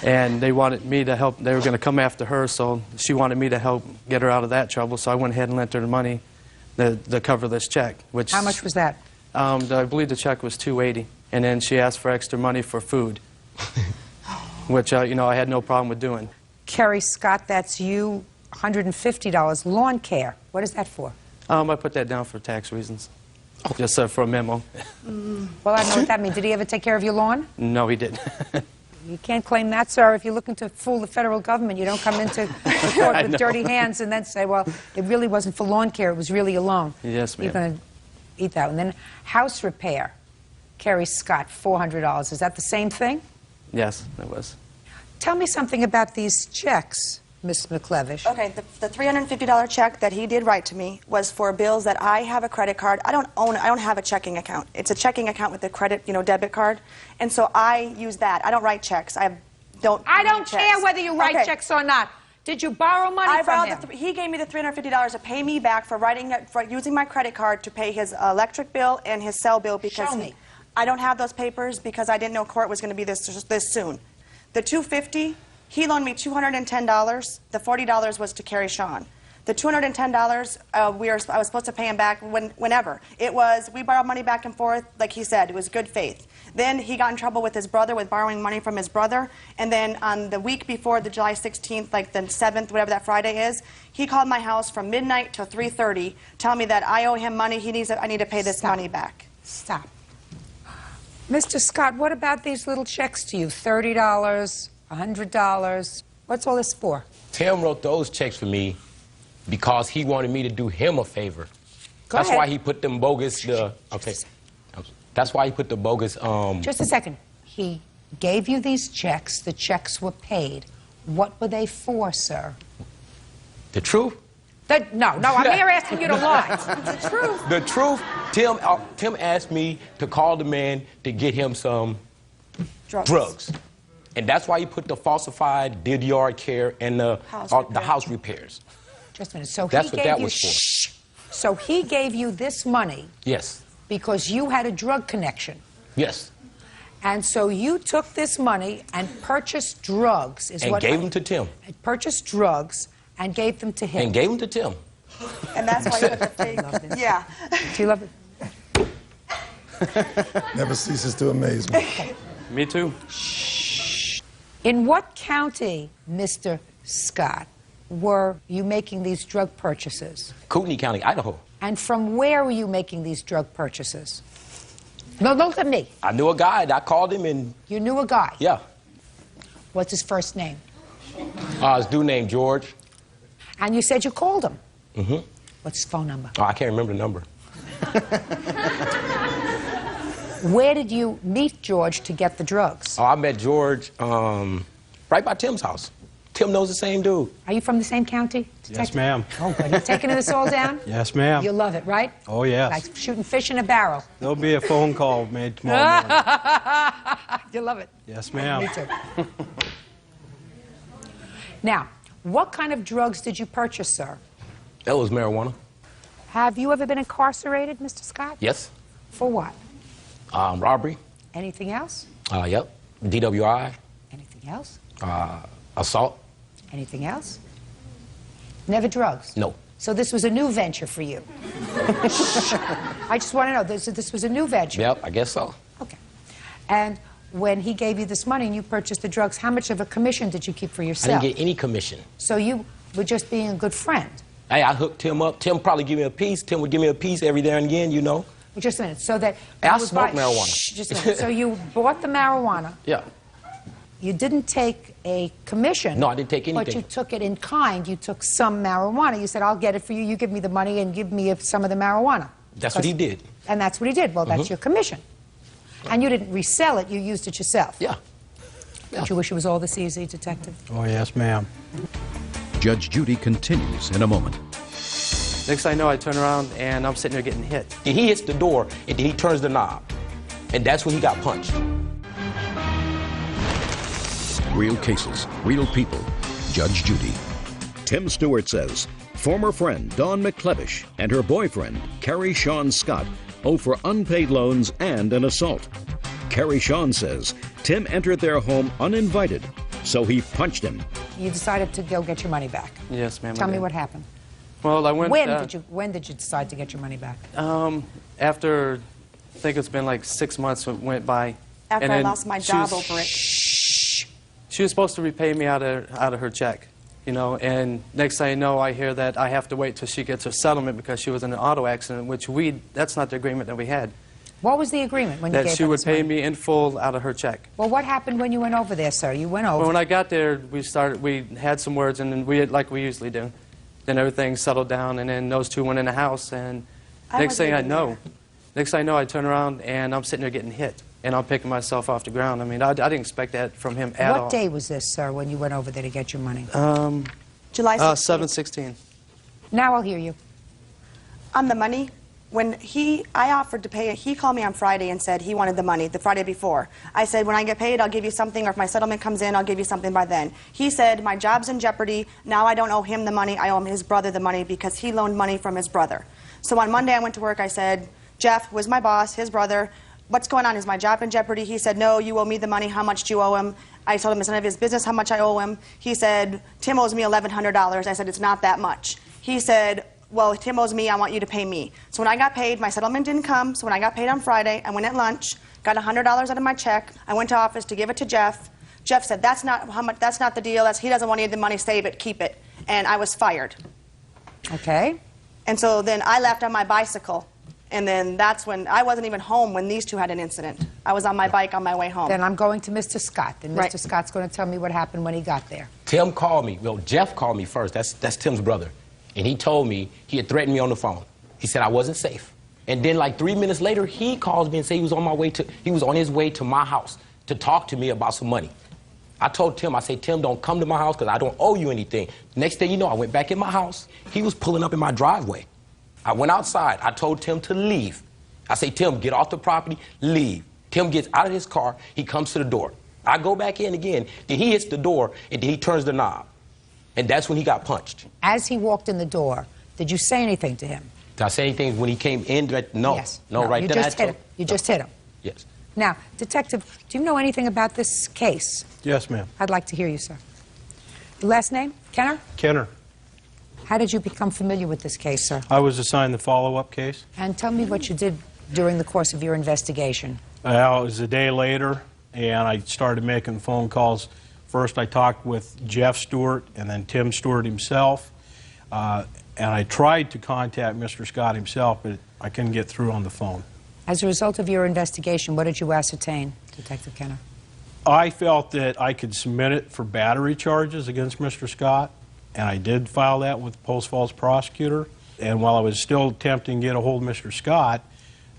And they wanted me to help, they were going to come after her, so she wanted me to help get her out of that trouble, so I went ahead and lent her the money to cover this check. Which, How much was that? I believe the check was $280, and then she asked for extra money for food, which, you know, I had no problem with doing. Kerry Scott, that's you, $150. Lawn care, what is that for? I put that down for tax reasons, just for a memo. Well, I know what that means. Did he ever take care of your lawn? No, he didn't. You can't claim that, sir. If you're looking to fool the federal government, you don't come into the court I with know. dirty hands and then say, well, it really wasn't for lawn care, it was really a loan. Yes, ma'am. You're going to eat that one. Then house repair, Kerry Scott, $400. Is that the same thing? Yes, it was. Tell me something about these checks, Miss McLevish. Okay, the $350 check that he did write to me was for bills that I have a credit card. I don't have a checking account. It's a checking account with a credit, debit card. And so I use that. I don't write checks. I don't care whether you write checks or not. Did you borrow money from him? He gave me the $350 to pay me back for using my credit card to pay his electric bill and his cell bill because Show me. I don't have those papers because I didn't know court was going to be this soon. The $250, he loaned me $210. The $40 was to Carrie Sean. The $210, I was supposed to pay him back whenever. We borrowed money back and forth, like he said. It was good faith. Then he got in trouble with his brother, with borrowing money from his brother. And then on the week before the July 16th, like the 7th, whatever that Friday is, he called my house from midnight till 3:30, telling me that I owe him money. I need to pay this money back. Stop. Mr. Scott, what about these little checks to you? $30, $100. What's all this for? Tim wrote those checks for me because he wanted me to do him a favor. Go That's ahead. why he put them bogus, okay. That's why he put the bogus, Just a second. He gave you these checks. The checks were paid. What were they for, sir? the truth. No, I'm here asking you to lie. The truth. The truth, Tim asked me to call the man to get him some drugs. And that's why he put the falsified, did yard care, and the house repairs. Just a minute. So That's he what gave that you, was for. So he gave you this money Yes, because you had a drug connection. yes. And so you took this money and purchased drugs. And gave them to Tim. Purchased drugs and gave them to him. And gave them to Tim. And that's why you put the fake. Yeah. Do you love it? Never ceases to amaze me. Me too. In what county, Mr. Scott, were you making these drug purchases? Kootenai County, Idaho. And from where were you making these drug purchases? No, look at me. I knew a guy. I called him and, You knew a guy. yeah. What's his first name? His dude named George. And you said you called him. Mm-hmm. What's his phone number? Oh, I can't remember the number. Where did you meet George to get the drugs? Oh, I met George right by Tim's house. Tim knows the same dude. Are you from the same county? Yes, ma'am. Oh, good. You taking this all down? Yes, ma'am. You love it, right? Oh, yes. Like shooting fish in a barrel. There'll be a phone call made tomorrow morning. You love it. Yes, ma'am. Me too. Now, what kind of drugs did you purchase, sir? That was marijuana. Have you ever been incarcerated, Mr. Scott? Yes. For what? Robbery. Anything else? Yep. DWI. Anything else? Assault. Anything else? Never drugs? No. So this was a new venture for you? I just want to know, this was a new venture? Yep, I guess so. Okay. And when he gave you this money and you purchased the drugs, how much of a commission did you keep for I yourself? didn't get any commission. So you were just being a good friend? Hey, I hooked Tim up. Tim probably give me a piece. Tim would give me a piece every now and again, you know. Well, just a minute. So that Hey, I you would smoke buy- marijuana. Shh, just a minute. So you bought the marijuana. Yeah. You didn't take a commission. No, I didn't take But anything. you took it in kind. You took some marijuana. You said, I'll get it for you. You give me the money and give me some of the marijuana. That's what he did. And that's what he did. Well, that's Mhm. your commission. And you didn't resell it. You used it yourself. Yeah. Don't you wish it was all this easy, Detective? Oh, yes, ma'am. Judge Judy continues in a moment. Next thing I know, I turn around and I'm sitting there getting hit. He hits the door and then he turns the knob. And that's when he got punched. Real cases, real people. Judge Judy. Tim Stewart says former friend Dawn McClevish and her boyfriend, Carrie Sean Scott, owe for unpaid loans and an assault. Carrie Sean says Tim entered their home uninvited, so he punched him. You decided to go get your money back. Yes, ma'am. I Tell me did. what happened. Well, I went. When did you decide to get your money back? After, I think it's been like 6 months went by. After and I then lost my she job was- over it. She was supposed to repay me out of her check, you know, and next thing I know, I hear that I have to wait till she gets her settlement because she was in an auto accident, which that's not the agreement that we had. What was the agreement when you That gave she her would this pay money? me in full out of her check. Well, what happened when you went over there, sir? You went over. Well, when I got there, we had some words, and then like we usually do. Then everything settled down, and then those two went in the house, and next thing I know, I turn around and I'm sitting there getting hit, and I'm picking myself off the ground. I mean, I didn't expect that from him at all. What day was this, sir, when you went over there to get your money? July 16th. 7/16. Now I'll hear you. On the money, when I offered to pay, he called me on Friday and said he wanted the money, the Friday before. I said, when I get paid, I'll give you something, or if my settlement comes in, I'll give you something by then. He said, my job's in jeopardy. Now I don't owe him the money. I owe his brother the money because he loaned money from his brother. So on Monday I went to work. I said, Jeff was my boss, his brother. What's going on? Is my job in jeopardy? He said, no, you owe me the money. How much do you owe him? I told him it's none of his business how much I owe him. He said, Tim owes me $1,100. I said, it's not that much. He said, well, Tim owes me, I want you to pay me. So when I got paid, my settlement didn't come. So when I got paid on Friday, I went at lunch, got $100 out of my check. I went to office to give it to Jeff. Jeff said, that's not how much. That's not the deal. He doesn't want any of the money. Save it, keep it. And I was fired. Okay. And so then I left on my bicycle. And then that's when I wasn't even home when these two had an incident. I was on my bike on my way home. Then I'm going to Mr. Scott. Then Right. Mr. Scott's going to tell me what happened when he got there. Tim called me. Well, Jeff called me first. That's Tim's brother. And he told me, he had threatened me on the phone. He said I wasn't safe. And then like 3 minutes later, he calls me and said he was on his way to my house to talk to me about some money. I told Tim, I said, Tim, don't come to my house because I don't owe you anything. Next thing you know, I went back in my house. He was pulling up in my driveway. I went outside. I told Tim to leave. I say, Tim, get off the property, leave. Tim gets out of his car. He comes to the door. I go back in again. Then he hits the door, and then he turns the knob. And that's when he got punched. As he walked in the door, did you say anything to him? Did I say anything when he came in? No. Yes. No, right you then just hit him. You just hit him. Yes. Now, Detective, do you know anything about this case? Yes, ma'am. I'd like to hear you, sir. Your last name? Kenner? Kenner. How did you become familiar with this case, sir? I was assigned the follow-up case. And tell me what you did during the course of your investigation. It was a day later, and I started making phone calls. First, I talked with Jeff Stewart and then Tim Stewart himself. And I tried to contact Mr. Scott himself, but I couldn't get through on the phone. As a result of your investigation, what did you ascertain, Detective Kenner? I felt that I could submit it for battery charges against Mr. Scott, and I did file that with the Post Falls prosecutor. And while I was still attempting to get a hold of Mr. Scott,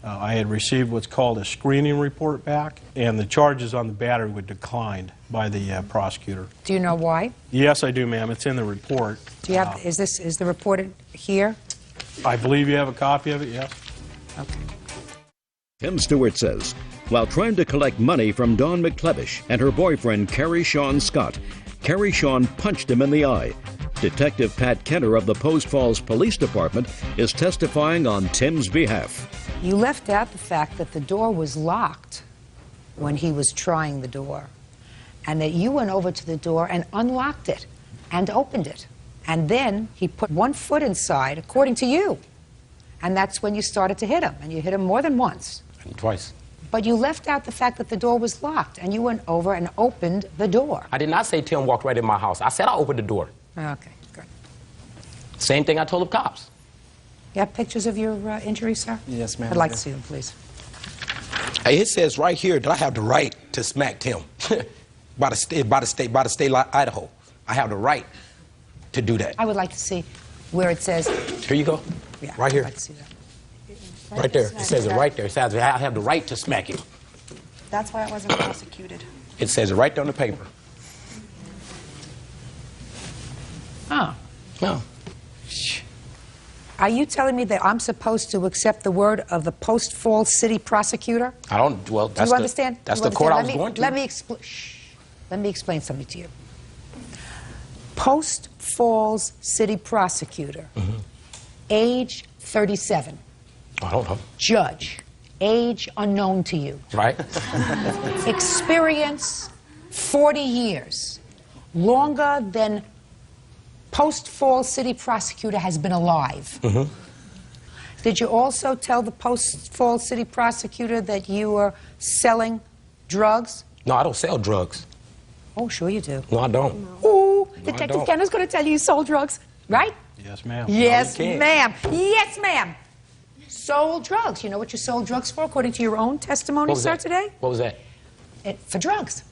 I had received what's called a screening report back, and the charges on the battery were declined by the prosecutor. Do you know why? Yes, I do, ma'am. It's in the report. Do you have? Is the report here? I believe you have a copy of it. Yes. Okay. Tim Stewart says, while trying to collect money from Dawn McClevish and her boyfriend, Carrie Sean Scott, Carrie Sean punched him in the eye. Detective Pat Kenner of the Post Falls Police Department is testifying on Tim's behalf. You left out the fact that the door was locked when he was trying the door, and that you went over to the door and unlocked it and opened it. And then he put one foot inside, according to you. And that's when you started to hit him, and you hit him more than once. Twice. But you left out the fact that the door was locked, and you went over and opened the door. I did not say Tim walked right in my house. I said I opened the door. Okay, good. Same thing I told the cops. You have pictures of your injuries, sir? Yes, ma'am. I'd like to see them, please. Hey, it says right here that I have the right to smack Tim by the state of Idaho. I have the right to do that. I would like to see where it says. Here you go. Yeah, right here. I'd like to see that. Right there. It says it right there. It says I have the right to smack him. That's why I wasn't prosecuted. It says it right there on the paper. Oh. No. Are you telling me that I'm supposed to accept the word of the Post Falls City prosecutor? I don't. Well, that's Do you understand? That's Do you the court I was understand? going to. Let me explain something to you. Post Falls City prosecutor, age 37. I don't know. Judge, age unknown to you. Right. Experience, 40 years. Longer than Post Falls City prosecutor has been alive. Did you also tell the Post Falls City prosecutor that you were selling drugs? No, I don't sell drugs. Oh, sure you do. No, I don't. Ooh, No, I Detective don't. Kenner's going to tell you sold drugs, right? Yes, ma'am. Yes, No, you can't. ma'am. Yes, ma'am. Sold drugs. You know what you sold drugs for, according to your own testimony, What was sir, that? today? What was that? For drugs.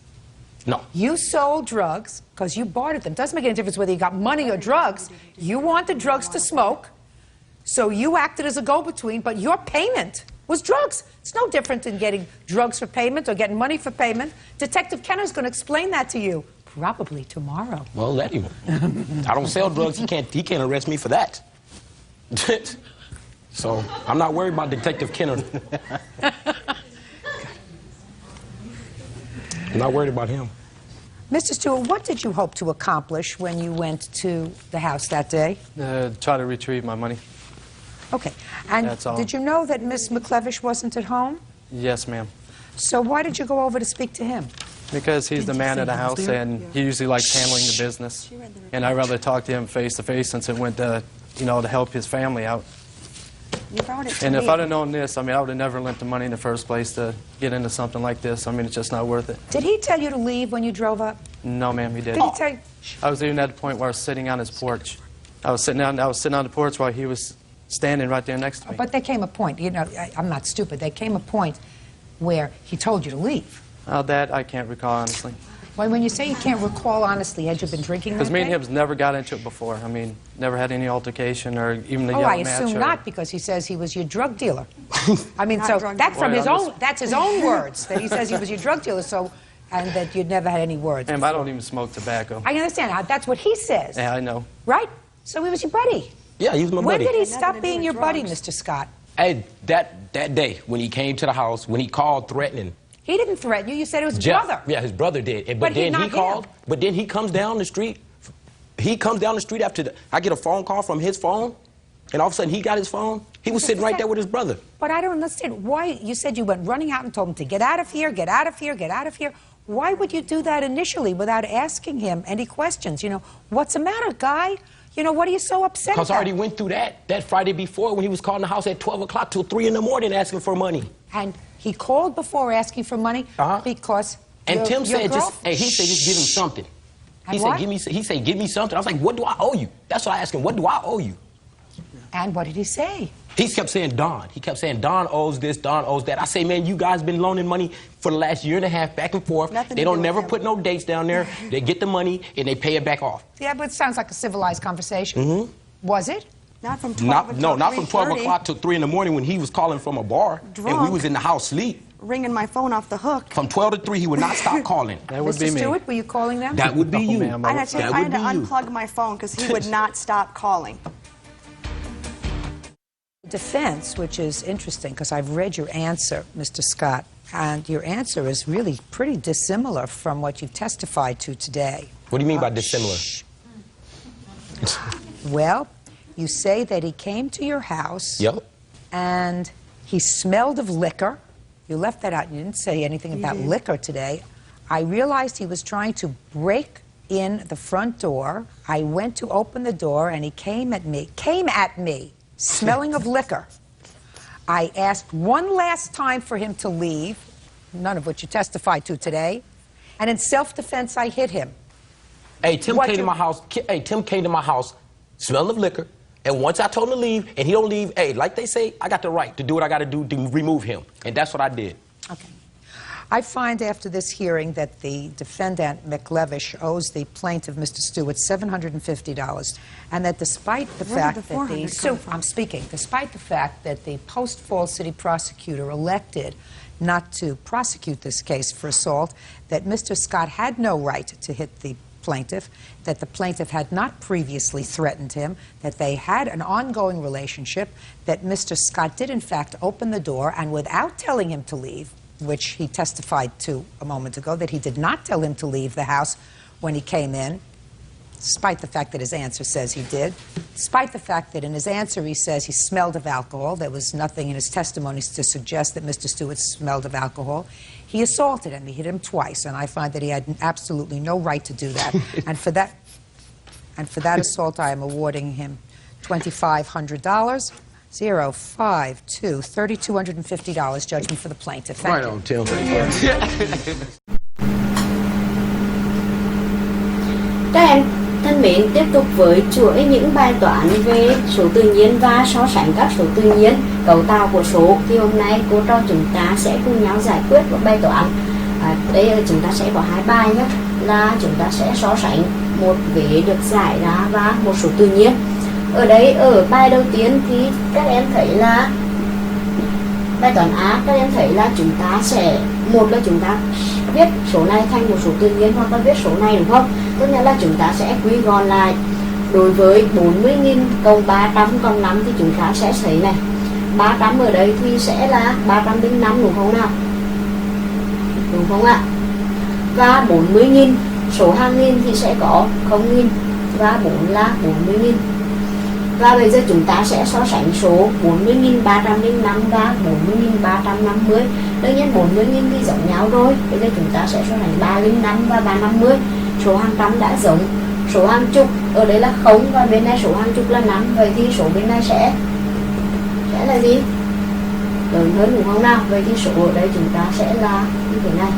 No. You sold drugs because you bartered them. Doesn't make any difference whether you got money or drugs. You wanted drugs to smoke, so you acted as a go-between, but your payment was drugs. It's no different than getting drugs for payment or getting money for payment. Detective Kenner's going to explain that to you, probably tomorrow. Well, let him. I don't sell drugs. He can't arrest me for that. So I'm not worried about Detective Kenner. I'm not worried about him. Mr. Stewart, what did you hope to accomplish when you went to the house that day? Try to retrieve my money. Okay. And That's all. did you know that Miss McClevish wasn't at home? Yes, ma'am. So why did you go over to speak to him? Because he's the man of the house, and he usually likes handling the business. And I'd rather talk to him face to face since it went to, to help his family out. You brought it to And me. if I'd have known this, I would have never lent the money in the first place to get into something like this. It's just not worth it. Did he tell you to leave when you drove up? No, ma'am, he Did didn't. he tell you? I was even at the point where I was sitting on his porch. I was sitting on the porch while he was standing right there next to me. But there came a point, I'm not stupid, there came a point where he told you to leave. That I can't recall, honestly. When you say you can't recall honestly, had you been drinking that Because me and day? him never got into it before. I mean, never had any altercation or even a Oh, yell I match. assume or- not, because he says he was your drug dealer. I mean, Not so drug that's from dealer. his Boy, own. That's his own words that he says he was your drug dealer. So, and that you'd never had any words. And I don't even smoke tobacco. I understand. That's what he says, Yeah, I know. right? So he was your buddy. Yeah, he was my When buddy. did he stop being your buddy, Mr. Scott? Hey, that day when he came to the house, when he called threatening. He didn't threaten you. You said it was his Jeff, brother. yeah, his brother did. But then not he called. him. But then he comes down the street. He comes down the street after I get a phone call from his phone, and all of a sudden he got his phone. He was sitting right there with his brother. But I don't understand why you said you went running out and told him to get out of here, get out of here, get out of here. Why would you do that initially without asking him any questions? You know, what's the matter, guy? You know, what are you so upset Because I about? already went through that Friday before when he was calling the house at 12 o'clock till 3 in the morning asking for money. And he called before asking for money because And your, Tim your said, girl- he said, just give him something. And He what? said, give me something. I was like, what do I owe you? That's what I asked him. What do I owe you? And what did he say? He kept saying Don. He kept saying Don owes this, Don owes that. I say, man, you guys been loaning money for the last year and a half back and forth. Nothing They to do don't with never him. put no dates down there. They get the money and they pay it back off. Yeah, but it sounds like a civilized conversation. Mm-hmm. Was it? Not from 12 until Not from 12 3:30. o'clock till 3 in the morning when he was calling from a bar and we Drunk. was in the house sleep. Ringing my phone off the hook. From 12 to 3, he would not stop calling. That would Mr. be me. Stewart, were you calling them? That would be you. ma'am, I had to, That I would had to be you. unplug my phone because he would not stop calling. Defense, which is interesting because I've read your answer, Mr. Scott, and your answer is really pretty dissimilar from what you've testified to today. What do you mean by dissimilar? Well, you say that he came to your house Yep. and he smelled of liquor. You left that out. You didn't say anything about did. liquor today. I realized he was trying to break in the front door. I went to open the door and he came at me, smelling of liquor. I asked one last time for him to leave, none of which you testified to today, and in self-defense I hit him. Hey, Tim What came to you- my house. Hey, Tim came to my house, smelling of liquor. And once I told him to leave, and he don't leave, hey, like they say, I got the right to do what I got to do to remove him. And that's what I did. Okay. I find after this hearing that the defendant, McLevish, owes the plaintiff, Mr. Stewart, $750, and that despite the Where fact did the that the 400 come from? I'm speaking, despite the fact that the post-Falls City prosecutor elected not to prosecute this case for assault, that Mr. Scott had no right to hit the plaintiff, that the plaintiff had not previously threatened him, that they had an ongoing relationship, that Mr. Scott did in fact open the door and without telling him to leave, which he testified to a moment ago, that he did not tell him to leave the house when he came in, despite the fact that his answer says he did, despite the fact that in his answer he says he smelled of alcohol. There was nothing in his testimonies to suggest that Mr. Stewart smelled of alcohol. He assaulted him. He hit him twice, and I find that he had absolutely no right to do that. And for that assault, I am awarding him $2,500. 052 $3,250 judgment for the plaintiff. Thank Right you. on, Tim. Các em thân mến, tiếp tục với chuỗi những bài toán về số tự nhiên và so sánh các số tự nhiên, cấu tạo của số. Thì hôm nay cô trò chúng ta sẽ cùng nhau giải quyết một bài toán. Đây chúng ta sẽ có hai bài nhé, là chúng ta sẽ so sánh một vế được giải ra và một số tự nhiên. Ở đây, ở bài đầu tiên thì các em thấy là bài toán A, các em thấy là chúng ta sẽ, một là chúng ta viết số này thành một số tự nhiên hoặc là viết số này, đúng không? Tức là chúng ta sẽ quy gọn lại. Đối với 40.000 cộng 300 cộng 5 thì chúng ta sẽ thấy này, 300 ở đây thì sẽ là 305, đúng không nào? Đúng không ạ? Và 40.000, số hàng nghìn thì sẽ có 0.000 và 4 là 40.000. Và bây giờ chúng ta sẽ so sánh số 40.305 và 40.350. Đương nhiên 40.000 thì giống nhau rồi. Bây giờ chúng ta sẽ so sánh 305 và 350. Số hàng trăm đã giống. Số hàng chục ở đây là 0 và bên này số hàng chục là 5. Vậy thì số bên này sẽ là gì? Lớn hơn, đúng không nào? Vậy thì số ở đây chúng ta sẽ là như thế này.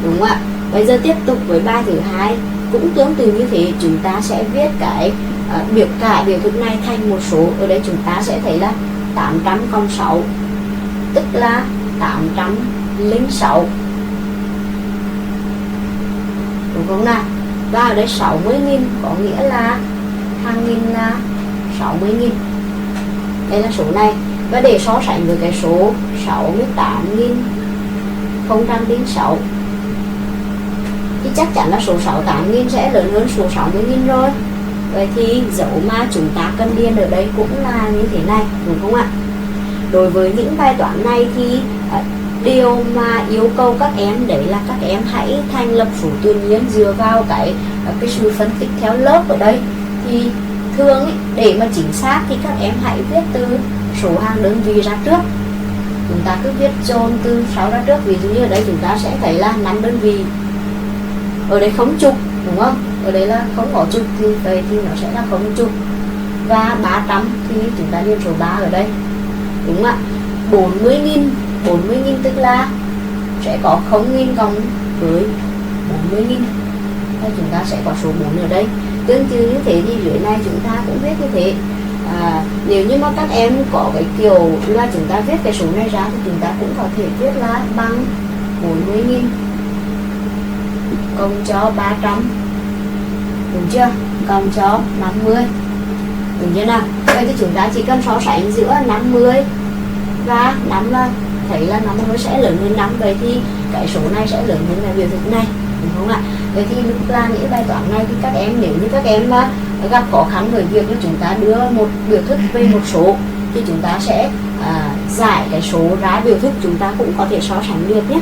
Đúng ạ. Bây giờ tiếp tục với bài thứ hai, cũng tương tự như thế, chúng ta sẽ viết cái biểu thức này thành một số. Ở đây chúng ta sẽ thấy là 800 cộng 6 tức là 806. Đúng không nào? Và ở đây 60.000 có nghĩa là hàng nghìn là 60.000. Đây là số này. Và để so sánh với cái số 68.006 thì chắc chắn là số 68.000 sẽ lớn hơn số 60.000 rồi. Vậy thì dấu mà chúng ta cần điền ở đây cũng là như thế này, đúng không ạ? Đối với những bài toán này thì điều mà yêu cầu các em đấy là các em hãy thành lập số tự nhiên dựa vào cái sự phân tích theo lớp ở đây. Thì thường ấy, để mà chính xác thì các em hãy viết từ số hàng đơn vị ra trước. Chúng ta cứ viết dồn từ sau ra trước. Ví dụ như ở đây chúng ta sẽ thấy là 5 đơn vị. Ở đây không chục, đúng không? Ở đây là không có chục thì vậy thì nó sẽ là không chục. Và 300 thì chúng ta điền số 3 ở đây. Đúng không ạ? 40.000 tức là sẽ có 0.000 cộng với 40.000. Và chúng ta sẽ có số 4 ở đây. Tương tự như thế thì dưới này chúng ta cũng viết như thế. Nếu như mà các em có cái kiểu là chúng ta viết cái số này ra thì chúng ta cũng có thể viết là bằng 40.000 cộng cho 300, đúng chưa? Cộng cho 50, đúng chưa nào? Vậy thì chúng ta chỉ cần so sánh giữa 50 và 5 là thấy là 50 sẽ lớn hơn 5. Vậy thì cái số này sẽ lớn hơn cái biểu thức này, đúng không ạ? Vậy thì lúc làm những bài toán này thì các em, nếu như các em mà gặp khó khăn với việc là chúng ta đưa một biểu thức về một số thì chúng ta sẽ giải cái số ra biểu thức, chúng ta cũng có thể so sánh được nhé.